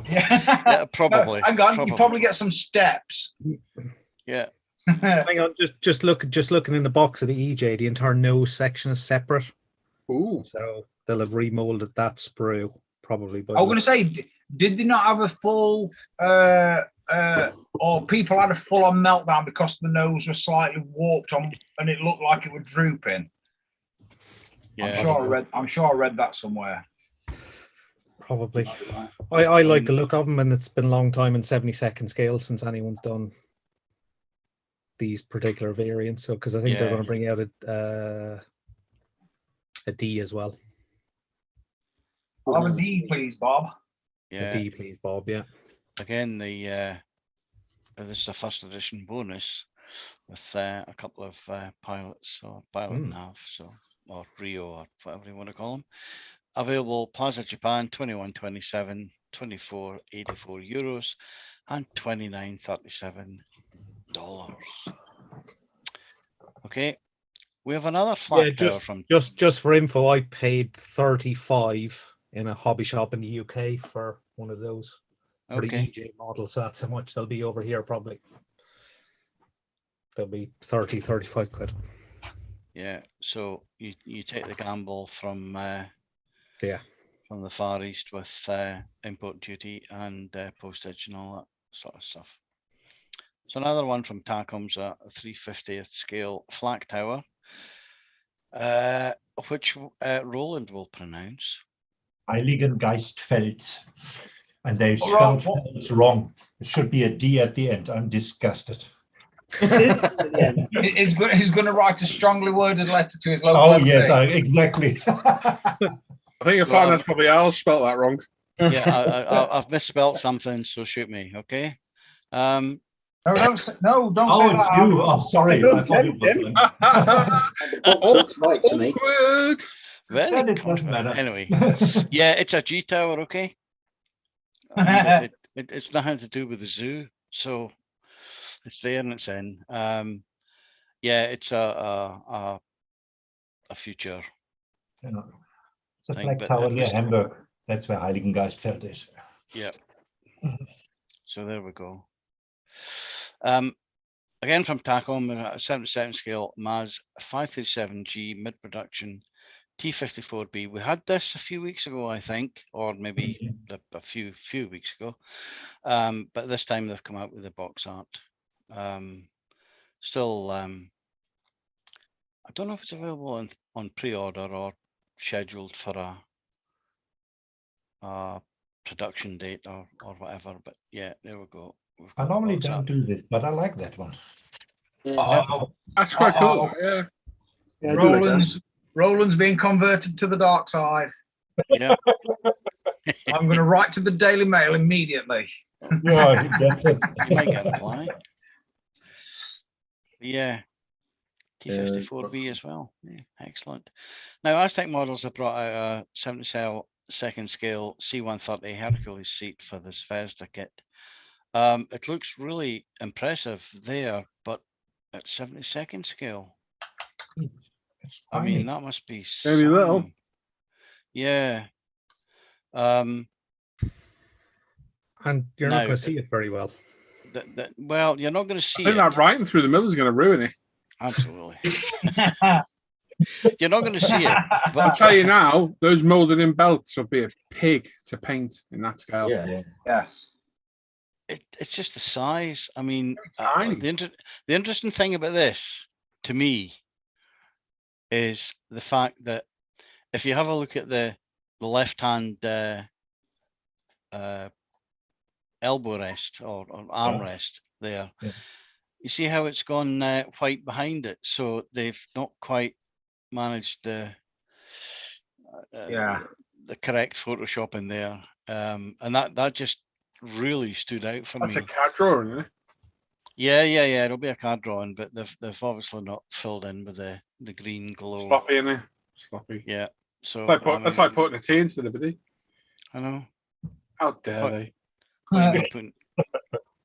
Yeah, probably. No, hang on, probably. you probably get some steps. Yeah. Hang on, just looking in the box of the EJ, the entire nose section is separate. Ooh. So they'll have remolded that sprue probably. I was going to say, did they not have a full, or people had a full-on meltdown because the nose was slightly warped on and it looked like it was drooping? Yeah. I'm sure I read that somewhere. Probably. I like the look of them, and it's been a long time in 72nd scale since anyone's done these particular variants. So because I think they're going to bring out a D as well. I'll have a D, please, Bob. Yeah. A D, please, Bob. Yeah. Again, this is a first edition bonus with a couple of pilots or pilot nav, or Rio or whatever you want to call them. Available Plaza Japan, 21.27, 24.84 euros, and $29.37. Okay, we have another flat tower from just for info. I paid 35 in a hobby shop in the UK for one of those for the EJ model. So that's how much they'll be over here probably. They'll be 35 quid. Yeah, so you take the gamble from from the Far East with import duty and postage and all that sort of stuff. So another one from Tacom's a 350th scale flak tower, which Roland will pronounce. Heiligengeistfeld. And they spelled Felds wrong. It should be a D at the end. I'm disgusted. He's going to write a strongly worded letter to his local. Oh, yes, exactly. I think you'll find that's probably I'll spelt that wrong. Yeah, I've misspelled something, so shoot me, okay? No, don't say it's that. you. Oh, sorry. I thought it was The box looks right to me. Very it doesn't matter. Anyway, yeah, it's a G tower, okay? I mean, it's nothing to do with the zoo, so it's there and it's in. Yeah, it's a future. It's a black tower near Hamburg. That's where Heiligengeistfeld is. Yeah. So there we go. Again from Tacom, a 77 scale MAZ 537G mid-production T54B. We had this a few weeks ago, I think, or maybe a few weeks ago. But this time they've come out with the box art. Still, I don't know if it's available on pre-order or scheduled for a production date or whatever. But yeah, there we go. I normally don't do this, but I like that one. That's quite cool. Yeah. Roland's being converted to the dark side. Yeah. I'm going to write to the Daily Mail immediately. Yeah, that's it. You might get a reply. Yeah. T54B as well. Yeah, excellent. Now, Aztec Models have brought out a 72nd scale C130 Hercules seat for this Vesda kit. It looks really impressive there, but at 72nd scale. I mean, that must be Very little. some- Yeah. And you're not Now, going to see it very well. well, you're not going to I see think it. that writing through the middle is going to ruin it. Absolutely. You're not going to see it. But I'll tell you now, those molded in belts will be a pig to paint in that scale. Yeah. Yes. It's just the size. I mean, tiny. the interesting thing about this, to me, is the fact that if you have a look at the left-hand elbow rest or arm rest there, you see how it's gone white behind it. So they've not quite managed the correct Photoshop in there, and that just really stood out for That's me. a CAD drawing, isn't it? Yeah. It'll be a card drawing, but they've obviously not filled in with the green glow. Sloppy in there. Sloppy. Yeah. So that's like putting a tea instead of a D. I know. How dare they?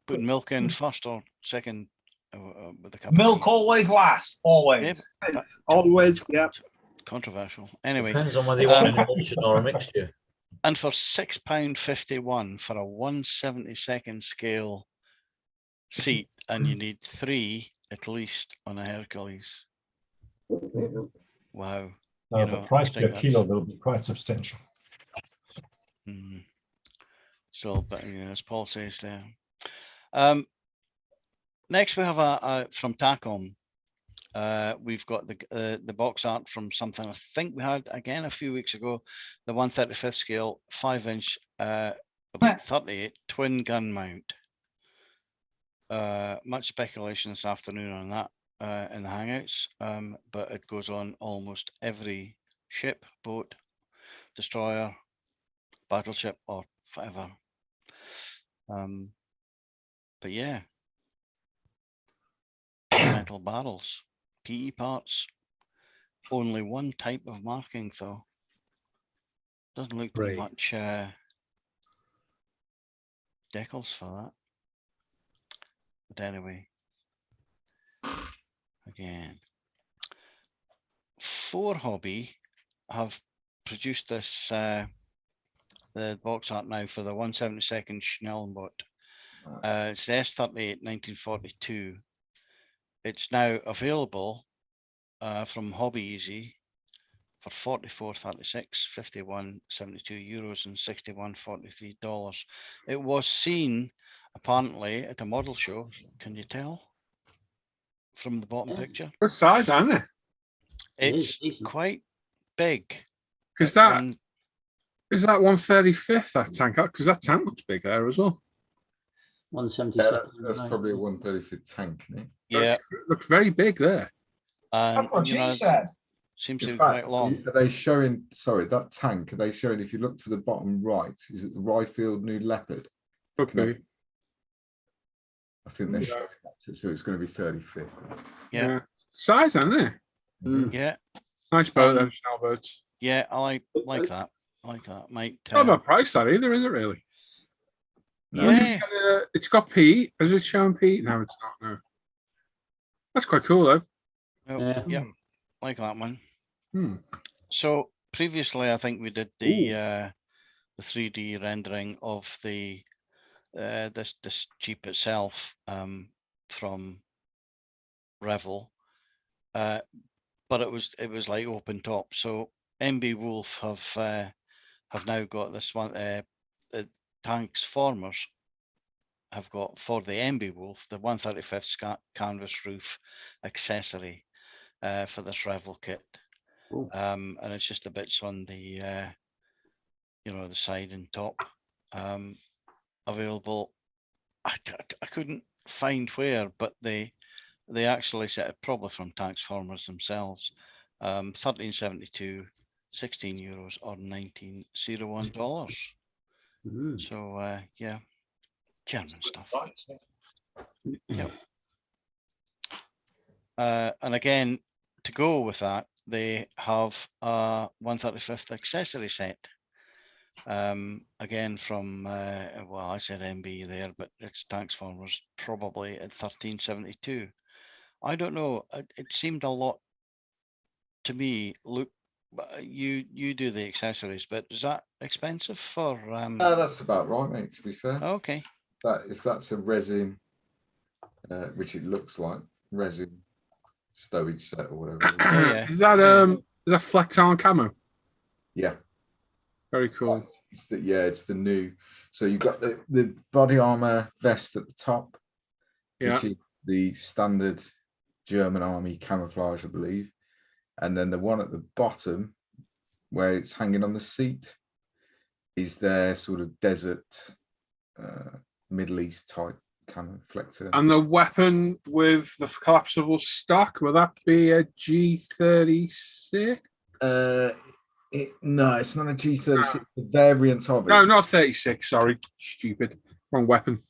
Putting milk in first or second with the cup Milk of tea. always last. Always. Yeah, It's always, yeah. Controversial. Anyway, Depends on whether you want an emulsion or a mixture. And for £6.51 for a 1/72 scale seat, and you need 3 at least on a Hercules. Wow. The price per kilo will be quite substantial. So, but as Paul says there. Next we have from Tacom. We've got the box art from something I think we had again a few weeks ago, the 1/35 scale 5-inch 38 twin gun mount. Much speculation this afternoon on that in the Hangouts, but it goes on almost every ship, boat, destroyer, battleship, or whatever. But yeah, metal barrels, PE parts, only one type of marking though. Doesn't look to be much decals for that. But anyway, again, 4 Hobby have produced this the box art now for the 1/72 Schnellenboot. It's the S38 1942. It's now available from Hobby Easy for €44.36, €51.72, and $61.43. It was seen apparently at a model show. Can you tell from the bottom picture? Good size, isn't it? It's quite big. Because that is that 1/35 that tank, because that tank looks big there as well. 1/72. That's probably a 1/35 tank, isn't it? Yeah, it looks very big there. That's what she said. Seems to In be fact, quite long. are they showing? Sorry, that tank. Are they showing? If you look to the bottom right, is it the Ryefield New Leopard? Okay. I think they're showing that, so it's going to be 35th. Yeah. Size, isn't it? Yeah. Nice boat, them Schnellboats. Yeah, I like that. I like that. Might. Not about price that either, is it really? Yeah. It's got P. Is it showing P? No, it's not. No. That's quite cool though. Oh, yeah. Like that one. Hmm. So previously, I think we did the 3D rendering of the this Jeep itself from Revel, but it was like open top. So MB Wolf have now got this one. The Tanks Formers have got for the MB Wolf the 1/35 canvas roof accessory for this Revel kit. And it's just the bits on the the side and top available. I couldn't find where, but they actually said it probably from Transformers themselves. 13.72, €16 or $19.01. So yeah, German stuff. Yep. And again, to go with that, they have a 1/35 accessory set. Again from well, I said MB there, but it's Transformers probably at 13.72. I don't know. It seemed a lot to me, look, you do the accessories, but is that expensive for? No, that's about right, mate. To be fair. Okay. If that's a resin, which it looks like resin stowage set or whatever. Yeah. Is that flex arm camo? Yeah. Very cool. It's the new. So you've got the body armor vest at the top, which is the standard German army camouflage, I believe. And then the one at the bottom, where it's hanging on the seat, is their sort of desert, Middle East type camo flexor. And the weapon with the collapsible stock, will that be a G36? No, it's not a G36. The variant of it. No, not 36. Sorry, stupid. Wrong weapon.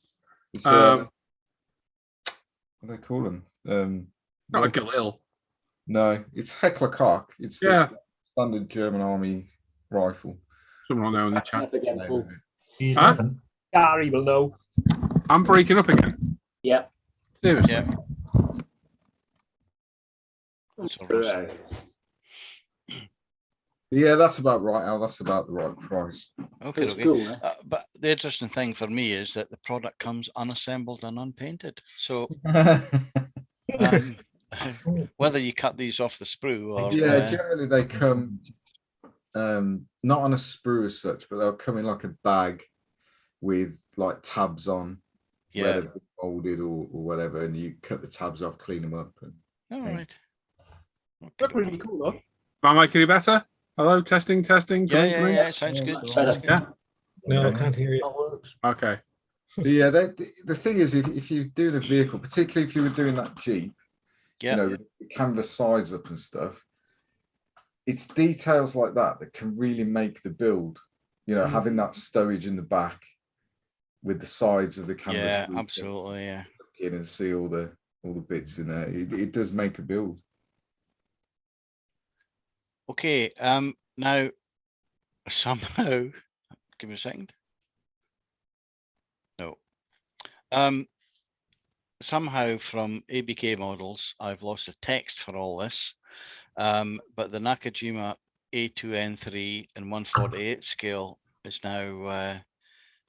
It's, what do they call them? Not a Galil. No, it's Heckler Koch. It's the standard German army rifle. Someone will know in the chat. Huh? Gary will know. I'm breaking up again. Yep. Seriously. Yeah. That's all right. Yeah, that's about right, Al. That's about the right price. Okay. It's cool, eh? But the interesting thing for me is that the product comes unassembled and unpainted. So whether you cut these off the sprue or generally they come not on a sprue as such, but they'll come in like a bag with like tabs on, where they've been molded or whatever, and you cut the tabs off, clean them up. And all right. Okay. Look really cool, though. Am I making it better? Hello, testing. Yeah, sounds good. Sounds good. Yeah. No, I can't hear you. Okay. Yeah, the thing is, if you're doing a vehicle, particularly if you were doing that Jeep, you know, the canvas size up and stuff, it's details like that that can really make the build. You know, having that stowage in the back with the sides of the canvas. Yeah, absolutely. Yeah. Look in and see all the bits in there. It does make a build. Okay. Now somehow, give me a second. No. Somehow from ABK models, I've lost the text for all this. But the Nakajima A2N3 and 1/48 scale is now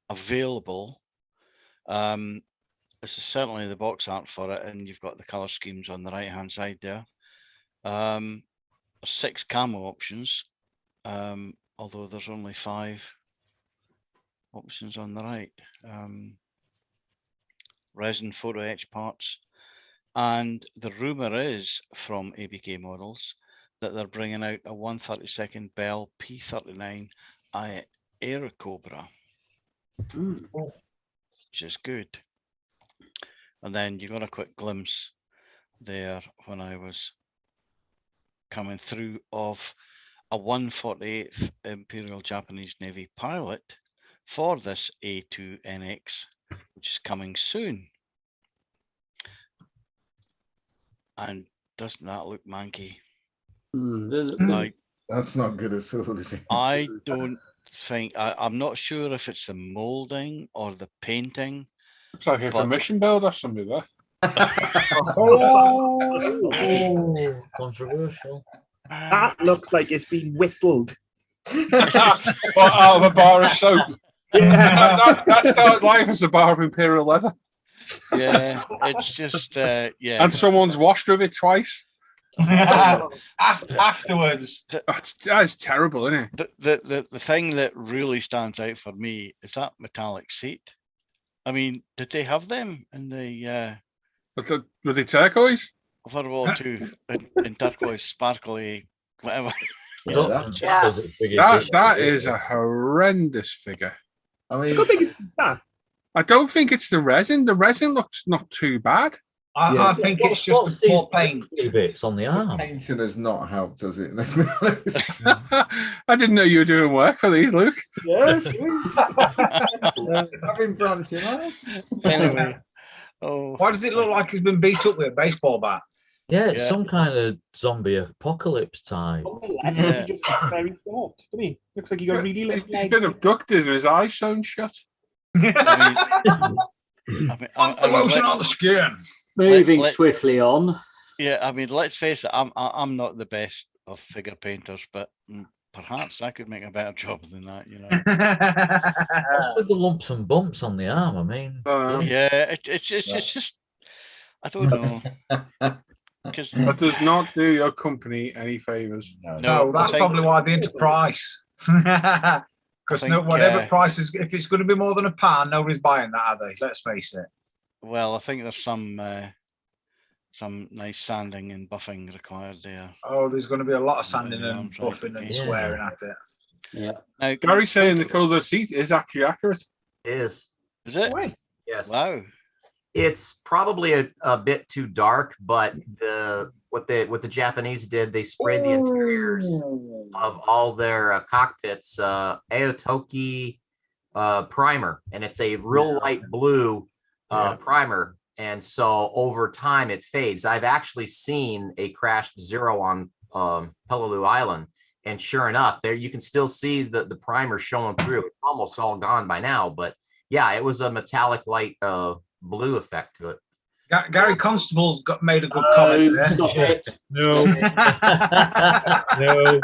available. This is certainly the box art for it, and you've got the color schemes on the right hand side there. 6 camo options, although there's only 5 options on the right. Resin photo etch parts, and the rumor is from ABK Models that they're bringing out a 1/32 Bell P39 Aerocobra, which is good. And then you got a quick glimpse there when I was coming through of a 1/48 Imperial Japanese Navy pilot for this A2NX, which is coming soon. And doesn't that look manky? Like, that's not good at all, is it? I don't think, I'm not sure if it's the molding or the painting. Looks like a commission build or something there. Controversial. That looks like it's been whittled. Out of a bar of soap. Yeah. that started life as a bar of Imperial leather. Yeah, it's just yeah. And someone's washed with it twice. Afterwards. That's terrible, isn't it? The thing that really stands out for me is that metallic seat. I mean, did they have them in the were they turquoise? World War II in turquoise, sparkly, whatever? That is a horrendous figure. I mean, I don't think it's the resin. The resin looks not too bad. I think it's just the poor paint. Bits on the arm. Painting has not helped, does it? Let's be honest. I didn't know you were doing work for these, Luke. Yes. I've been branching out. Anyway. Why does it look like he's been beat up with a baseball bat? Yeah, it's some kind of zombie apocalypse type. He just looks very short, doesn't he? Looks like he got really He's been abducted and his eyes sewn shut. On the skin. Moving swiftly on. Yeah, I mean, let's face it. I'm not the best of figure painters, but perhaps I could make a better job than that, you know. What's with the lumps and bumps on the arm? I mean, yeah, it's just I don't know. Because that does not do your company any favors. No, that's probably why the enterprise. Because whatever price is, if it's going to be more than £1, nobody's buying that, are they? Let's face it. Well, I think there's some nice sanding and buffing required there. Oh, there's going to be a lot of sanding and buffing and swearing at it. Yeah. Now, Gary's saying the colour of the seat is actually accurate. It is. Is it? Yes. Wow. It's probably a bit too dark, but what the Japanese did, they sprayed the interiors of all their cockpits Aotoki primer, and it's a real light blue primer, and so over time it fades. I've actually seen a crashed Zero on Peleliu Island, and sure enough, there you can still see the primer showing through. It's almost all gone by now, but yeah, it was a metallic light blue effect to it. Gary Constable's made a good comment there. Stop it. No. No.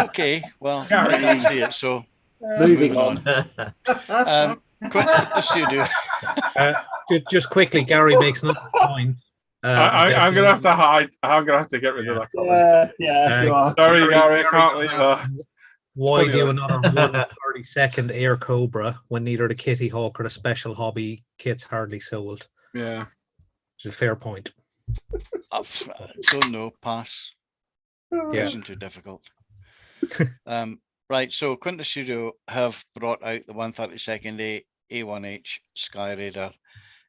Okay, well, I don't see it, so moving on. Just quickly, Gary makes another point. I'm gonna have to hide. I'm gonna have to get rid of that comment. Sorry, Gary, I can't leave that. Why do another 1/32 Air Cobra when neither the Kitty Hawk or the Special Hobby kit's hardly sold? Yeah, which is a fair point. I don't know. Pass. Yeah, isn't too difficult. Right. So Quintus Studio have brought out the 132nd A1H Sky Raider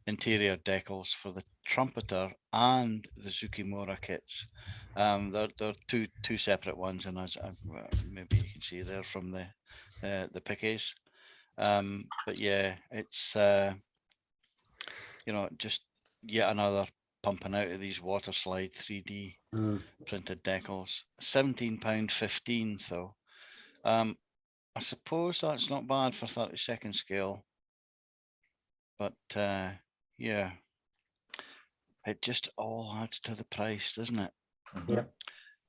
interior decals for the Trumpeter and the Tsukimura kits. They're two separate ones, and as maybe you can see there from the pickets. But yeah, it's just yet another pumping out of these water slide 3D printed decals. £17.15. So I suppose that's not bad for 32nd scale, but yeah, it just all adds to the price, doesn't it? Yeah.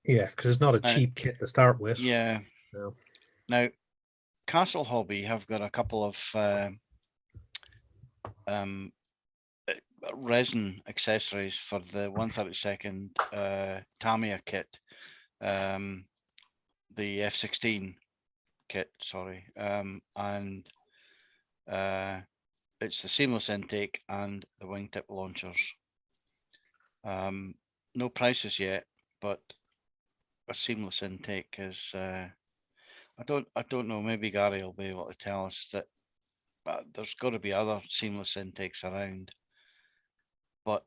Yeah, because it's not a cheap kit to start with. Yeah. No. Now, Castle Hobby have got a couple of resin accessories for the 132nd Tamiya kit, the F-16 kit, sorry, and it's the seamless intake and the wingtip launchers. No prices yet, but a seamless intake is I don't know, maybe Gary will be able to tell us that there's got to be other seamless intakes around, but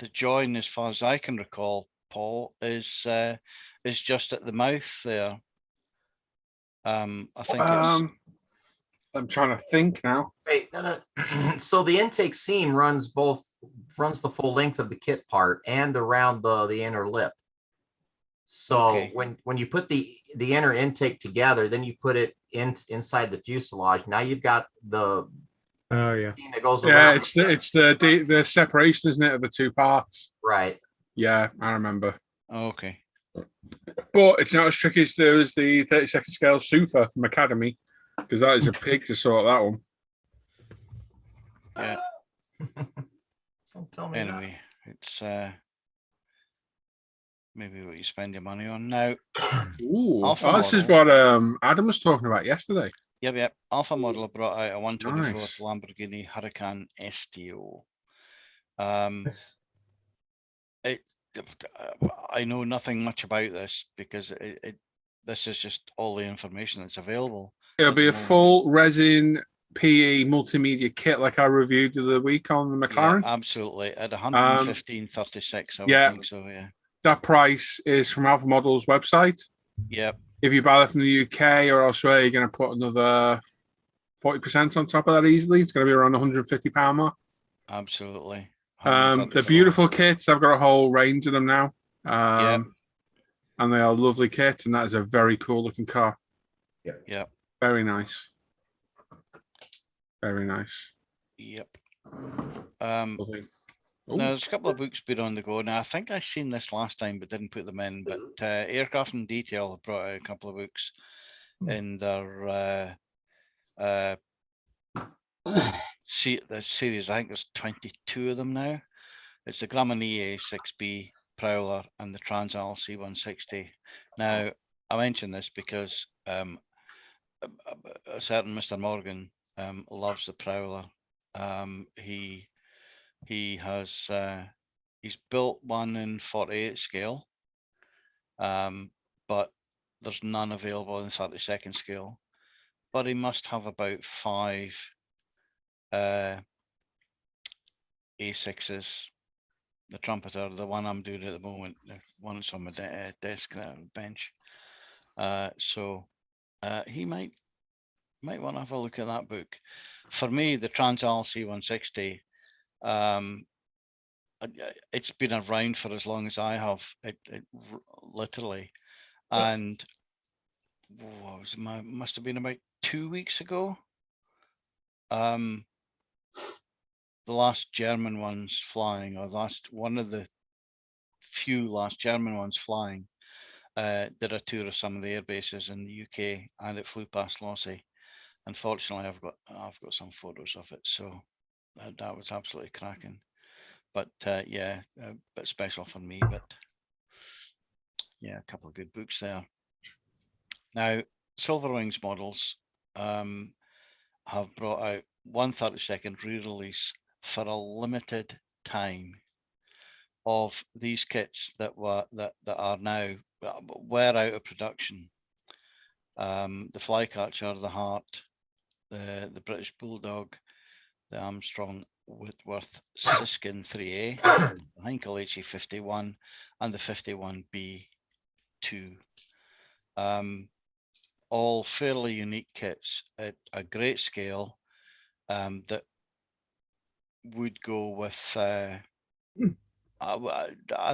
the join, as far as I can recall, Paul, is just at the mouth there. I think it's I'm trying to think now. Wait, no. So the intake seam runs the full length of the kit part and around the inner lip. So okay. when you put the inner intake together, then you put it inside the fuselage. Now you've got the seam that goes around. It's the separation, isn't it, of the two parts? Right. Yeah, I remember. Okay. But it's not as tricky to do as the 32nd scale Sufa from Academy, because that is a pig to sort that one. Yeah. Don't tell me anyway, it's maybe what you spend your money on now. Ooh, this is what Adam was talking about yesterday. Yep. Alpha Model brought out a 124th Nice. Lamborghini Huracan STO. I know nothing much about this because this is just all the information that's available. It'll be a full resin PE multimedia kit like I reviewed the other week on the McLaren. Yeah, absolutely. At 115.36, I would think so, yeah. That price is from Alpha Models website. Yep. If you buy that from the UK or elsewhere, you're going to put another 40% on top of that easily. It's going to be around £150 mark. Absolutely. They're beautiful kits. I've got a whole range of them now. And they are lovely kits, and that is a very cool looking car. Yep. Very nice. Very nice. Yep. Lovely. Now, there's a couple of books been on the go. Now, I think I seen this last time, but didn't put them in. But Aircraft in Detail have brought out a couple of books in their the series. I think there's 22 of them now. It's the Grumman EA6B Prowler and the Transal C160. Now, I mention this because a certain Mr. Morgan loves the Prowler. He has he's built one in 48 scale, but there's none available in 32nd scale. But he must have about 5 A6s. The trumpeter, the one I'm doing at the moment, the one that's on my desk, bench. So he might want to have a look at that book. For me, the Transal C160, it's been around for as long as I have, literally. And what was it, must have been about 2 weeks ago. The last German ones flying, or one of the few last German ones flying, did a tour of some of the air bases in the UK, and it flew past Lossy. Unfortunately, I've got some photos of it, so that was absolutely cracking. But yeah, a bit special for me. But yeah, a couple of good books there. Now, Silverwings Models have brought out 1/32 re-release for a limited time of these kits that are now were out of production. The Flycatcher, the Hart, the British Bulldog, the Armstrong Whitworth Siskin 3A, the Heinkel HE51, and the 51B2. All fairly unique kits at a great scale that would go with. I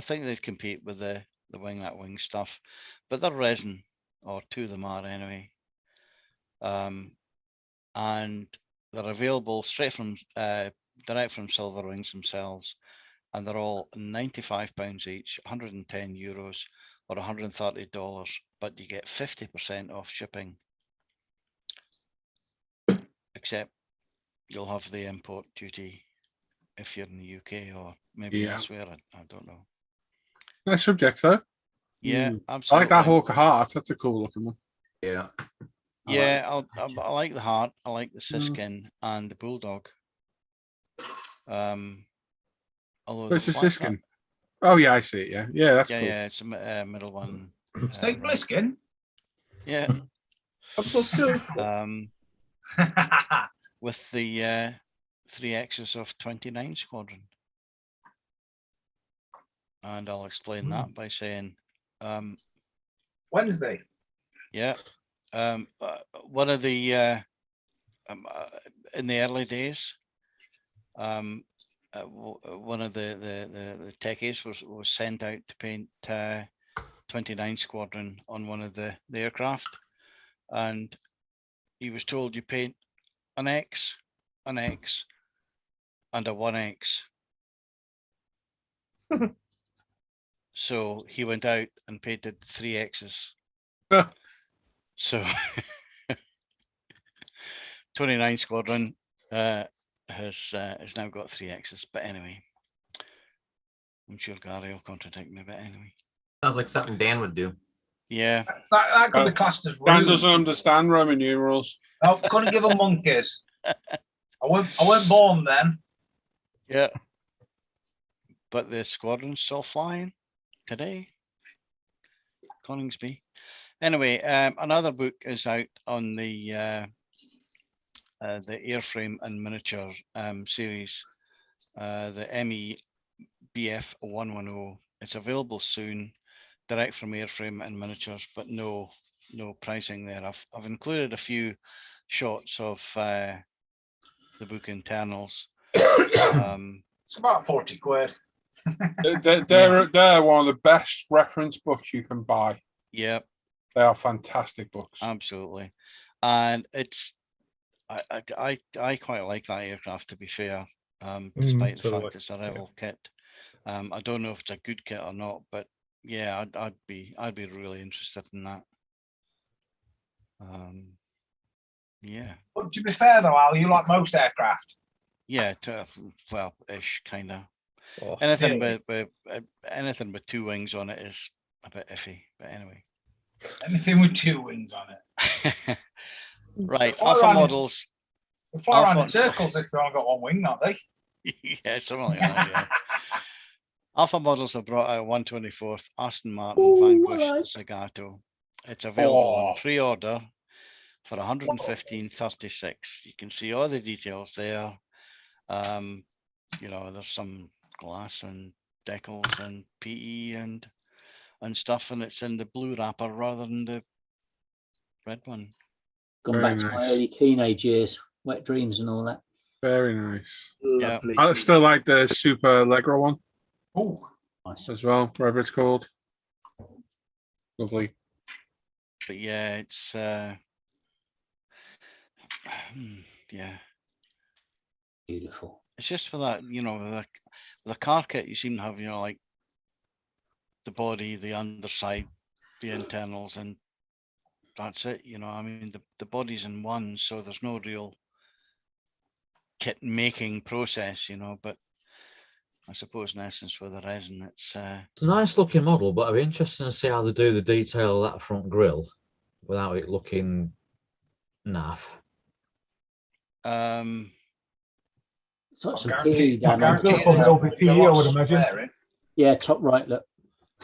think they'd compete with the Wing That Wing stuff, but they're resin, or two of them are anyway. And they're available straight from direct from Silverwings themselves, and they're all £95 each, €110 or $130, but you get 50% off shipping, except you'll have the import duty if you're in the UK or maybe elsewhere. I don't know. Nice subject, though. Yeah, absolutely. I like that Hawk Heart. That's a cool looking one. Yeah. Yeah, I like the Heart. I like the Siskin and the Bulldog. Although Where's the Siskin? Oh yeah, I see it. Yeah, yeah, that's cool. Yeah, it's the middle one. Snake Plissken. Yeah. With the 3Xs of 29 Squadron. And I'll explain that by saying Wednesday. Yeah. One of the in the early days, one of the techies was sent out to paint 29 Squadron on one of the aircraft, and he was told you paint an X, and a 1X. So he went out and painted 3 X's. So 29 Squadron has now got 3 X's. But anyway, I'm sure Gary will contradict me. But anyway, sounds like something Dan would do. Yeah, that could be classed as rude. Dan doesn't understand Roman numerals. No, couldn't give them monkeys. I weren't born then. Yeah, but the squadron's still flying today. Coningsby. Anyway, another book is out on the airframe and miniature series, the MEBF 110. It's available soon, direct from airframe and miniatures, but no pricing there. I've included a few shots of the book internals. It's about 40 quid. They're one of the best reference books you can buy. Yep. They are fantastic books. Absolutely. And it's I quite like that aircraft, to be fair. despite the so do fact I. it's a Revel kit. I don't know if it's a good kit or not, but yeah, I'd be really interested in that. Yeah. But to be fair though, Al, you like most aircraft. Yeah, well, ish, kind of. Oh, Anything really? with anything with 2 wings on it is a bit iffy. But anyway. Anything with 2 wings on it. Right, Fly Alpha around in- Models. They fly around in Alpha- circles if they've only got 1 wing, don't they? Yeah, something like that. Yeah. Alpha Models have brought out 124th Aston Martin Ooh, Vanquish alright. Zagato. It's available Oh. on pre-order for 115.36. You can see all the details there. You know, there's some glass and decals and PE and stuff, and it's in the blue wrapper rather than the red one. Gone Very back to my nice. early teenage years, wet dreams and all that. Very nice. Lovely. I still like the Super Allegro one Oh, Nice. as well, whatever it's called. Lovely. But yeah, it's yeah, Beautiful. it's just for that, you know, with a car kit, you seem to have, you know, like the body, the underside, the internals, and that's it. You know, I mean, the body's in one, so there's no real kit making process, you know. But I suppose in essence, with the resin, it's a nice looking model, but I'd be interested to see how they do the detail of that front grille without it looking naff. So it's some guarantee- PE down I on guarantee top. It'll be PE, I would imagine. Yeah, top right, look.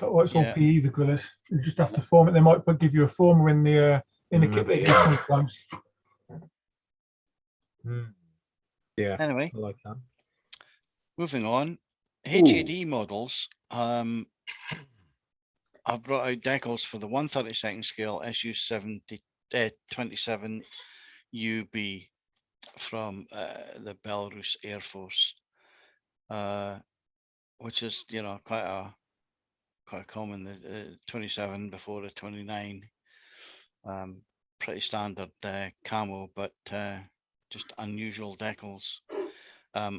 Oh, it's all Yeah. PE, the grill is. You just have to form it. They might give you a former in the kit Maybe, sometimes. Yeah, anyway. I like that. Moving on, HAD models. I've brought out decals for the 1/32 scale SU 27 UB from the Belarus Air Force, which is, you know, quite common. The 27 before the 29, pretty standard camo, but just unusual decals.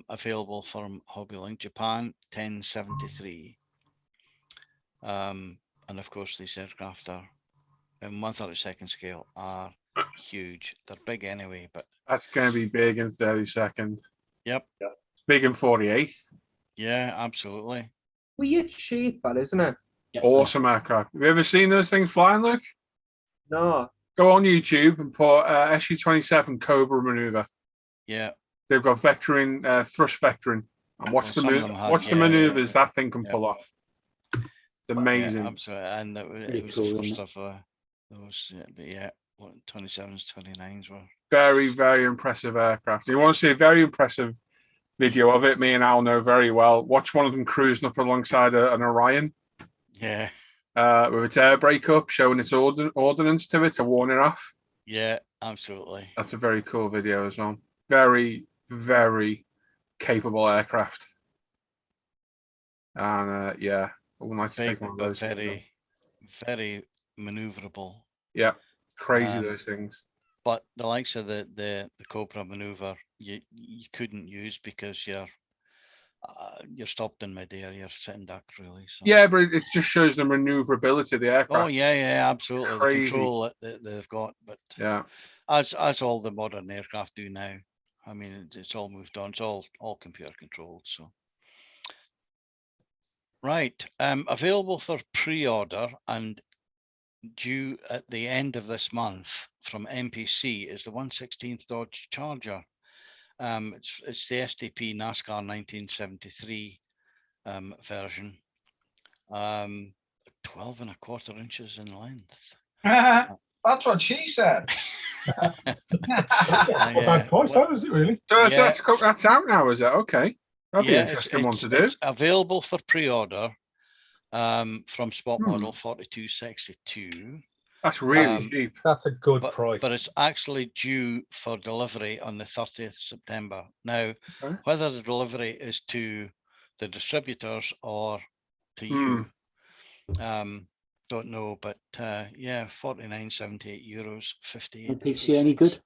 Available from Hobbylink Japan, 1073. And of course, these aircraft are in 1/32 scale are huge. They're big anyway, but That's going to be big in 32nd. yep. It's big in 48th. Yeah, absolutely. Weird shape, that isn't it? Awesome aircraft. Have you ever seen those things flying, Luke? No. Go on YouTube and put SU-27 Cobra maneuver. Yeah. They've got vectoring, thrust vectoring, and watch Well, some of them have, the maneuvers that thing can yeah. pull off. It's amazing. Yeah, absolutely. And it was cool, the isn't first of those. Yeah, but yeah, 27s, 29s were. Very, very impressive aircraft. You want to see a very impressive video of it? Me and Al know very well. Watch one of them cruising up alongside an Orion. Yeah. With its air brake up, showing its ordnance to it to warn it off. Yeah, absolutely. That's a very cool video as well. Very, very capable aircraft. And yeah, I would like to Big, take one of but those. very, very maneuverable. Yeah, crazy those things. But the likes of the Cobra maneuver, you couldn't use because you're stopped in midair. You're sitting duck, really. So. Yeah, but it just shows the maneuverability of the aircraft. Oh yeah, absolutely. Crazy. The control that they've got, but yeah, as all the modern aircraft do now. I mean, it's all moved on. It's all computer controlled. So. Right, available for pre-order and due at the end of this month from MPC is the 1/16 Dodge Charger. It's the SDP NASCAR 1973 version. 12.25 inches in length. That's what she said. Bad price, that is it really? So that's out now, is it? Okay. That'd be an interesting one to do. It's available for pre-order from Spot Model 4262. That's really cheap. That's a good price. But it's actually due for delivery on the 30th September. Now, whether the delivery is to the distributors or to you, don't know. But yeah, €49.78, 58. MPC any good?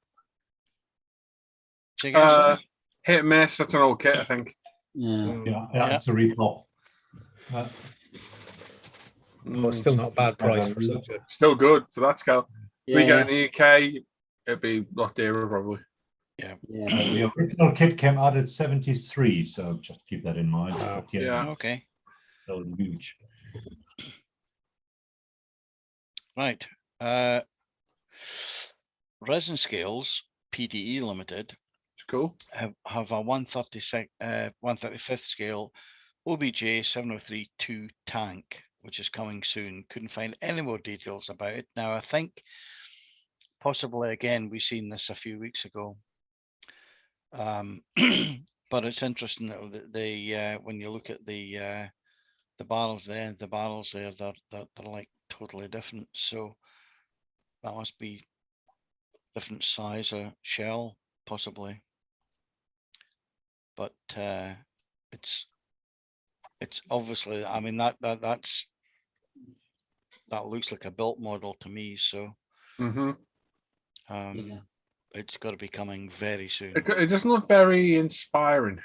Say again, sorry? hit and miss. That's an old kit, I think. Yeah, it's a repop. Well, still not a bad price for such a. Still good for that scale. We Yeah. get in the UK, it'd be a lot dearer probably. Yeah. The original kit came out at 73, so just keep that in mind. But Yeah. Okay. Still huge. Right. Resin Scales PDE Limited. It's cool. Have a 135th scale OBJ 7032 tank, which is coming soon. Couldn't find any more details about it. Now, I think possibly again we've seen this a few weeks ago. But it's interesting that they when you look at the barrels there, they're like totally different. So that must be different size of shell, possibly. But it's obviously, I mean, that looks like a built model to me. So it's got to be coming very soon. It doesn't look very inspiring.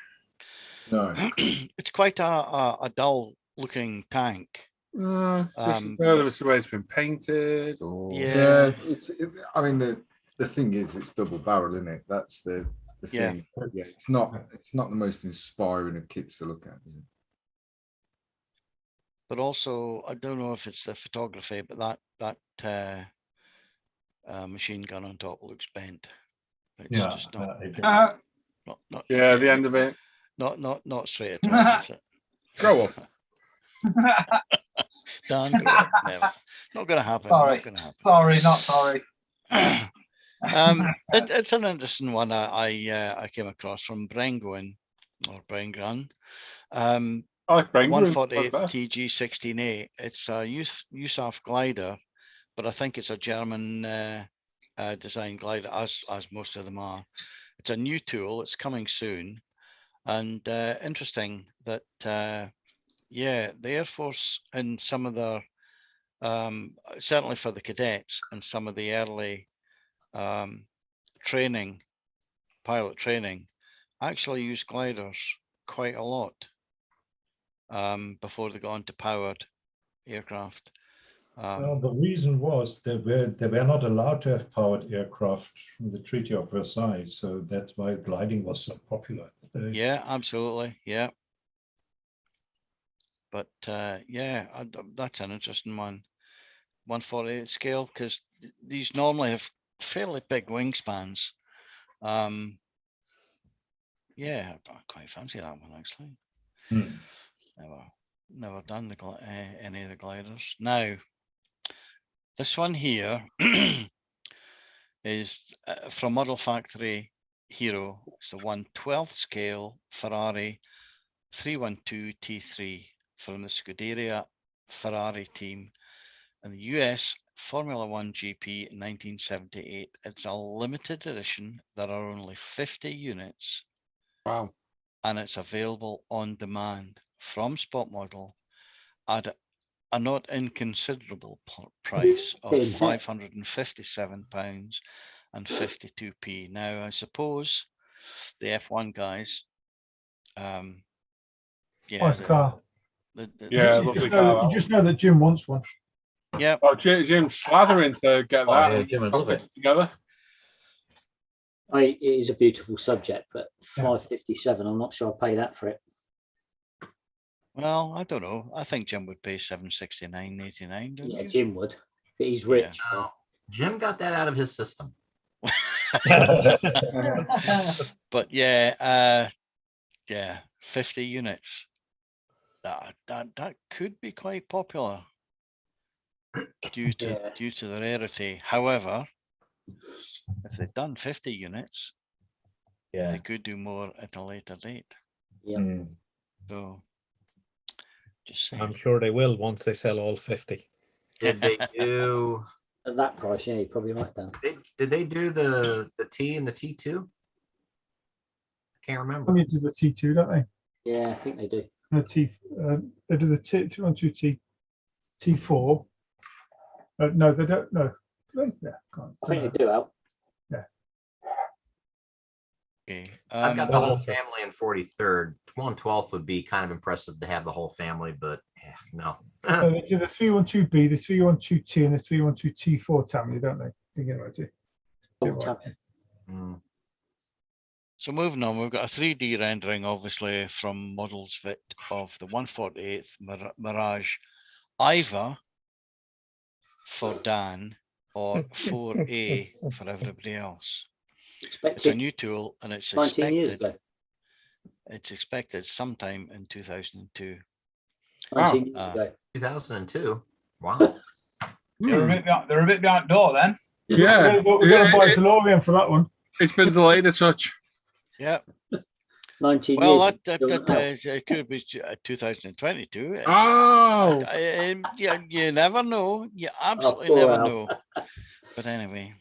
No. It's quite a dull looking tank. It's the way it's been painted, or Yeah, I mean, the thing is, it's double barrel, isn't it? That's the thing. Yeah, it's not the most inspiring of kits to look at, is it? But also, I don't know if it's the photography, but that machine gun on top looks bent. It's just not, not the end of it. Not straight at is it? Grow up. Dan, grow up. Never. Not gonna happen. Sorry. Not gonna happen. Sorry, not sorry. It's an interesting one I came across from Brengrun. I like Brengrun. 148 TG16A. It's a USAF glider, but I think it's a German design glider, as most of them are. It's a new tool. It's coming soon, and interesting that the Air Force and some of their certainly for the cadets and some of the early pilot training, actually use gliders quite a lot before they go on to powered aircraft. Well, the reason was they were not allowed to have powered aircraft from the Treaty of Versailles, so that's why gliding was so popular. Yeah, absolutely. Yeah. But that's an interesting one. 148 scale, because these normally have fairly big wingspans. Yeah, I quite fancy that one actually. Never done any of the gliders. Now, this one here is from Model Factory Hero. It's the 1/12 scale Ferrari 312 T3 from the Scuderia Ferrari team in the US Formula One GP in 1978. It's a limited edition. There are only 50 units. Wow. And it's available on demand from Spot Model at a not inconsiderable price of £557 and 52p. Now, I suppose the F1 guys, Nice car. You just know that Jim wants one. Yeah. Oh, Jim's slathering to get that. Yeah, Jim would love it together. It is a beautiful subject, but 557. I'm not sure I'll pay that for it. Well, I don't know. I think Jim would pay $769.89. Yeah, you? Jim would. But he's rich. Yeah. No, Jim got that out of his system. But 50 units. That could be quite popular due to the rarity. However, if they've done 50 units, they could do more at a later date. Yeah. So, just saying. I'm sure they will once they sell all 50. Did they do at that price? Yeah, you're probably right, Dan. Did they do the T and the T2? I can't remember. They do the T2, don't they? Yeah, I think they do. The they do the T2 T4. No, they don't. No. I think they do out. Yeah. Okay. I've got the whole family in 43rd. 112th would be kind of impressive to have the whole family, but no. So they do the 312B, the 312T, and the 312T4 Tammy, don't they? Thinking about it. Yeah, right. So moving on, we've got a 3D rendering, obviously, from Models Vit of the 148th Mirage Iva for Dan, or 4A for everybody else. It's a new tool, and it's 19 years expected. ago. It's expected sometime in 2002. 19 years ago. 2002. Wow. They're a bit behind door then. Yeah. We're going to buy a DeLorean for that one. It's been delayed a touch. Yeah. 19 Well, years. It could be 2022. Oh. You never know. You absolutely never know. But anyway,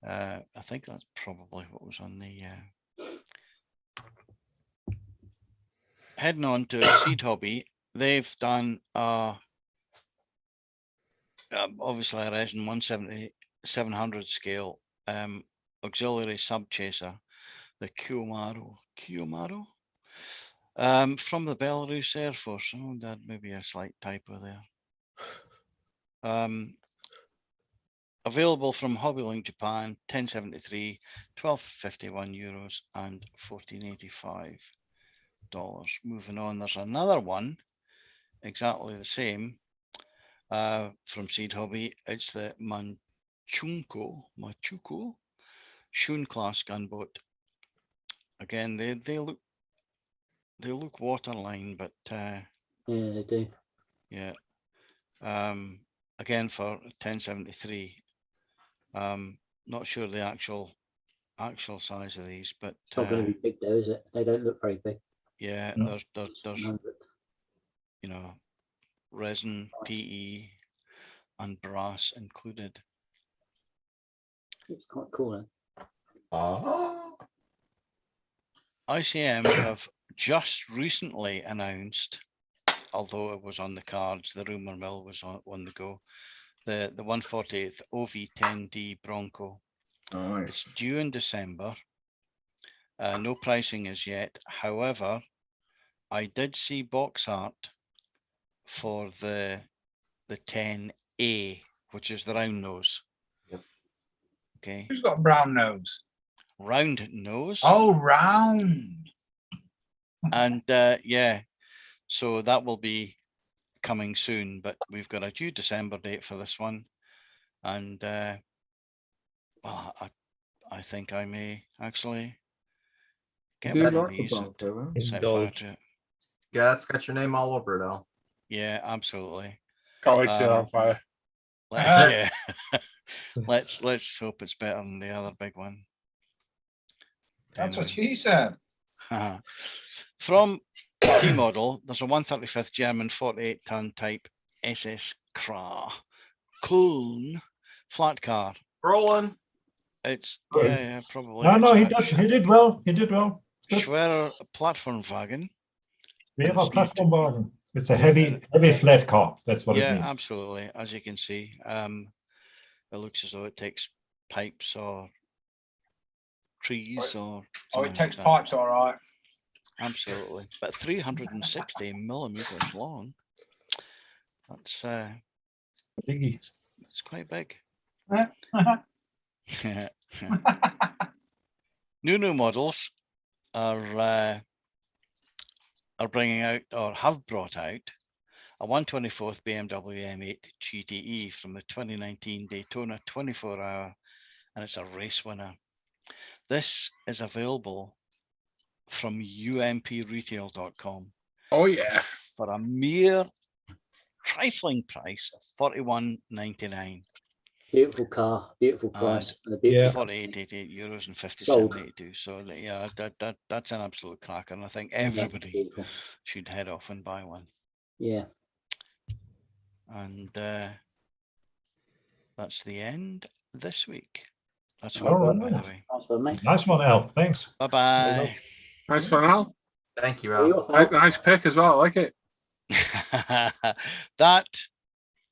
I think that's probably what was on the. Heading on to Seed Hobby, they've done obviously a Resin 170-700 scale auxiliary sub chaser, the Kiyomaro from the Belarus Air Force. Oh, that may be a slight typo there. Available from Hobbylink Japan, 1073, 1251 euros and 1485 dollars. Moving on, there's another one exactly the same from Seed Hobby. It's the Machuco Shun class gunboat. Again, they look waterline, but yeah, they do. Yeah. Again for 1073. Not sure the actual size of these, but it's not going to be big though, is it? They don't look very big. Yeah, No. there's you know, resin, PE, and brass included. It's quite cool. ICM have just recently announced, although it was on the cards, the rumor mill was on the go, the 148th OV10D Bronco. Nice. It's due in December. No pricing as yet. However, I did see box art for the 10A, which is the round nose. Yep. Okay. Who's got a brown nose? Round nose. Oh, round. And yeah, so that will be coming soon, but we've got a due December date for this one. And well, I think I may actually get Do you one of like the these. Bronco? Indulge. Yeah, it's got your name all over it, Al. Yeah, absolutely. Can't wait to see it on fire. Yeah. let's hope it's better than the other big one. That's what she said. From T-Model, there's a 135th German 48-ton type SS Kra Kuln flat car. Rolling. It's yeah, probably. No, he did well. He did well. Schwerer Plattformwagen. We have a platform wagon. It's a heavy flat car. That's what it means. Yeah, absolutely. As you can see, it looks as though it takes pipes or trees or. Oh, it takes pipes, all right. Absolutely, but 360 millimeters long. That's biggie. It's quite big. New models are bringing out or have brought out a 124th BMW M8 GTE from the 2019 Daytona 24-hour, and it's a race winner. This is available from umpretail.com. Oh yeah. For a mere trifling price of $41.99. Beautiful car, beautiful price, and a beautiful 48.88 euros and 57.82. So yeah, that's an absolute cracker, and I think everybody should head off and buy one. Yeah. And that's the end this week. That's All all, right. by the way. Nice one, mate. Nice one, Al. Thanks. Bye bye. Nice one, Al. Thank you, Al. Nice pick as well. I like it. That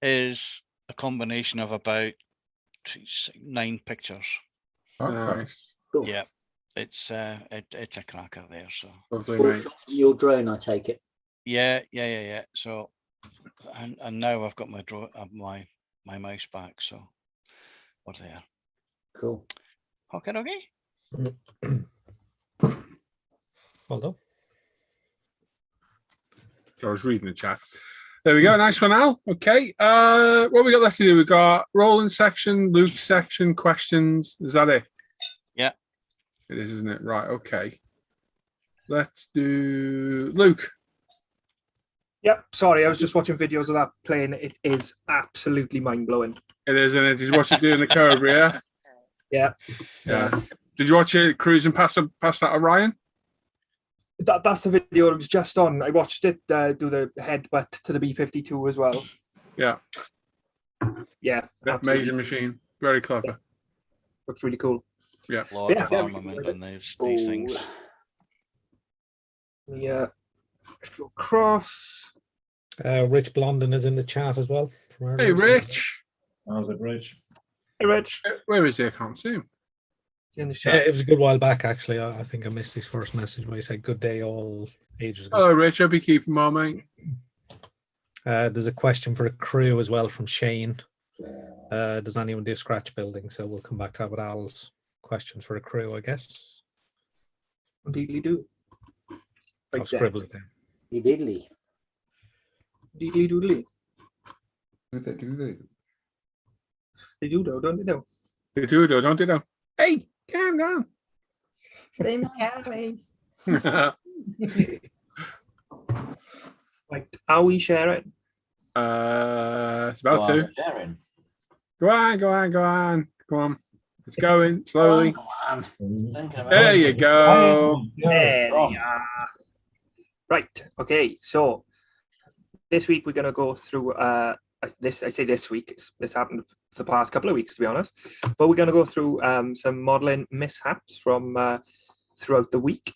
is a combination of about 9 pictures. Okay. Cool. Yeah, it's a cracker there. So Lovely, Full mate. shot from your drone, I take it. yeah. So and now I've got my my mouse back. So we're there. Cool. Okay. Well done. I was reading the chat. There we go. Nice one, Al. Okay. What we got left to do? We got Roland section, Luke section, questions. Is that it? Yeah. It is, isn't it? Right. Okay. Let's do Luke. Yep. Sorry, I was just watching videos of that plane. It is absolutely mind blowing. It is, isn't it? Did you watch it doing the Cobra? Yeah. Yeah. Yeah. Did you watch it cruising past that Orion? That's the video it was just on. I watched it do the headbutt to the B-52 as well. Yeah. Yeah. Amazing machine. Very clever. Looks really cool. Yeah. A lot of armament on these things. Yeah. Let's go across. Rich Blondin is in the chat as well. Hey, Rich. How's it, Rich? Hey, Rich. Where is he? I can't see him. He's in the chat. It was a good while back, actually. I think I missed his first message where he said, "Good day, all," ages ago. Hello, Rich. I'll be keeping well, mate. There's a question for a crew as well from Shane. Does anyone do scratch building? So we'll come back to that with Al's questions for a crew, I guess. Indeedly do. I'll scribble it down. Diddly. Diddly doodly. Do they do they? They do though, don't they? Though. They do, though, don't they? Though. Hey, calm down. Stay in the car, mate. Right, are we sharing? It's about to. Sharing. Go on. It's going slowly. Come on. Thinking about There it. you go. There we are. Right. Okay. So this week we're going to go through this. I say this week. This happened for the past couple of weeks, to be honest. But we're going to go through some modelling mishaps from throughout the week.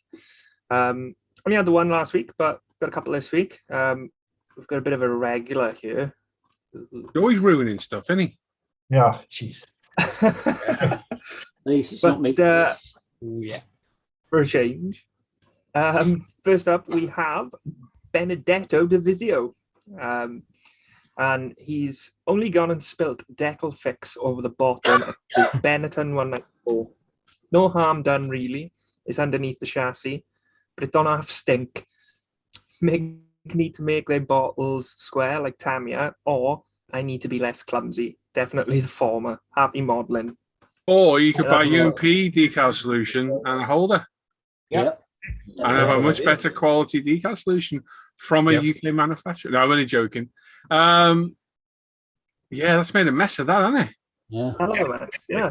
Only had the one last week, but got a couple this week. We've got a bit of a regular here. You're always ruining stuff, isn't he? Yeah, jeez. At least it's not me. Yeah, for a change. First up, we have Benedetto Davisio. And he's only gone and spilt decal fix over the bottom of his Benetton 194. No harm done, really. It's underneath the chassis, but it don't have stink. Need to make their bottles square like Tamiya, or I need to be less clumsy. Definitely the former. Happy modelling. Or you could buy UMP decal solution and a holder. Yep. And have a much better quality decal solution from a UK manufacturer. No, I'm only joking. Yeah, that's made a mess of that, hasn't it? Yeah. Yeah.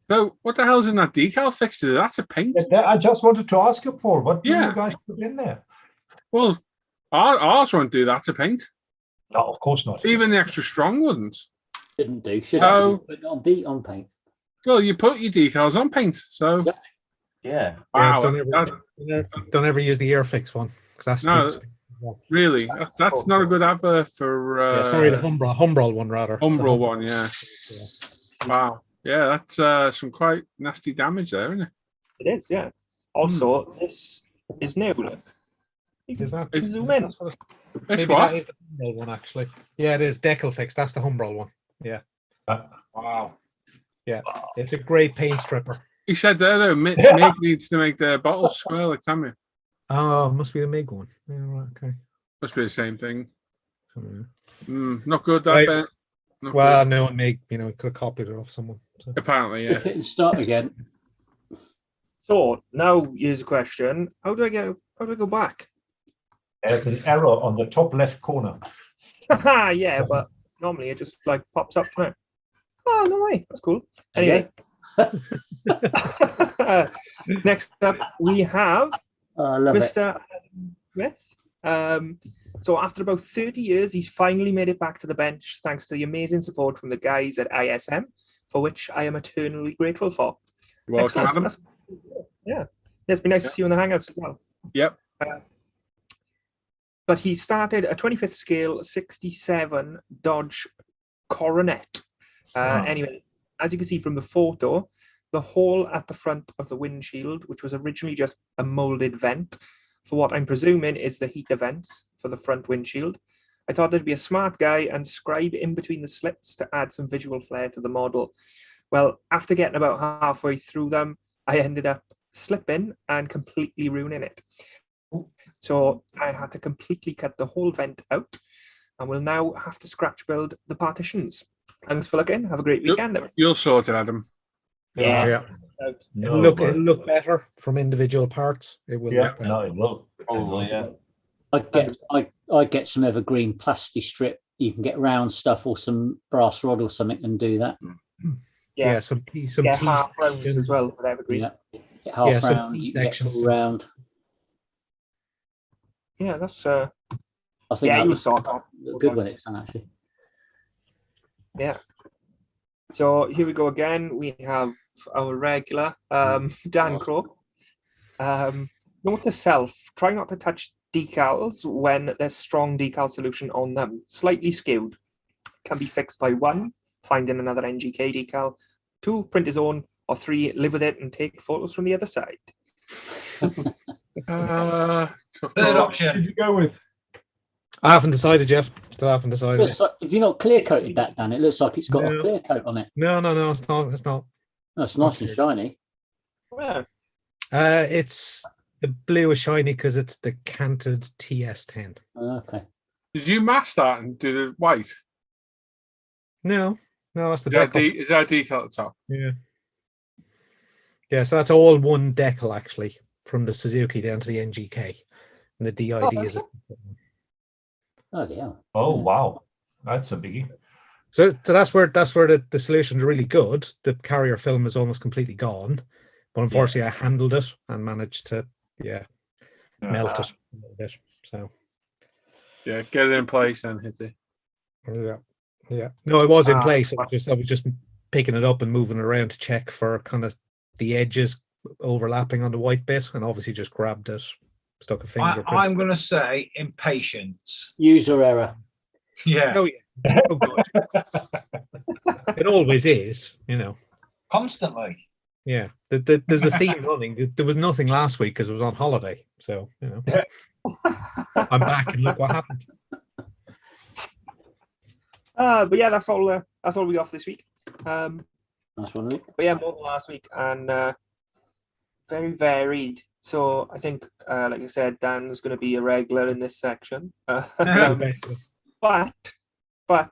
So what the hell's in that decal fixture? That's a paint. I just wanted to ask you, Paul, what do you guys put in there? Well, ours won't do that to paint. No, of course not. Even the extra strong ones. Shouldn't do. Should So- put it on paint. Well, you put your decals on paint. So Yeah. wow, Don't ever use the Airfix one because that's too No, expensive. really, that's not a good advert for. Sorry, the Humbrol one rather. Humbrol one, yeah. Wow, yeah, that's some quite nasty damage there, isn't it? It is, yeah. Also, this is new. Look. Is that? Zoom in. It's Maybe what? that is the Humbrol one actually. Yeah, it is decal fix. That's the Humbrol one. Yeah. Wow. Yeah, it's a great paint stripper. He said there though, Mig needs to make the bottles square like Tamiya. Oh, must be the MiG one. Yeah, right, okay. Must be the same thing. Not good, that Right. bit. Not Well, good. no, MiG, could have copied it off someone. So. Apparently, yeah. Hit and start again. So now here's a question: How do I go back? There's an error on the top left corner. Yeah, but normally it just like pops up now. Oh no way, that's cool. Anyway, next up we have I love it. Mr. Smith. So after about 30 years, he's finally made it back to the bench thanks to the amazing support from the guys at ISM, for which I am eternally grateful for. Welcome, Excellent. Adam. Yeah, it's been nice to see you in the Hangouts as well. Yep. But he started a 25th scale 67 Dodge Coronet. Anyway, as you can see from the photo, the hole at the front of the windshield, which was originally just a molded vent for what I'm presuming is the heater vents for the front windshield. I thought I'd be a smart guy and scribe in between the slits to add some visual flair to the model. Well, after getting about halfway through them, I ended up slipping and completely ruining it. So I had to completely cut the whole vent out and will now have to scratch build the partitions. Thanks for looking. Have a great weekend. You'll sort it, Adam. Yeah. It'll look better from individual parts. It will look better. No, it will. Probably, yeah. I'd get some evergreen plastic strip. You can get round stuff or some brass rod or something and do that. Yeah, some half rounds as well with evergreen. Yeah, get half round, you can get full round. Yeah, that's I think that you'll was sort that. good when it's done actually. Yeah. So here we go again. We have our regular Dan Crow. Note to self: try not to touch decals when there's strong decal solution on them. Slightly skewed. Can be fixed by 1, finding another NGK decal. 2, print his own. Or 3, live with it and take photos from the other side. Third option. Did you go with? I haven't decided yet. Still haven't decided. Like, if you're not clear coated that, Dan, it looks like it's got a clear coat on it. No, it's not. It's not. No, it's nice and shiny. Where? It's the blue is shiny because it's the canted TS10. Okay. Did you mask that and do the white? No, that's the Is that decal. is that a decal at the top? Yeah. Yeah, so that's all one decal actually, from the Suzuki down to the NGK, and the DID is. Oh yeah. Oh wow, that's a biggie. So that's where the solution's really good. The carrier film is almost completely gone, but unfortunately I handled it and managed to melt it a little bit. So yeah, get it in place and hit it. Yeah. No, it was in place. I was just picking it up and moving it around to check for kind of the edges overlapping on the white bit, and obviously just grabbed it, stuck a finger. I'm going to say impatience. User error. Yeah. Oh yeah. Oh, God. It always is, Constantly. Yeah. There's a theme running. There was nothing last week because it was on holiday. So, I'm back and look what happened. But yeah, that's all we got for this week. Nice one, Nick. But yeah, more than last week and very varied. So I think, like I said, Dan's going to be a regular in this section. But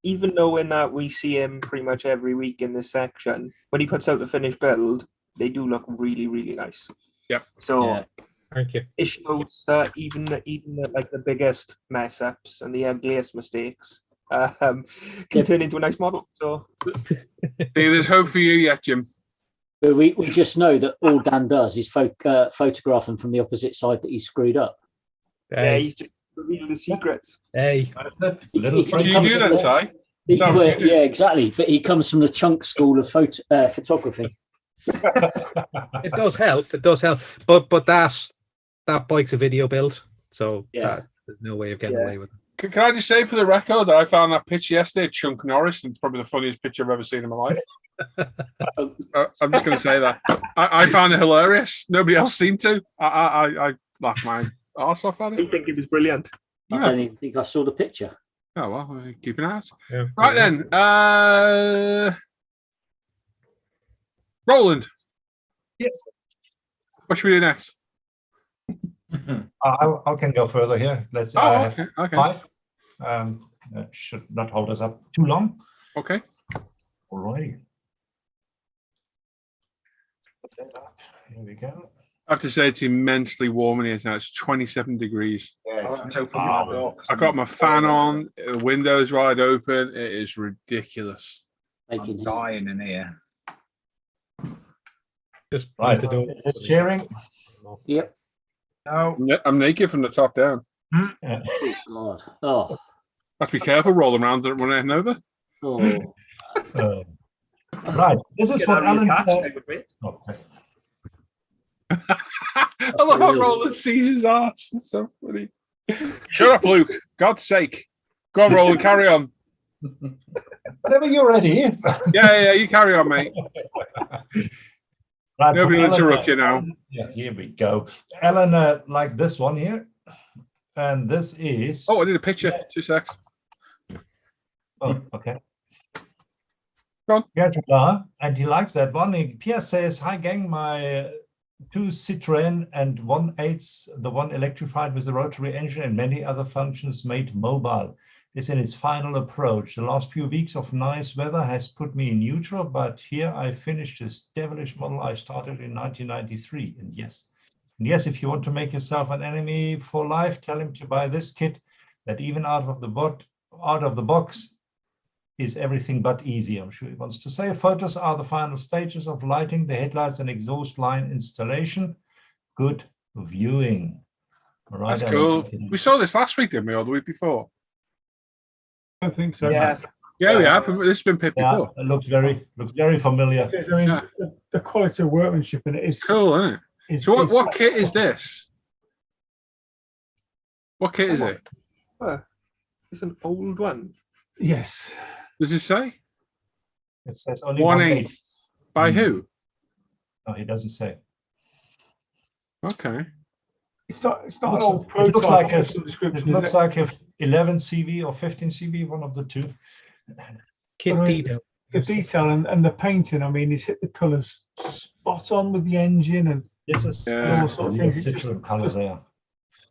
even knowing that we see him pretty much every week in this section, when he puts out the finished build, they do look really, really nice. Yep. So thank you. It shows even the biggest mess ups and the ugliest mistakes can turn into a nice model. So there's hope for you yet, Jim. We just know that all Dan does is photograph them from the opposite side that he's screwed up. Yeah, he's just revealing the secrets. Hey, what do you do that, Si? Yeah, exactly. But he comes from the chunk school of photography. It does help. But that bike's a video build, so there's no way of getting away with it. Can I just say for the record that I found that picture yesterday of Chunk Norris, and it's probably the funniest picture I've ever seen in my life. I'm just going to say that. I found it hilarious. Nobody else seemed to. I laughed my arse off at it. I think it was brilliant. I don't even think I saw the picture. Oh, well, keep an eye out. Yeah. Right then. Roland. Yes. What should we do next? I can go further here. Let's okay. 5. That should not hold us up too long. Okay. All righty. Here we go. I have to say it's immensely warm in here now. It's 27 degrees. Yes. I got my fan on. The window's wide open. It is ridiculous. I'm dying in here. Just Right. the door. Is it sharing? Yep. No. I'm naked from the top down. God. Oh. Have to be careful rolling around, don't run anything over. Oh. Right. This is what Alan. I love how Roland sees his ass. It's so funny. Shut up, Luke. God's sake. Go on, Roland. Carry on. Whenever you're ready. Yeah, you carry on, mate. Right, Nobody will Ellen, interrupt you now. Yeah, here we go. Ellen, like this one here. And this is... Oh, I need a picture. 2 secs. Oh, okay. Go on. Yeah, and he likes that one. Pierre says, "Hi gang, my 2 Citroën and 1/8, the one electrified with a rotary engine and many other functions made mobile, is in its final approach. The last few weeks of nice weather has put me in neutral, but here I finished this devilish model I started in 1993. And yes, if you want to make yourself an enemy for life, tell him to buy this kit that even out of the box is everything but easy." I'm sure he wants to say. Photos are the final stages of lighting the headlights and exhaust line installation. Good viewing. All right, That's cool. We saw this last week, didn't we, or the week before? I think so. Yeah. Yeah, we have. This has been picked before. It looks very familiar. It is, I mean, the quality of workmanship in it is cool, isn't it? So what kit is this? What kit is it? It's an old one. Yes. Does it say? It says only 1/8. By who? No, he doesn't say. Okay. It's not It an looks, old it looks like a, description. it looks like a 11 CV or 15 CV, one of the two. Kit detail. The detail and the painting, I mean, he's hit the colours spot on with the engine and this is all sorts of things. Citroën colours there.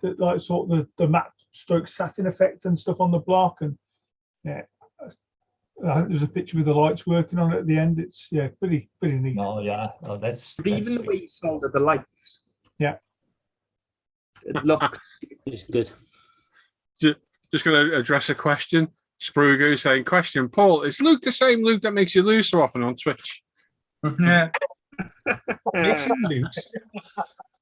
Like sort of the matte stroke satin effect and stuff on the block, and yeah, I think there's a picture with the lights working on it at the end. It's pretty neat. Oh yeah, oh, that's Even the way you soldered the lights. Yeah. It looks It's good. Just going to address a question. Sprugo saying, "Question, Paul, is Luke the same Luke that makes you lose so often on Twitch?" Yeah. Makes you lose.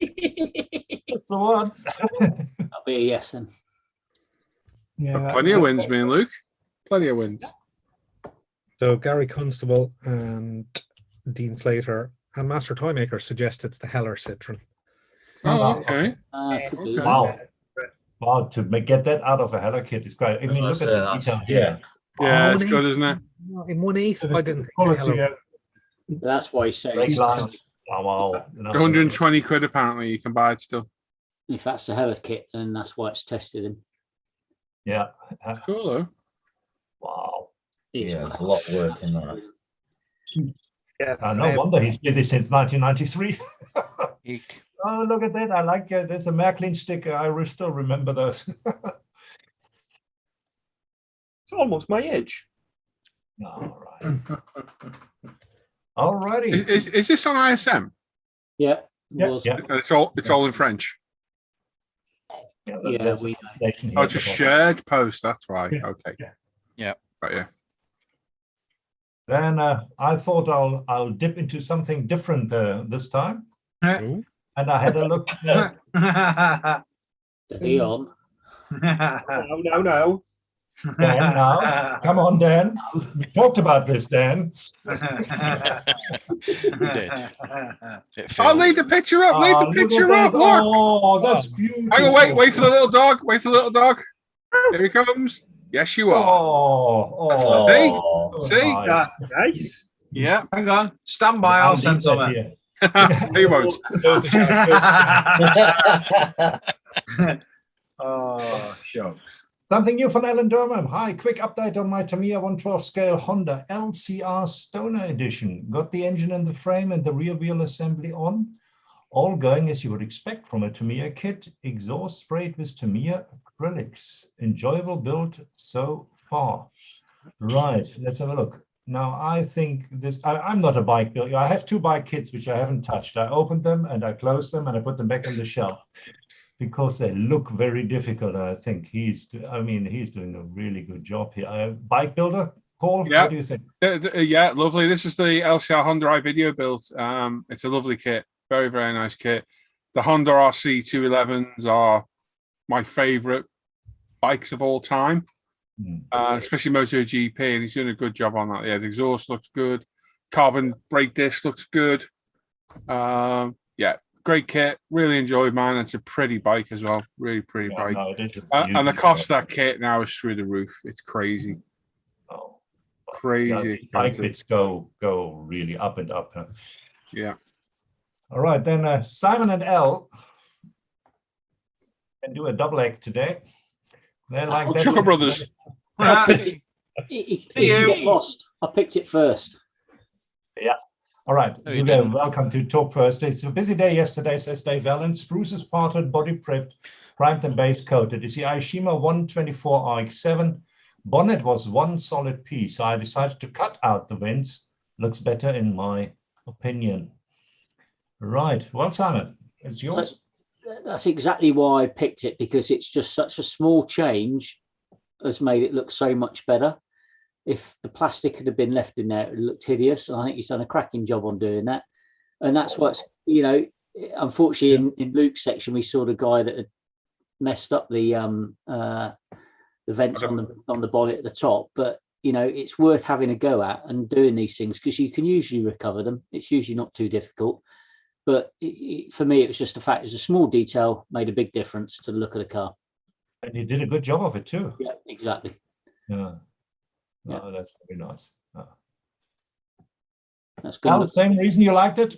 That's the one. That'll be a yes then. Yeah, Plenty of wins, me and Luke. Plenty of wins. So Gary Constable and Dean Slater and Master Toymaker suggest it's the Heller Citroen. Oh, okay. Could be. Wow. Wow, to get that out of a Heller kit is great. I mean, look at the detail here. Yeah, it's good, isn't it? In 1/8, I didn't think quality, Heller. That's why he's saying Brake it's lines. Oh, wow. 120 quid apparently. You can buy it still. if that's the Heller kit, then that's why it's tested in. Yeah. Cool though. Wow. It's Yeah, there's a lot of work in that. yeah. No wonder he's did this since 1993. Eek. Oh, look at that. I like there's a Märklin sticker. I still remember those. It's almost my age. All right. All righty. Is this on ISM? Yeah. Yeah. Yeah. It's all in French. Yeah, there's we- a translation Oh, here it's a for that. shared post. That's why. Yeah. Okay. Yeah. Right. Yeah. Then I thought I'll dip into something different this time, Ooh. and I had a look. Steady on. No. Dan, now, come on, Dan. We talked about this, Dan. We did. It Oh, failed. leave the picture up. Leave Oh, the look picture at up. that. Look. Oh, that's beautiful. Hang on. Wait for the little dog. Wait for the little dog. Here he comes. Yes, you are. Oh, See? nice. That's nice. Yeah. Hang on. Stand by. I'll send some. Here. He won't. Oh, shucks. Something new from Alan Durham. Hi, quick update on my Tamiya 112 scale Honda LCR Stoner Edition. Got the engine and the frame and the rear wheel assembly on. All going as you would expect from a Tamiya kit. Exhaust sprayed with Tamiya acrylics. Enjoyable build so far. Right, let's have a look. Now, I think this, I'm not a bike builder. I have 2 bike kits, which I haven't touched. I opened them and I closed them and I put them back on the shelf because they look very difficult. I think he's doing a really good job here. Bike builder, Paul, Yeah. what do you think? Yeah, lovely. This is the LCR Honda I video built. It's a lovely kit. Very, very nice kit. The Honda RC 211s are my favorite bikes of all time. Especially MotoGP, and he's doing a good job on that. Yeah, the exhaust looks good. Carbon brake disc looks good. Yeah, great kit. Really enjoyed mine. It's a pretty bike as well. Really pretty bike. No, it is a And the beautiful cost of bike. that kit now is through the roof. It's crazy. Oh, crazy. Bike bits go really up and up. Huh? Yeah. All right, then Simon and Elle can do a double act today. They like that. Chucker Brothers. He can get lost. I picked it first. Yeah. All right. No, you You're didn't. welcome to talk first. It's a busy day yesterday, says Dave Allen. Spruces parted, body prepped, primed and base coated. It's the Aishima 124 RX7. Bonnet was one solid piece, so I decided to cut out the vents. Looks better in my opinion. Right. Well, Simon, it's yours. That's exactly why I picked it, because it's just such a small change has made it look so much better. If the plastic had been left in there, it looked hideous. And I think he's done a cracking job on doing that. And that's what's, unfortunately in Luke's section, we saw the guy that had messed up the vents on the bonnet at the top. But, it's worth having a go at and doing these things, because you can usually recover them. It's usually not too difficult. But for me, it was just the fact it's a small detail made a big difference to the look of the car. And you did a good job of it too. Yeah, exactly. Yeah. Oh, that's very nice. That's good. Now, the same reason you liked it?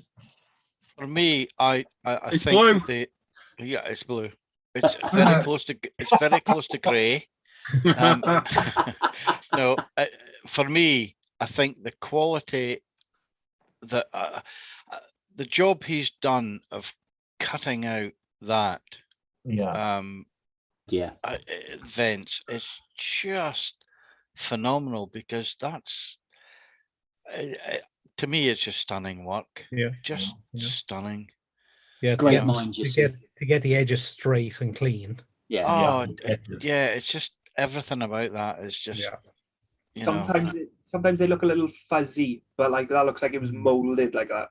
For me, I It's think blue. it's blue. It's very close to grey. No, for me, I think the quality, the job he's done of cutting out that vents is just phenomenal, because that's to me it's just stunning work. Just stunning. Yeah, to get the edges straight and clean. It's just everything about that is just Sometimes they look a little fuzzy, but like that looks like it was molded like that.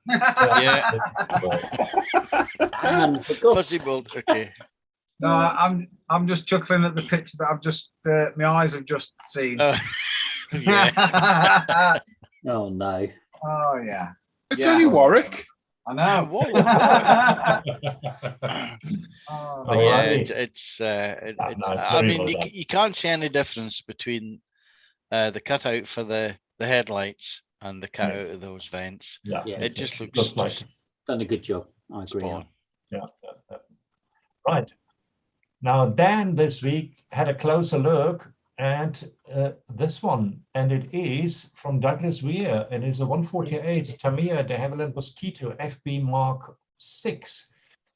Fuzzy mold. Okay. No, I'm just chuckling at the picture that I've just my eyes have just seen. Yeah. Oh no. Oh yeah. It's only Warwick. I know. But yeah, it's I mean, you can't see any difference between the cutout for the headlights and the cutout of those vents. It just looks like it's done a good job. I agree. Yeah. Right. Now, Dan this week had a closer look at this one, and it is from Douglas Weir. It is a 148 Tamiya de Havilland Mosquito FB Mark 6.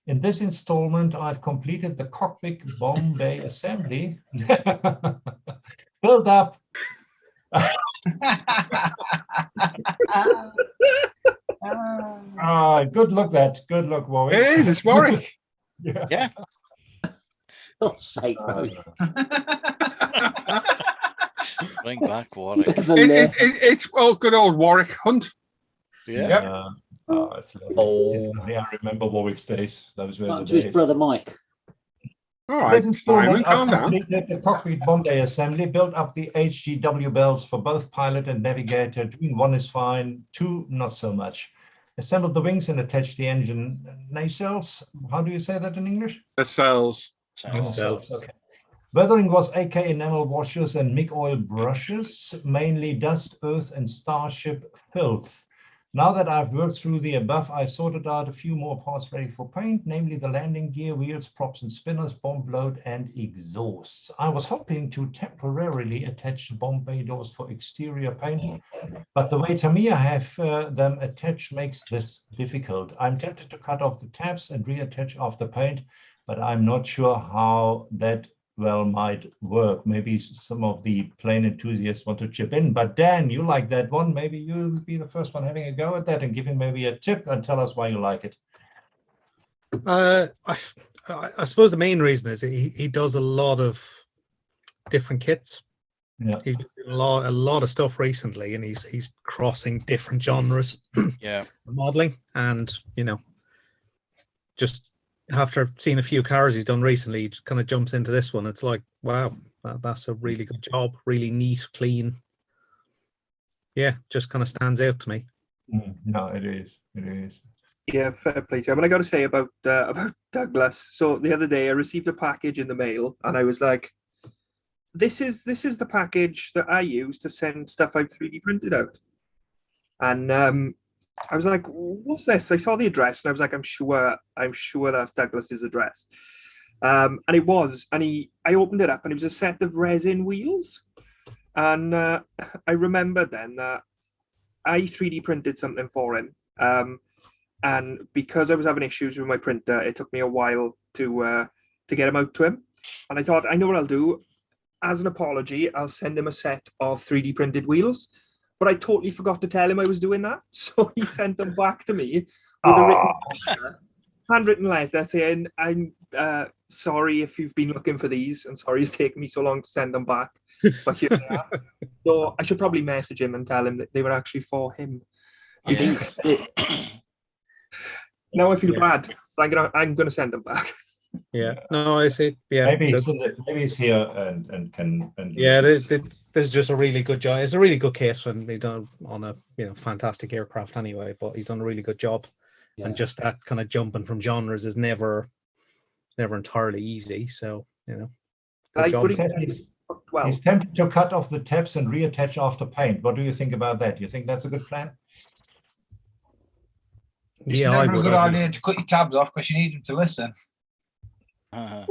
In this installment, I've completed the cockpit bomb bay assembly, built up. Good look, Warwick. It is, it's Warwick. Yeah. God's sake, bro. Bring back Warwick. It's good old Warwick Hunt. Yeah. It's lovely. I remember Warwick's days. Those were the days. His brother Mike. All right, Simon, calm down. The cockpit bomb bay assembly, built up the HGW bells for both pilot and navigator. Doing one is fine, two not so much. Assembled the wings and attached the engine nacelles. How do you say that in English? Nacelles. Okay. Weathering was AK enamel washers and MIG oil brushes, mainly dust, earth, and starship filth. Now that I've worked through the above, I sorted out a few more parts ready for paint, namely the landing gear, wheels, props and spinners, bomb load, and exhausts. I was hoping to temporarily attach the bomb bay doors for exterior paint, but the way Tamiya have them attached makes this difficult. I'm tempted to cut off the tabs and reattach after paint, but I'm not sure how that might work. Maybe some of the plane enthusiasts want to chip in, but Dan, you like that one. Maybe you'll be the first one having a go at that and give him maybe a tip and tell us why you like it. I suppose the main reason is he does a lot of different kits. Yeah, he's doing a lot of stuff recently, and he's crossing different genres. Yeah, modeling, and just after seeing a few cars he's done recently, he kind of jumps into this one. It's like, wow, that's a really good job, really neat, clean. Yeah, just kind of stands out to me. No, it is. Yeah, fair play to him. And I got to say about Douglas. So the other day I received a package in the mail, and I was like, this is the package that I use to send stuff I've 3D printed out. And I was like, what's this? I saw the address and I was like, I'm sure that's Douglas's address. And it was, and I opened it up and it was a set of resin wheels. And I remembered then that I 3D printed something for him. And because I was having issues with my printer, it took me a while to get him out to him. And I thought, I know what I'll do. As an apology, I'll send him a set of 3D printed wheels. But I totally forgot to tell him I was doing that. So he sent them back to me with a handwritten letter saying, I'm sorry if you've been looking for these. I'm sorry it's taken me so long to send them back. But here they are. So I should probably message him and tell him that they were actually for him. Yeah. Now I feel bad. I'm gonna send them back. Yeah, no, I see. Yeah, maybe he's here and can. Yeah, this is just a really good job. It's a really good kit, and he's done on a fantastic aircraft anyway. But he's done a really good job, and just that kind of jumping from genres is never entirely easy. So good job. He's tempted to cut off the tabs and reattach after paint. What do you think about that? Do you think that's a good plan? It's never a good idea to cut your tabs off because you need them to listen. Yeah,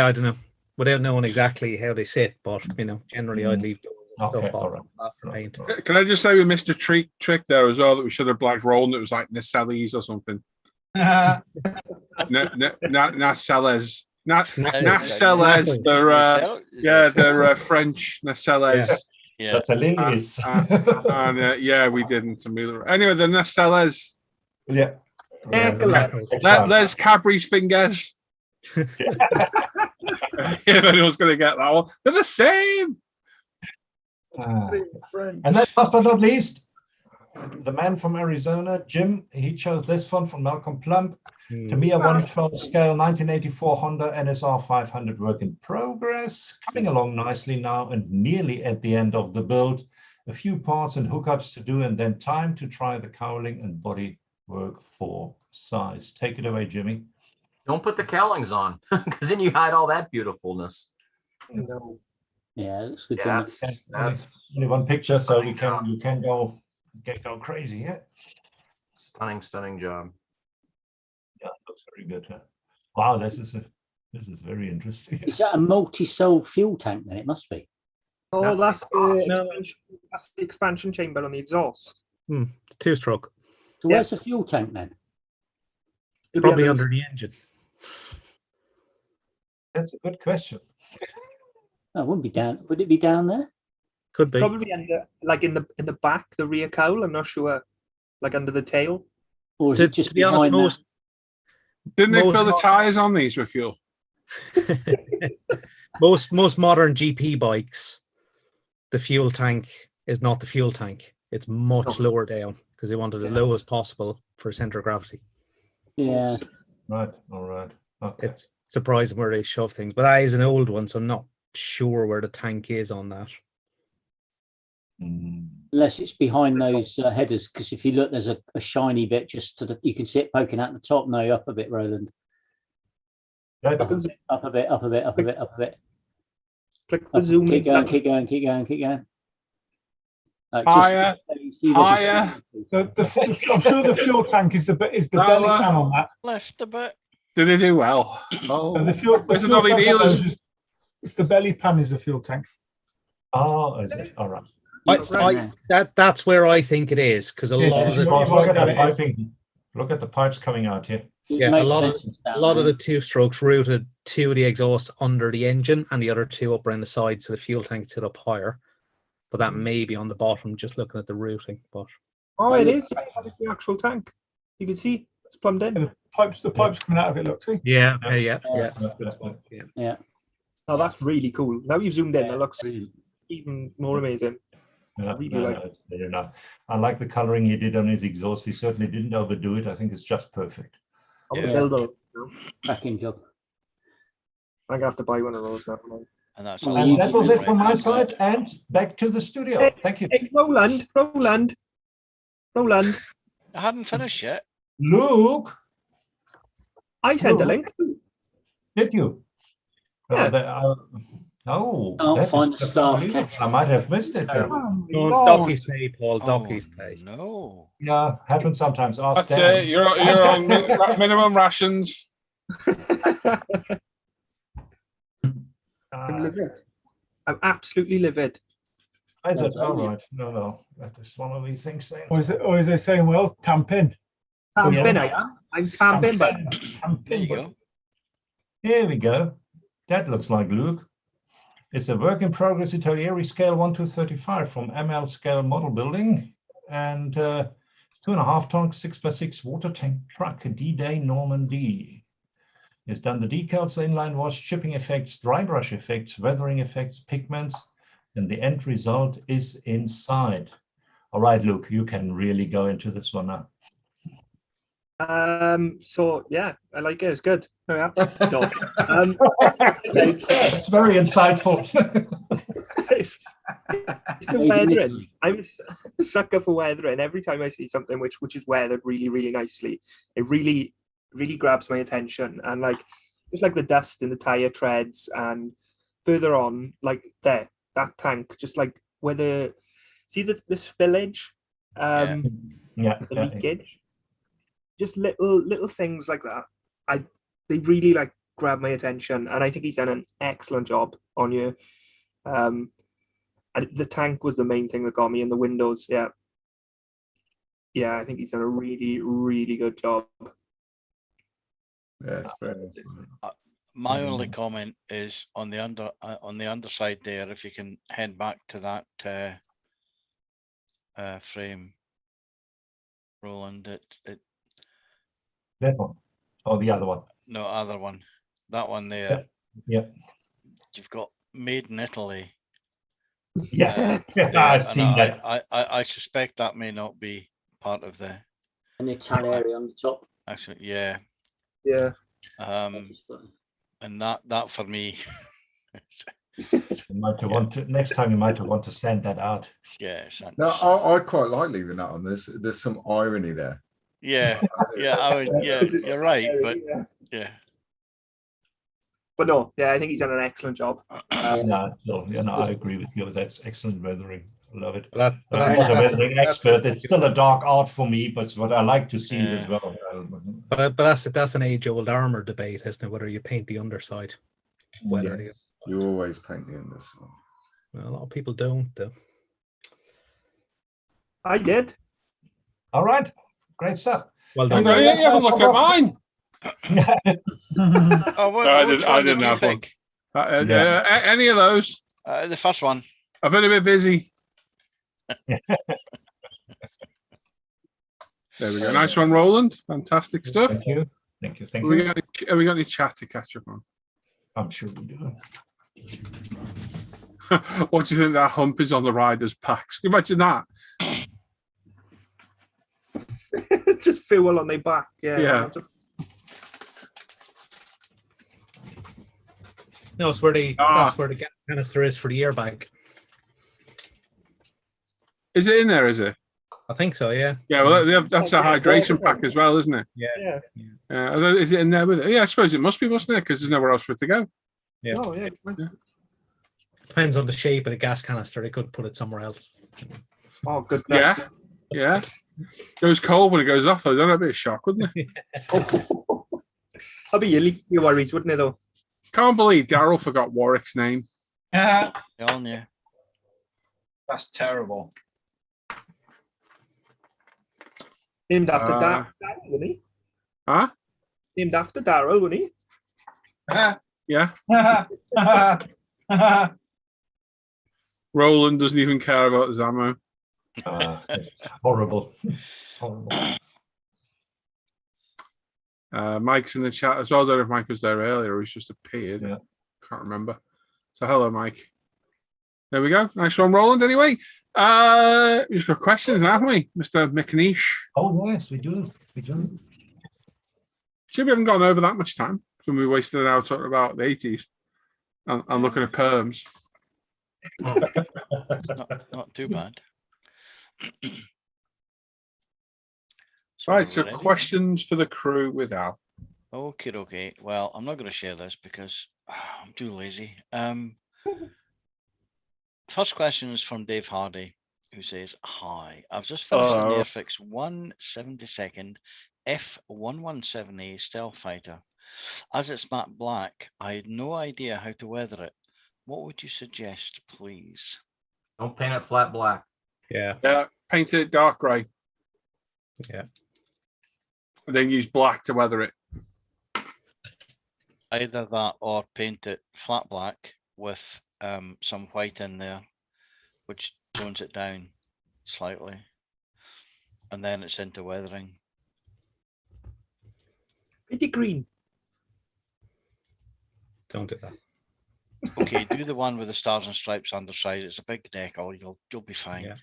I don't know. Without knowing exactly how they sit, but generally I'd leave stuff off after paint. Can I just say we missed a trick there as well that we should have black rolled and it was like Nacelli's or something. Nacelles. Nacelles. They're French Nacelles. Yeah. That's yeah, we didn't. Anyway, the Nacelles. Yeah. Les Cadbury's fingers. If anyone's going to get that one, they're the same. And then last but not least, the man from Arizona, Jim, he chose this one from Malcolm Plumb. Tamiya 112 scale 1984 Honda NSR 500 work in progress. Coming along nicely now and nearly at the end of the build. A few parts and hookups to do and then time to try the cowling and body work for size. Take it away, Jimmy. Don't put the cowlings on because then you hide all that beautifulness. No. Yeah, looks good. That's only one picture, so you can go crazy. Yeah, stunning job. Yeah, looks very good. Huh? Wow, this is very interesting. Is that a multi-cell fuel tank? Then it must be. Oh, that's the expansion chamber on the exhaust. Two-stroke. So where's the fuel tank then? Probably under the engine. That's a good question. Oh, it wouldn't be down. Would it be down there? Could be. Probably under, like in the back, the rear cowl. I'm not sure. Like under the tail. Or is it just to be honest, didn't they fill the tires on these with fuel? most modern GP bikes, the fuel tank is not the fuel tank. It's much lower down because they want it as low as possible for center of gravity. Yeah. Right. All right. Okay. It's surprising where they shove things, but that is an old one, so I'm not sure where the tank is on that. Unless it's behind those headers, because if you look, there's a shiny bit just to you can see it poking out the top. No, up a bit, Roland. Right. Up a bit. Click the zoom. Keep going. Higher. I'm sure the fuel tank is the belly pan on that. Left a bit. Did they do well? Oh, and the fuel tank it's the belly pan is the fuel tank. Oh, is it? All right. That's where I think it is because a lot of the look at the pipes coming out here. Yeah, a lot of the two strokes routed two of the exhausts under the engine and the other two up around the side, so the fuel tank sit up higher. But that may be on the bottom, just looking at the routing. But it is. It's the actual tank. You can see it's plumbed in. The pipes coming out of it. Look, see. Yeah. Oh, that's really cool. Now you've zoomed in, it looks even more amazing. I like the coloring he did on his exhaust. He certainly didn't overdo it. I think it's just perfect. Cracking job. I'm gonna have to buy one of those now. And that was it from my side. And back to the studio. Thank you. Hey, Roland. I haven't finished yet. Luke. I sent a link. Did you? Yeah. Oh, Can't find is the just staff unbelievable. cash. I might have missed it. then. Dockey's pay, Paul. Dockey's pay. No. Yeah, happens sometimes. Ask That's Dan. it. You're on minimum rations. I'm livid. I'm absolutely livid. I said, all right. No. That is one of these things. Or is it saying, well, tamping? Tamping, I am. I'm tamping, but There you go. Here we go. That looks like Luke. It's a work in progress Italieri scale 1-35 from ML scale model building. And it's 2.5 ton, 6x6 water tank truck, D-Day Normandy. It's done the decals, the inline wash, chipping effects, dry brush effects, weathering effects, pigments, and the end result is inside. All right, Luke, you can really go into this one now. So yeah, I like it. It's good. Oh, yeah. No. It's very insightful. It's the weathering. I'm a sucker for weathering. Every time I see something which is weathered really, really nicely, it really, really grabs my attention. And like just like the dust in the tire treads, and further on, like that tank, just like where the spillage, the leakage. Just little things like that. They really like grab my attention, and I think he's done an excellent job on you. And the tank was the main thing that got me, in the windows. Yeah, I think he's done a really, really good job. Yeah, it's very. My only comment is on the underside there. If you can head back to that frame, Roland, That one or the other one? No, other one. That one there. Yeah. You've got made in Italy. Yeah, I've seen that. I suspect that may not be part of the An Italian on the top. Actually, yeah. Yeah. And that for me. You might want to, next time you might want to stand that out. Yeah. No, I quite like leaving that on. There's some irony there. Yeah, I would. Yeah, you're right, but yeah. But no, yeah, I think he's done an excellent job. I agree with you. That's excellent weathering. I love it. But I'm not a weathering expert. It's still a dark art for me, but it's what I like to see as well. But that's an age-old armor debate, isn't it? Whether you paint the underside, whether you always paint the underside. Well, a lot of people don't, though. I did. All right, great stuff. Well done. You haven't looked at mine. I didn't have one. Any of those? The first one. I've been a bit busy. There we go. Nice one, Roland. Fantastic stuff. Thank you. Have we got any chat to catch up on? I'm sure we do. What do you think that hump is on the rider's packs? Can you imagine that? Just fuel on their back. Yeah. No, it's where that's where the gas canister is for the airbag. Is it in there? Is it? I think so. Yeah. Yeah. Well, that's a hydration pack as well, isn't it? Yeah. Is it in there with it? Yeah, I suppose it must be, mustn't it? Because there's nowhere else for it to go. Yeah. Oh, yeah. Depends on the shape of the gas canister. They could put it somewhere else. Oh, goodness. Yeah. It goes cold when it goes off, though. Don't have a bit of shock, wouldn't it? That'd be your worries, wouldn't it, though? Can't believe Daryl forgot Warwick's name. On you. That's terrible. Named after Daryl, wasn't he? Huh? Named after Daryl, wasn't he? Yeah. Roland doesn't even care about his ammo. It's horrible. Mike's in the chat as well. I don't know if Mike was there earlier or he's just appeared. Yeah. Can't remember. So hello, Mike. There we go. Nice one, Roland. Anyway, we've just got questions, haven't we, Mr. McNeish? Oh yes, we do. Sure, we haven't gone over that much time. So we wasted an hour talking about the 80s and looking at perms. Not too bad. Right, so questions for the crew with Al. Okay. Well, I'm not going to share this because I'm too lazy. First question is from Dave Hardy, who says, "Hi, I've just finished an Airfix 172nd F117A stealth fighter. As it's matte black, I had no idea how to weather it. What would you suggest, please?" Don't paint it flat black. Yeah. Yeah, paint it dark grey. Yeah. And then use black to weather it. Either that or paint it flat black with some white in there, which tones it down slightly, and then it's into weathering. Pretty green. Don't do that. Okay, do the one with the stars and stripes underside. It's a big decal. You'll be fine. Yeah.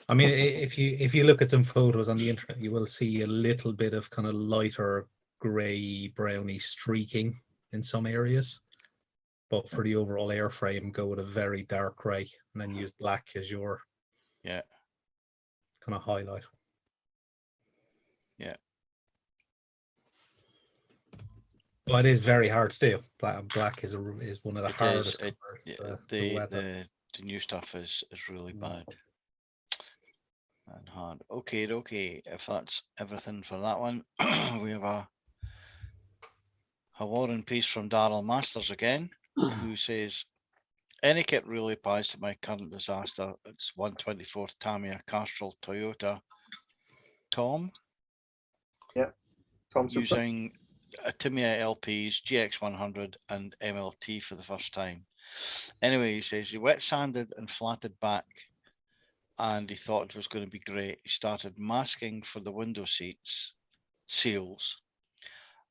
I mean, if you look at some photos on the internet, you will see a little bit of kind of lighter grey, browny streaking in some areas. But for the overall airframe, go with a very dark grey, and then use black as your kind of highlight. Yeah. But it is very hard to do. Black is one of the hardest It, colors the weather. the new stuff is really bad and hard. Okay. If that's everything for that one, we have a War and Peace from Daryl Masters again, who says, "Any kit really applies to my current disaster. It's 124th Tamiya Castrol Toyota Tom. Yeah, Tom using Tamiya LPs, GX100 and MLT for the first time. Anyway, he says he wet sanded and flatted back and he thought it was going to be great. He started masking for the window seals.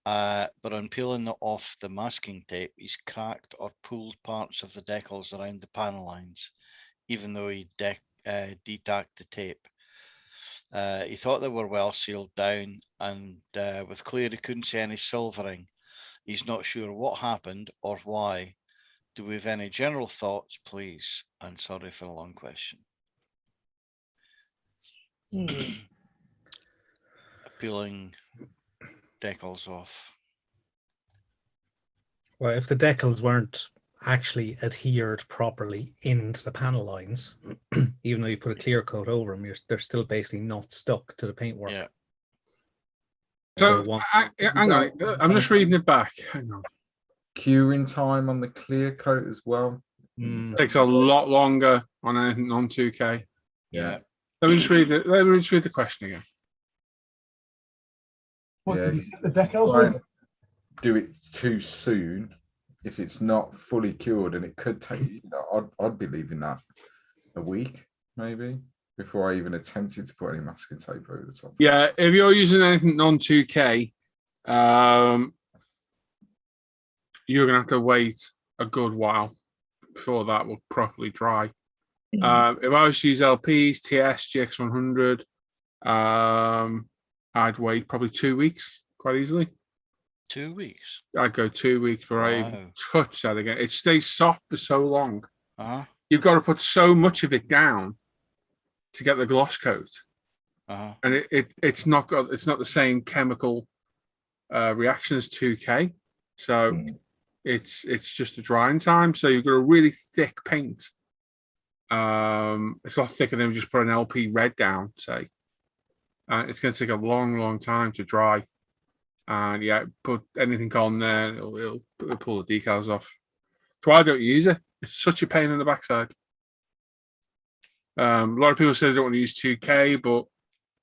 But on peeling off the masking tape, he's cracked or pulled parts of the decals around the panel lines, even though he detacked the tape. He thought they were well sealed down, and with clear he couldn't see any silvering. He's not sure what happened or why. Do we have any general thoughts, please? And sorry for the long question." Peeling decals off. Well, if the decals weren't actually adhered properly into the panel lines, even though you put a clear coat over them, they're still basically not stuck to the paintwork. Yeah. So hang on, I'm just reading it back. Hang on. Curing time on the clear coat as well. Takes a lot longer on anything non-2K. Yeah. Let me just read it. Let me just read the question again. What Yeah, did he if set the decals try with? and do it too soon, if it's not fully cured, and it could take, I'd be leaving that a week maybe before I even attempted to put any masking tape over the top. Yeah, if you're using anything non-2K, you're gonna have to wait a good while before that will properly dry. If I was to use LPs, TS, GX100, I'd wait probably 2 weeks quite easily. 2 weeks? I'd go 2 weeks before I even touch that again. It stays soft for so long. You've got to put so much of it down to get the gloss coat. And it's not the same chemical reaction as 2K. So it's just a drying time. So you've got a really thick paint. It's a lot thicker than just put an LP red down, say. It's going to take a long time to dry. And yeah, put anything on there, it'll pull the decals off. That's why I don't use it. It's such a pain in the backside. A lot of people say they don't want to use 2K, but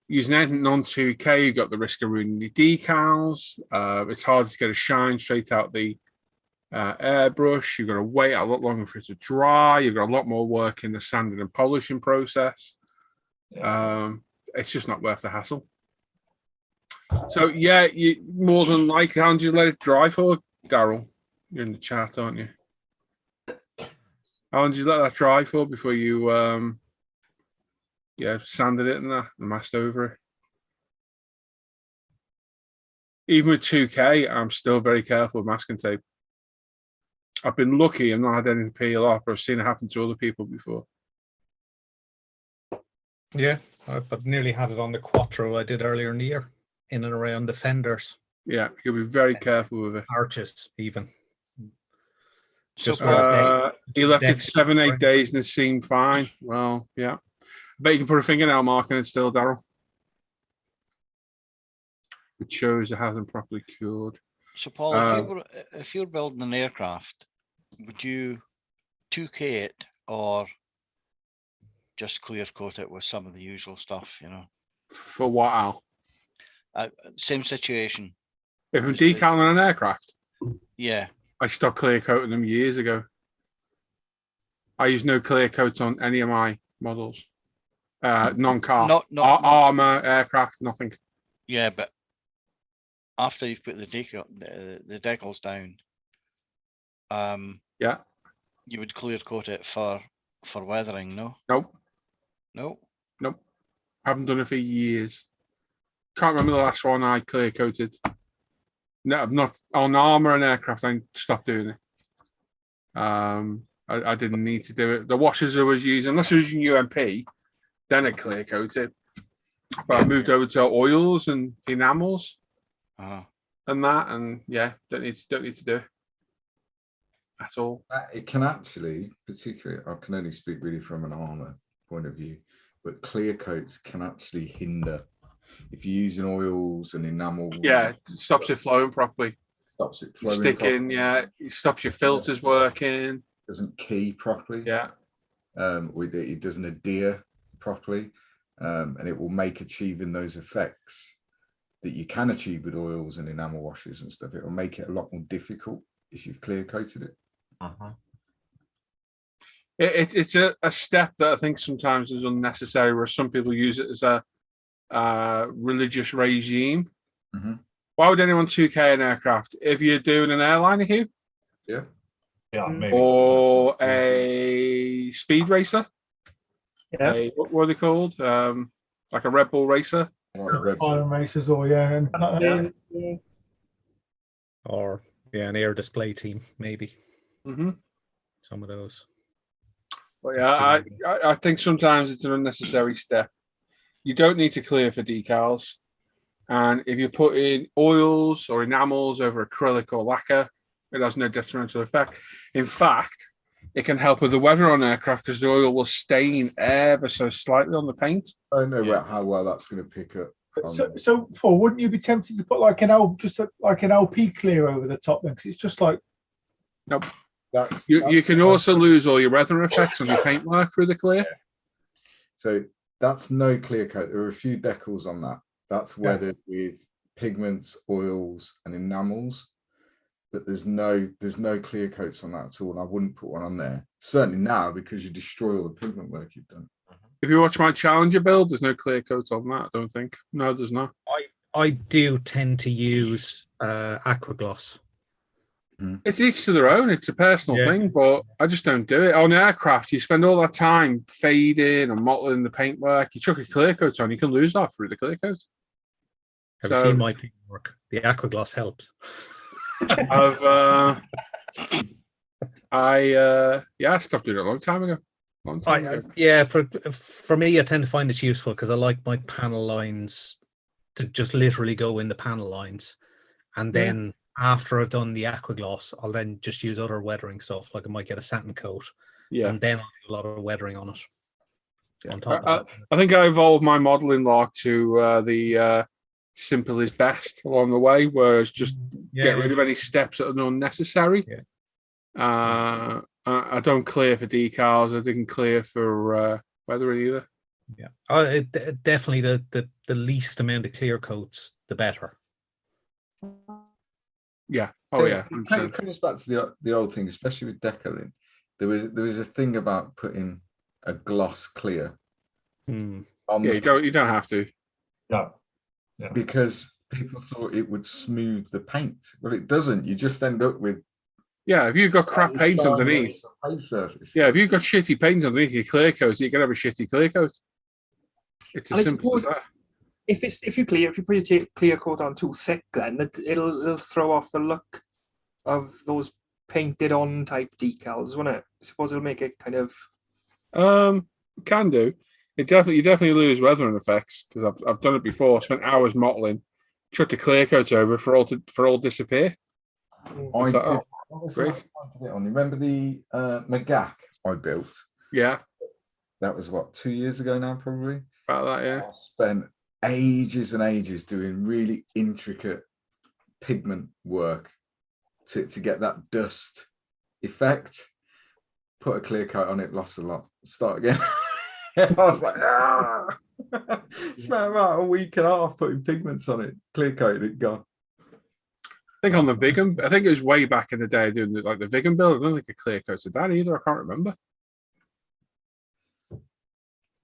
using anything non-2K, you've got the risk of ruining the decals. It's hard to get a shine straight out the airbrush. You've got to wait a lot longer for it to dry. You've got a lot more work in the sanding and polishing process. It's just not worth the hassle. So yeah, you more than likely, how long do you let it dry for, Daryl? You're in the chat, aren't you? How long do you let that dry for before you sanded it and masked over it? Even with 2K, I'm still very careful with masking tape. I've been lucky, I've not had anything peel off, but I've seen it happen to other people before. Yeah, I've nearly had it on the Quattro I did earlier in the year, in and around the fenders. Yeah, you'll be very careful with it. Arches, even. So Just Paul, He left it deck- 7-8 days and it seemed fine. Well, yeah. I bet you can put a fingernail mark in it still, Daryl. It shows it hasn't properly cured. so Paul, if you're building an aircraft, would you 2K it or just clear coat it with some of the usual stuff? For what, Al? Same situation. If I'm decaling on an aircraft, Yeah. I stopped clear coating them years ago. I use no clear coats on any of my models. Non-car. Not armor, aircraft, nothing. Yeah, but after you've put the decals down, Yeah. you would clear coat it for weathering, no? Nope. No. Nope. Haven't done it for years. Can't remember the last one I clear coated. No, I've not on armor and aircraft. I stopped doing it. I didn't need to do it. The washers I was using, unless I was using UMP, then I clear coated. But I moved over to oils and enamels and that, and yeah, don't need to do it. That's all. It can actually, particularly, I can only speak really from an armor point of view, but clear coats can actually hinder if you're using oils and enamel. Yeah, it stops it flowing properly. Stops it flowing. Sticking, yeah. It stops your filters working. Doesn't key properly. Yeah. It doesn't adhere properly, and it will make achieving those effects that you can achieve with oils and enamel washes and stuff. It will make it a lot more difficult if you've clear coated it. It's a step that I think sometimes is unnecessary, where some people use it as a religious regime. Why would anyone 2K an aircraft? If you're doing an airliner, Hugh? Yeah. Yeah, maybe. Or a speed racer? Yeah. What are they called? Like a Red Bull racer? Iron racers, or Or an air display team, maybe. Some of those. But yeah, I think sometimes it's an unnecessary step. You don't need to clear for decals. And if you put in oils or enamels over acrylic or lacquer, it has no detrimental effect. In fact, it can help with the weather on aircraft because the oil will stain ever so slightly on the paint. I don't know how well that's going to pick up. So, Paul, wouldn't you be tempted to put like an LP clear over the top then? Because it's just like. Nope. You can also lose all your weather effects on your paintwork through the clear. Yeah. So that's no clear coat. There are a few decals on that. That's weathered with pigments, oils, and enamels. But there's no clear coats on that at all. And I wouldn't put one on there. Certainly now, because you destroy all the pigment work you've done. If you watch my Challenger build, there's no clear coat on that, I don't think. No, there's not. I do tend to use Aquagloss. It's each to their own. It's a personal thing, but I just don't do it. On aircraft, you spend all that time fading and mottling the paintwork. You chuck a clear coat on, you can lose that through the clear coat. Have you seen my paintwork? The Aquagloss helps. I stopped doing it a long time ago. For me, I tend to find it's useful because I like my panel lines to just literally go in the panel lines, and then after I've done the Aquagloss, I'll then just use other weathering stuff. Like I might get a satin coat, and then I'll do a lot of weathering on it. On top of that. I think I evolved my modeling log to the simple is best along the way, whereas just get rid of any steps that are unnecessary. I don't clear for decals. I didn't clear for weathering either. Definitely the least amount of clear coats, the better. Yeah. It comes back to the old thing, especially with decaling. There was a thing about putting a gloss clear. You don't have to. No. Because people thought it would smooth the paint. Well, it doesn't. You just end up with. Yeah, if you've got crap paint underneath. Paint surface. Yeah, if you've got shitty paint underneath your clear coat, you can have a shitty clear coat. It's as simple as that. If you put your clear coat on too thick, then it'll throw off the look of those painted on type decals, won't it? I suppose it'll make it kind of. Can do. You definitely lose weathering effects because I've done it before. Spent hours mottling, chuck the clear coat over for all disappear. What was the great. last time to get on? Remember the McGack I built? Yeah. That was what, 2 years ago now, probably. About that, yeah. I spent ages and ages doing really intricate pigment work to get that dust effect. Put a clear coat on it, lost a lot. Start again. I was like, ah! Spent about a week and a half putting pigments on it, clear coated it, gone. I think on the Vigum, I think it was way back in the day doing the Vigum build. I don't think I clear coated that either. I can't remember.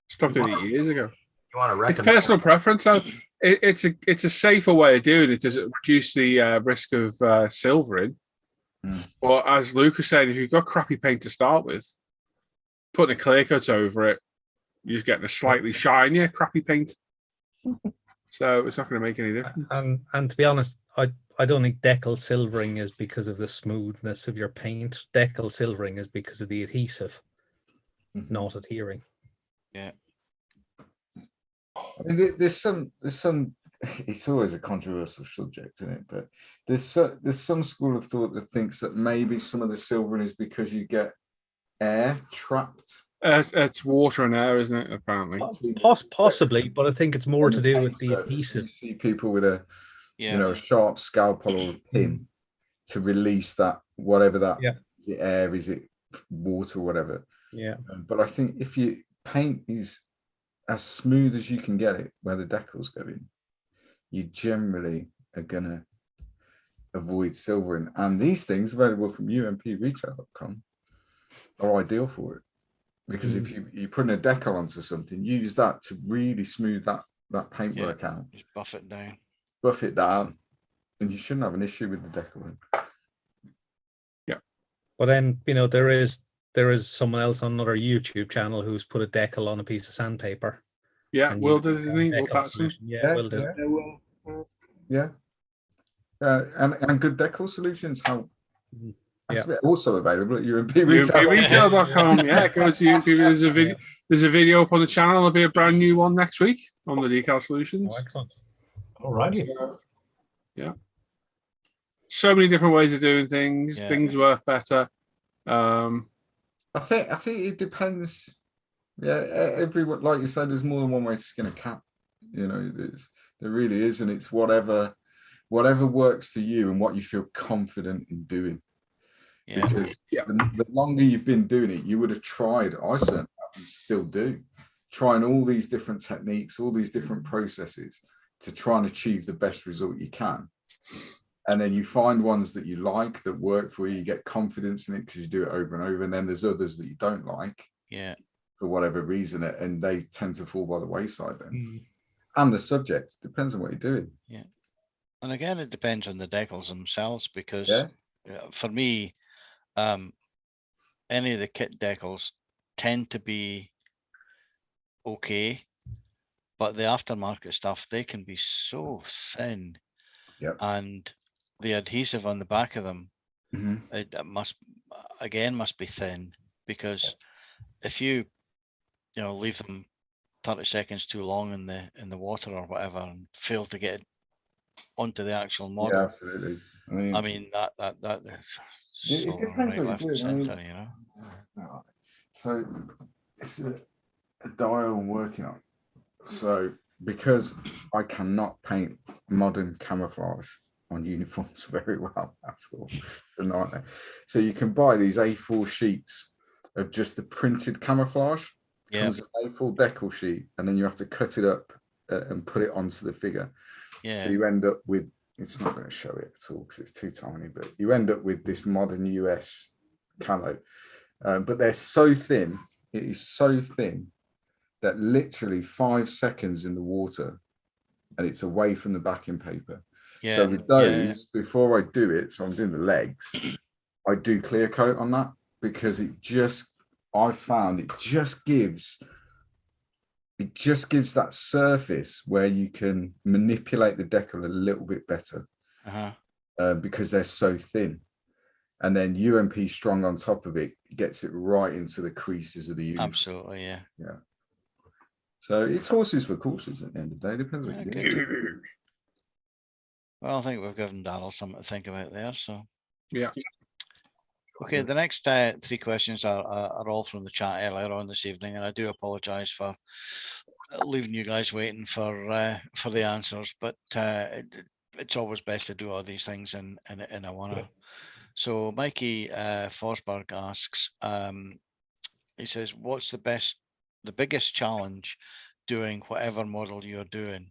Stopped doing it years ago. You want to recommend? It's personal preference. So it's a safer way of doing it because it reduces the risk of silvering. But as Luke was saying, if you've got crappy paint to start with, putting a clear coat over it, you're just getting a slightly shinier crappy paint. So it's not going to make any difference. And to be honest, I don't think decal silvering is because of the smoothness of your paint. Decal silvering is because of the adhesive not adhering. Yeah. I mean, there's some. It's always a controversial subject, isn't it? But there's some school of thought that thinks that maybe some of the silvering is because you get air trapped. It's water and air, isn't it? Apparently, possibly, but I think it's more to do with the adhesive. You see people with a a sharp scalpel or a pin to release that, whatever that is. It air, is it water, or whatever. Yeah. But I think if you paint is as smooth as you can get it where the decals go in, you generally are gonna avoid silvering. And these things available from umpretail.com are ideal for it. Because if you're putting a decal onto something, use that to really smooth that paintwork out. Just buff it down. Buff it down. And you shouldn't have an issue with the decal. Yeah. But then, there is someone else on another YouTube channel who's put a decal on a piece of sandpaper. Yeah, Will did, didn't he? Will Patterson. Yeah, Will did. Yeah. And good decal solutions help. That's also available at umpretail.com. Yeah, go to UMP. There's a video up on the channel. There'll be a brand new one next week on the decal solutions. Oh, excellent. Alrighty. Yeah. So many different ways of doing things. Yeah. Things work better. I think it depends. Yeah, everyone, like you said, there's more than one way to skin a cat. There really is, and it's whatever works for you and what you feel confident in doing. Yeah. Because the longer you've been doing it, you would have tried. I certainly still do, trying all these different techniques, all these different processes to try and achieve the best result you can. And then you find ones that you like, that work for you, you get confidence in it because you do it over and over. And then there's others that you don't like, for whatever reason, and they tend to fall by the wayside then. And the subject depends on what you're doing. Yeah. And again, it depends on the decals themselves, because for me, any of the kit decals tend to be okay, but the aftermarket stuff, they can be so thin. And the adhesive on the back of them, it must be thin, because if you leave them 30 seconds too long in the water or whatever and fail to get it onto the actual model, absolutely. I mean that is it depends what you do. center, So it's a dial I'm working on. So because I cannot paint modern camouflage on uniforms very well at all, it's a nightmare. So you can buy these A4 sheets of just the printed camouflage. Comes an A4 decal sheet, and then you have to cut it up and put it onto the figure. So you end up with, it's not going to show it at all because it's too tiny, but you end up with this modern US camo. But they're so thin, it is so thin that literally 5 seconds in the water and it's away from the backing paper. So with those, before I do it, so I'm doing the legs, I do clear coat on that, because I found it just gives that surface where you can manipulate the decal a little bit better, because they're so thin. And then UMP strong on top of it gets it right into the creases of the uniform. Absolutely, yeah. So it's horses for courses at the end of the day. Depends what you do. Well, I think we've given Daryl something to think about there. So Yeah. okay, the next 3 questions are all from the chat earlier on this evening, and I do apologise for leaving you guys waiting for the answers, but it's always best to do all these things in a one. So Mikey Forsberg asks, he says, what's the biggest challenge doing whatever model you're doing,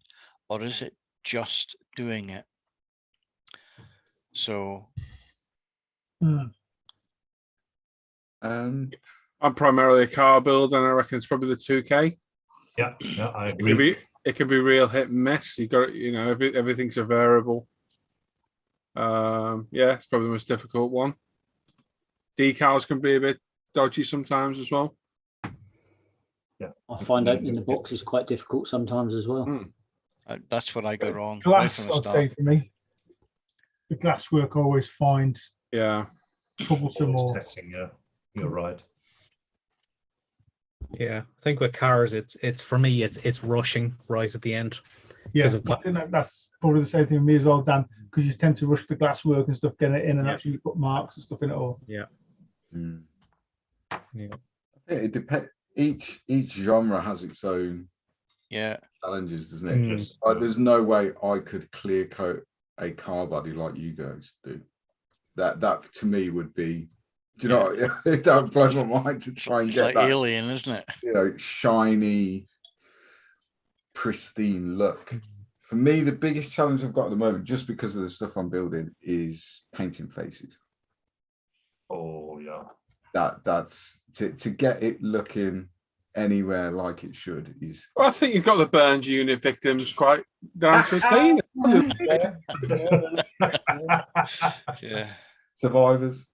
or is it just doing it? So I'm primarily a car builder, and I reckon it's probably the 2K. Yeah, I agree. It can be real hit and miss. You got, everything's a variable. Yeah, it's probably the most difficult one. Decals can be a bit dodgy sometimes as well. Yeah, I find opening the box is quite difficult sometimes as well. That's what I go wrong. Glass, I'd say for me. The glass work I always find troublesome or yeah, you're right. Yeah, I think with cars, it's for me, it's rushing right at the end. Yeah, I think that's probably the same thing with me as well, Dan, because you tend to rush the glass work and stuff, get it in and actually put marks and stuff in it all. Yeah. Yeah. It depends. Each genre has its own challenges, doesn't it? Like, there's no way I could clear coat a car body like you guys do. That to me would be, do you know, it don't blow my mind to try and get like that alien, isn't it? Shiny, pristine look. For me, the biggest challenge I've got at the moment, just because of the stuff I'm building, is painting faces. Oh yeah. That's to get it looking anywhere like it should is. Well, I think you've got the burned unit victims quite down to a clean. Yeah. Survivors.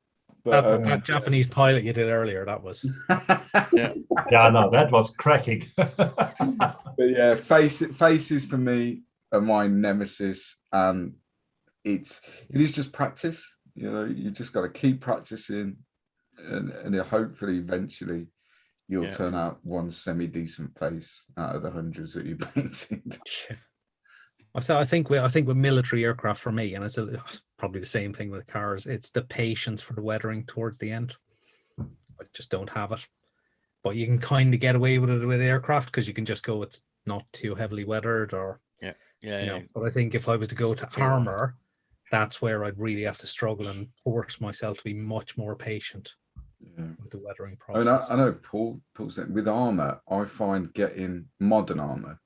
But that Japanese pilot you did earlier, that was. Yeah, no, that was cracking. But yeah, faces for me are my nemesis, and it is just practice. You just got to keep practicing, and hopefully eventually you'll turn out one semi-decent face out of the hundreds that you painted. I think with military aircraft for me, and it's probably the same thing with cars, it's the patience for the weathering towards the end. I just don't have it. But you can kind of get away with it with aircraft because you can just go, it's not too heavily weathered, or But I think if I was to go to armor, that's where I'd really have to struggle and force myself to be much more patient with the weathering process. I know Paul said with armor, I find getting modern armor,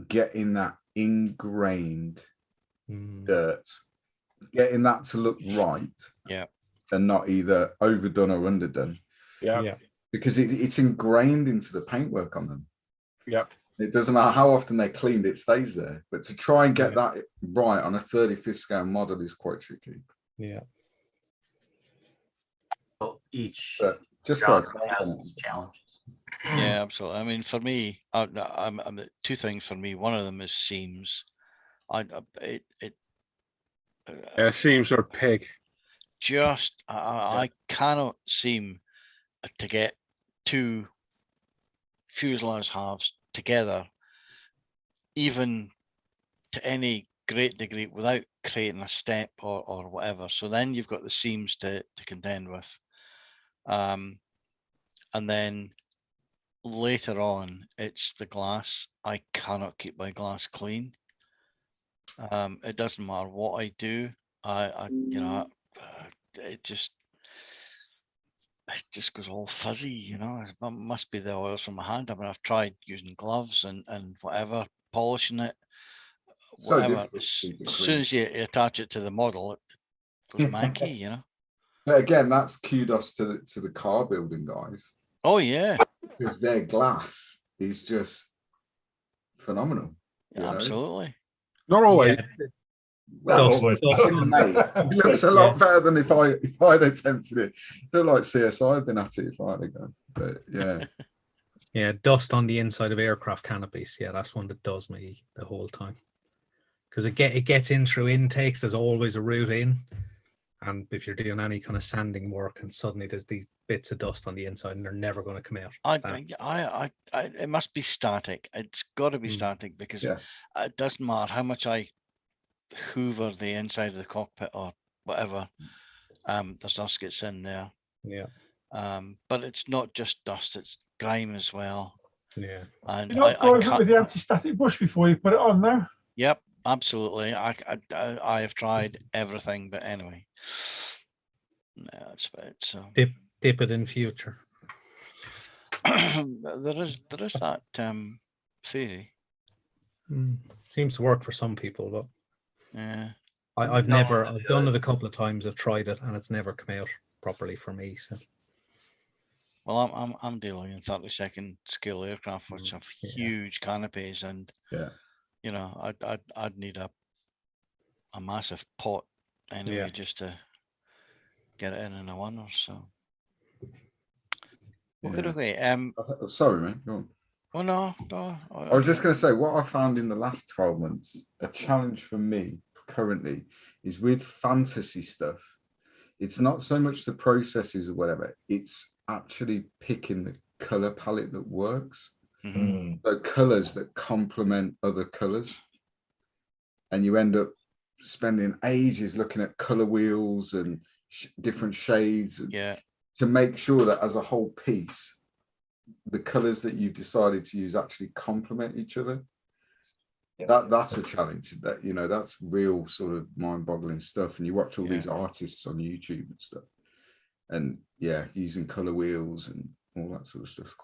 getting that ingrained dirt, getting that to look right, and not either overdone or underdone. Because it's ingrained into the paintwork on them. It doesn't matter how often they're cleaned, it stays there. But to try and get that right on a 35th scale model is quite tricky. Well, each just genre has its challenges. Yeah, absolutely. I mean, for me, I'm two things for me. One of them is seams. Seams are pig. Just I cannot seem to get two fuselage halves together, even to any great degree, without creating a step or whatever. So then you've got the seams to contend with, and then later on it's the glass. I cannot keep my glass clean. It doesn't matter what I do. It just goes all fuzzy, It must be the oils from my hand. I mean, I've tried using gloves and whatever, polishing it, whatever. As soon as you attach it to the model, it goes manky, But again, that's kudos to the car building guys. Oh yeah, because their glass is just phenomenal. Absolutely. Not always. Well, it looks a lot better than if I'd attempted it. Feel like CSI had been at it if I had gone. But yeah, dust on the inside of aircraft canopies. Yeah, that's one that does me the whole time. Because it gets in through intakes. There's always a route in, and if you're doing any kind of sanding work, and suddenly there's these bits of dust on the inside, and they're never going to come out. It must be static. It's got to be static because it doesn't matter how much I hoover the inside of the cockpit or whatever, there's dust gets in there. Yeah. But it's not just dust; it's grime as well. Yeah. And You're not driving with the anti-static brush before you put it on now. Yep, absolutely. I have tried everything, but anyway, that's about it. So Dip it in future. there is that theory. Seems to work for some people, but yeah, I've done it a couple of times. I've tried it, and it's never come out properly for me. So. Well, I'm dealing in 32nd scale aircraft, which have huge canopies, and you know, I'd need a massive pot anyway just to get it in a one or so. Okay. Sorry, mate. Go on. Oh no. I was just going to say what I found in the last 12 months. A challenge for me currently is with fantasy stuff. It's not so much the processes or whatever. It's actually picking the color palette that works. So colors that complement other colors, and you end up spending ages looking at color wheels and different shades to make sure that as a whole piece the colors that you've decided to use actually complement each other. That's a challenge. That, you know, that's real sort of mind-boggling stuff. And you watch all these artists on YouTube and stuff, and using color wheels and all that sort of stuff.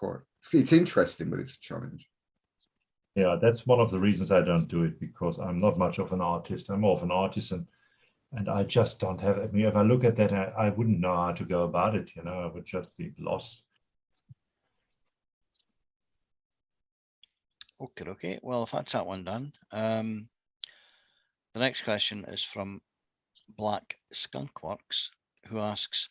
It's interesting, but it's a challenge. Yeah, that's one of the reasons I don't do it, because I'm not much of an artist. I'm more of an artisan, and I just don't have. I mean, if I look at that, I wouldn't know how to go about it. You know, I would just be lost. Okay. Well, if that's that one done, the next question is from Black Skunkworks, who asks,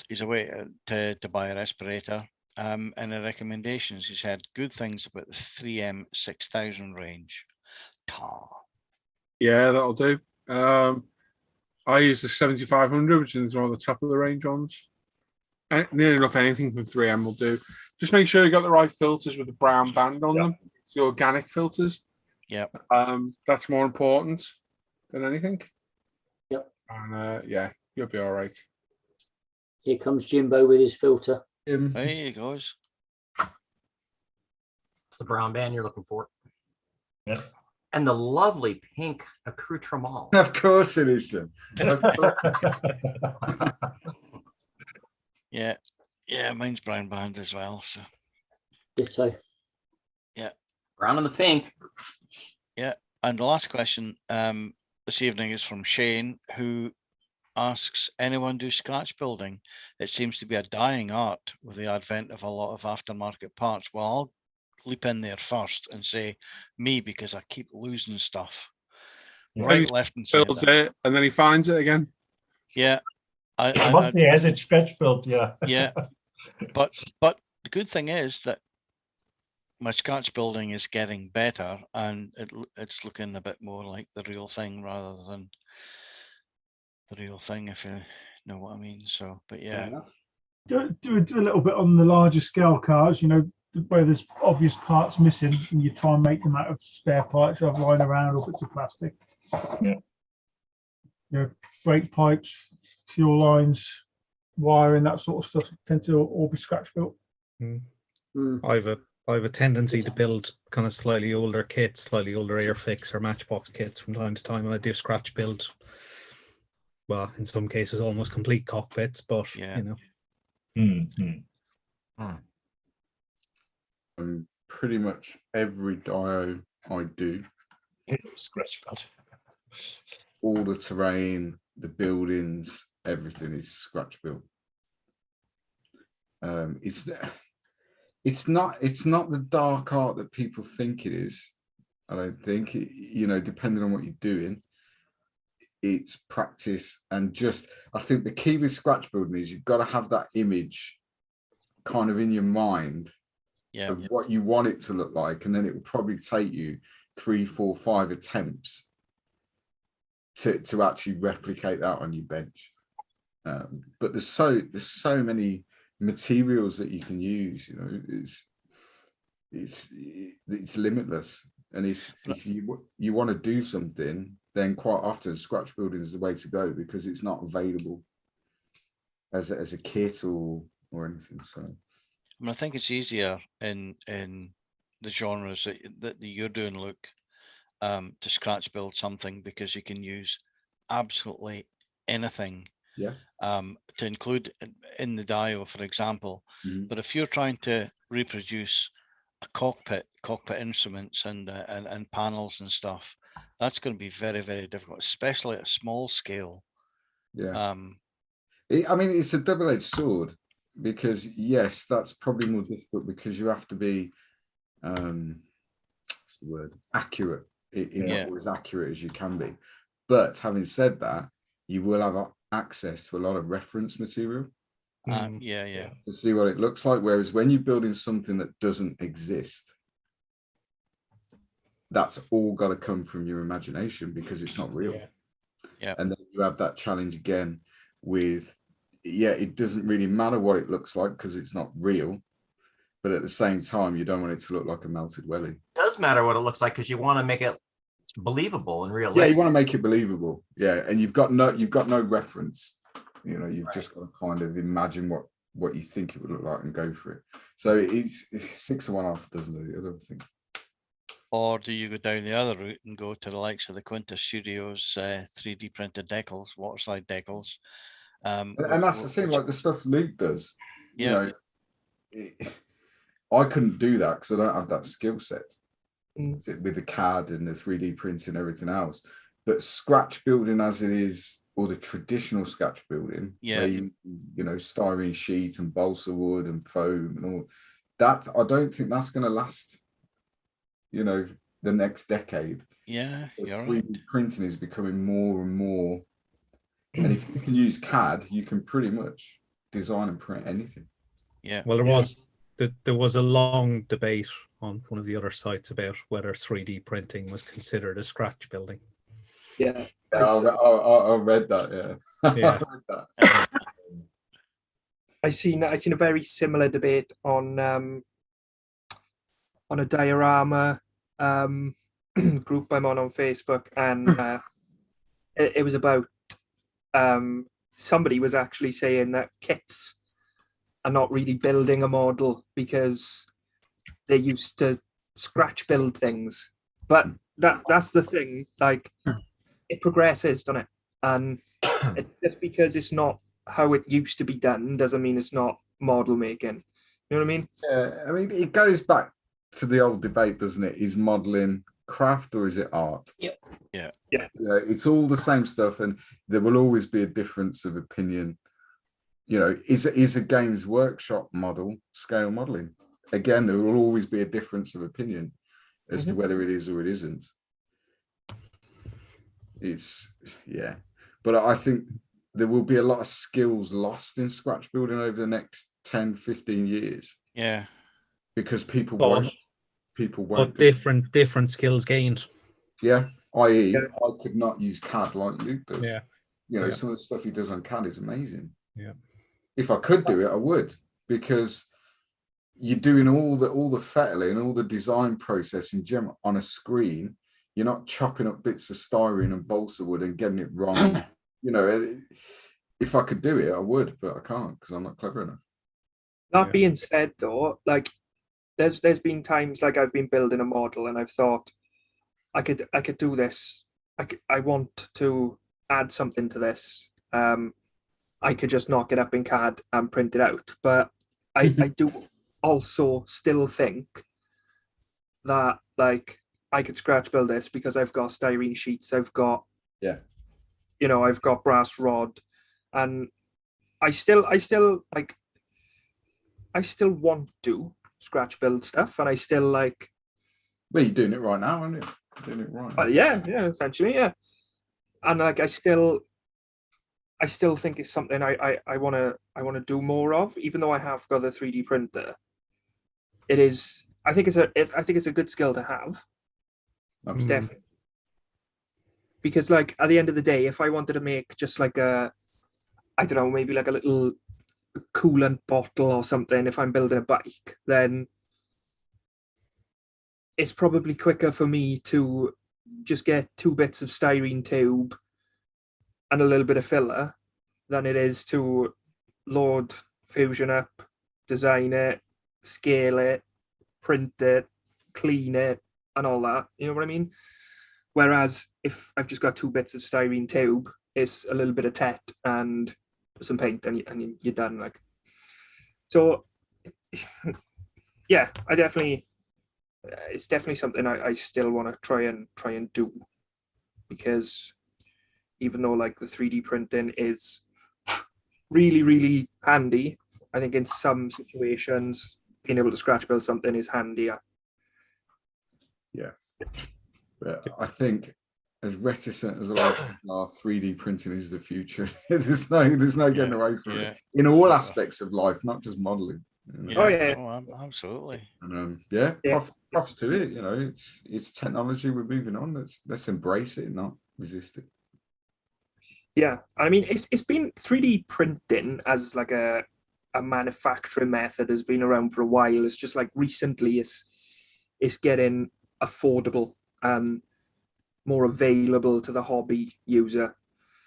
he's away to buy a respirator. And the recommendations, he's had good things about the 3M 6000 range. Yeah, that'll do. I use the 7500, which is one of the top of the range ones. And nearly enough anything from 3M will do. Just make sure you got the right filters with the brown band on them. It's the organic filters. Yep. That's more important than anything. Yep. And you'll be all right. Here comes Jimbo with his filter. There he goes. It's the brown band you're looking for. Yeah. And the lovely pink accoutrement. Of course it is, Jim. Yeah, mine's brown band as well. So ditto. Yeah. Brown and the pink. Yeah. And the last question this evening is from Shane, who asks, anyone do scratch building? It seems to be a dying art with the advent of a lot of aftermarket parts. Well, I'll leap in there first and say me, because I keep losing stuff. Right, left, and builds it, and then he finds it again. Yeah. Once he has it scratch built, yeah. But the good thing is that my scratch building is getting better, and it's looking a bit more like the real thing rather than the real thing, if you know what I mean. So, but yeah. Do a little bit on the larger scale cars, you know, where there's obvious parts missing, and you try and make them out of spare parts you have lying around or bits of plastic. Yeah. You know, brake pipes, fuel lines, wiring, that sort of stuff tend to all be scratch built. I have a tendency to build kind of slightly older kits, slightly older Airfix or Matchbox kits from time to time, and I do scratch build. Well, in some cases, almost complete cockpits, but you know. Pretty much every dio I do, it's scratch built. All the terrain, the buildings, everything is scratch built. It's not the dark art that people think it is. I don't think you know, depending on what you're doing, it's practice and just. I think the key with scratch building is you've got to have that image kind of in your mind of what you want it to look like, and then it will probably take you 3, 4, 5 attempts to actually replicate that on your bench. But there's so many materials that you can use. You know, it's limitless. And if you want to do something, then quite often scratch building is the way to go because it's not available as a kit or anything. So I mean, I think it's easier in the genres that you're doing, Luke, to scratch build something because you can use absolutely anything. Yeah. To include in the dio, for example. Mhm. But if you're trying to reproduce a cockpit instruments and panels and stuff, that's going to be very, very difficult, especially at a small scale. Yeah. I mean, it's a double-edged sword because yes, that's probably more difficult because you have to be what's the word, accurate or as accurate as you can be. But having said that, you will have access to a lot of reference material to see what it looks like. Whereas when you're building something that doesn't exist, that's all got to come from your imagination because it's not real. And then you have that challenge again with it doesn't really matter what it looks like because it's not real, but at the same time you don't want it to look like a melted welly. It does matter what it looks like because you want to make it believable and realistic. You want to make it believable. And you've got no reference. You know, you've just got to kind of imagine what you think it would look like and go for it. So it's 6 of one, half a dozen of the other, I think. Or do you go down the other route and go to the likes of the Quinta Studios 3D printed decals, waterslide decals? And that's the thing, like the stuff Luke does. You know, I couldn't do that because I don't have that skill set with the CAD and the 3D printing and everything else. But scratch building as it is, or the traditional sketch building, where you know, styrene sheet and balsa wood and foam and all that, I don't think that's going to last, you know, the next decade. Yeah, As you're 3D right. printing is becoming more and more, and if you can use CAD, you can pretty much design and print anything. Well, there was a long debate on one of the other sites about whether 3D printing was considered a scratch building. I read that. I read that. I seen a very similar debate on a diorama group I'm on Facebook, and it was about somebody was actually saying that kits are not really building a model because they used to scratch build things. But that's the thing, like it progresses, doesn't it? And it's just because it's not how it used to be done doesn't mean it's not model making. You know what I mean? Yeah, I mean, it goes back to the old debate, doesn't it? Is modeling craft or is it art? Yeah. It's all the same stuff, and there will always be a difference of opinion. You know, is a Games Workshop model scale modeling? Again, there will always be a difference of opinion as to whether it is or it isn't. But I think there will be a lot of skills lost in scratch building over the next 10, 15 years. Yeah. Because people won't. But different skills gained. Yeah, i.e. I could not use CAD like Luke does. Yeah. You know, some of the stuff he does on CAD is amazing. Yeah. If I could do it, I would, because you're doing all the fettling, all the design process in general on a screen. You're not chopping up bits of styrene and balsa wood and getting it wrong. You know, if I could do it, I would, but I can't because I'm not clever enough. That being said, though, like there's been times like I've been building a model and I've thought I could do this. I want to add something to this. I could just knock it up in CAD and print it out. But I do also still think that like I could scratch build this because I've got styrene sheets, I've got I've got brass rod, and I still want to scratch build stuff, and I still like. Well, you're doing it right now, aren't you? You're doing it right now. Yeah, essentially, yeah. And like I still think it's something I want to do more of, even though I have got the 3D printer. It is. I think it's a good skill to have. Definitely. Because like at the end of the day, if I wanted to make just like I don't know, maybe like a little coolant bottle or something, if I'm building a bike, then it's probably quicker for me to just get 2 bits of styrene tube and a little bit of filler than it is to load Fusion up, design it, scale it, print it, clean it, and all that. You know what I mean? Whereas if I've just got 2 bits of styrene tube, it's a little bit of tet and some paint, and you're done. Like, so, yeah, I definitely, it's definitely something I still want to try and do, because even though like the 3D printing is really, really handy, I think in some situations being able to scratch build something is handier. Yeah. But I think as reticent as a lot of people are, 3D printing is the future. there's no getting away from it in all aspects of life, not just modeling. You know? Oh yeah, absolutely. And profits to it. You know, it's technology. We're moving on. Let's embrace it, not resist it. Yeah, I mean, it's been 3D printing as like a manufacturing method has been around for a while. It's just like recently it's getting affordable and more available to the hobby user.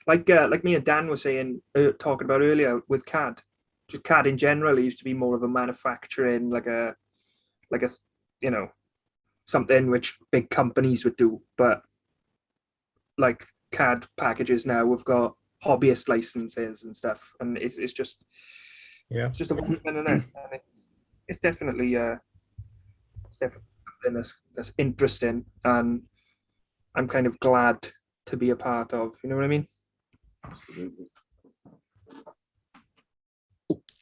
Like me and Dan were saying, talking about earlier with CAD. Just CAD in general used to be more of a manufacturing, like a you know, something which big companies would do, but like CAD packages now we've got hobbyist licenses and stuff, and it's just it's just a woman in it, and it's definitely something that's interesting, and I'm kind of glad to be a part of. You know what I mean? Absolutely.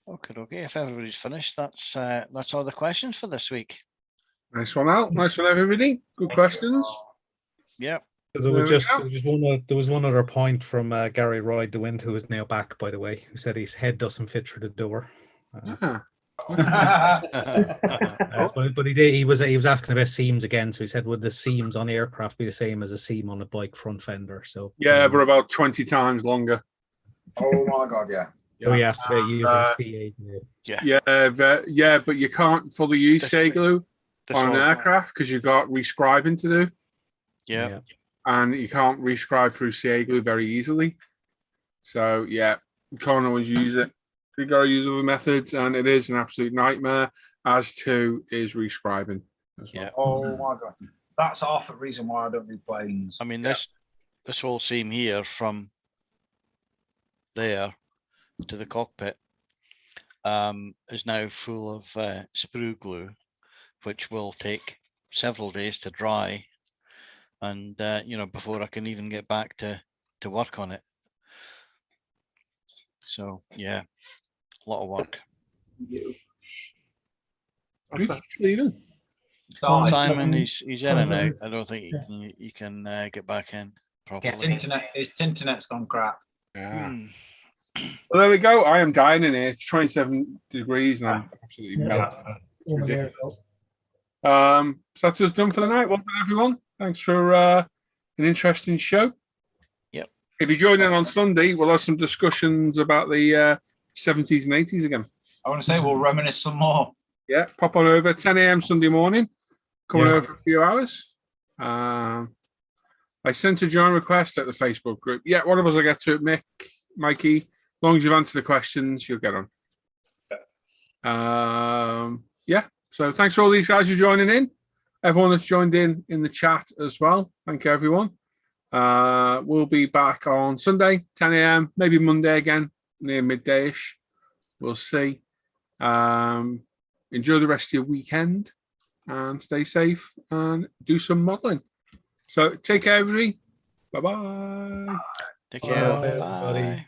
Okay. If everybody's finished, that's all the questions for this week. Nice one out. Nice one, everybody. Good questions. Yep. There was one other point from Gary Roy DeWind, who is now back, by the way, who said his head doesn't fit through the door. But he was asking about seams again. So he said, would the seams on aircraft be the same as a seam on a bike front fender? So yeah, but about 20 times longer. Oh my god, yeah. So he asked about using CA. Yeah, but you can't fully use CA glue on an aircraft because you've got rescribing to do. Yeah. And you can't rescribe through CA glue very easily. So yeah, you can't always use it. You got to use other methods, and it is an absolute nightmare, as to is rescribing as well. Yeah. Oh my god, that's half the reason why I don't do planes. I mean, this whole seam here from there to the cockpit is now full of sprue glue, which will take several days to dry, and before I can even get back to work on it. So yeah, a lot of work. Simon, he's in and out. I don't think you can get back in properly. His internet's gone crap. Yeah. Well, there we go. I am dying in here. It's 27 degrees and I'm absolutely melting. So that's us done for the night. Well done, everyone. Thanks for an interesting show. Yep. If you join in on Sunday, we'll have some discussions about the 70s and 80s again. I want to say we'll reminisce some more. Yeah, pop on over 10 a.m. Sunday morning. Coming over for a few hours. I sent a join request at the Facebook group. Yeah, one of us will get to it, Mikey. As long as you've answered the questions, you'll get on. So thanks for all these guys for joining in. Everyone that's joined in the chat as well. Thank you, everyone. We'll be back on Sunday, 10 a.m., maybe Monday again, near midday-ish. We'll see. Enjoy the rest of your weekend and stay safe and do some modeling. So take care, everybody. Bye-bye. Take care. Bye. Bye.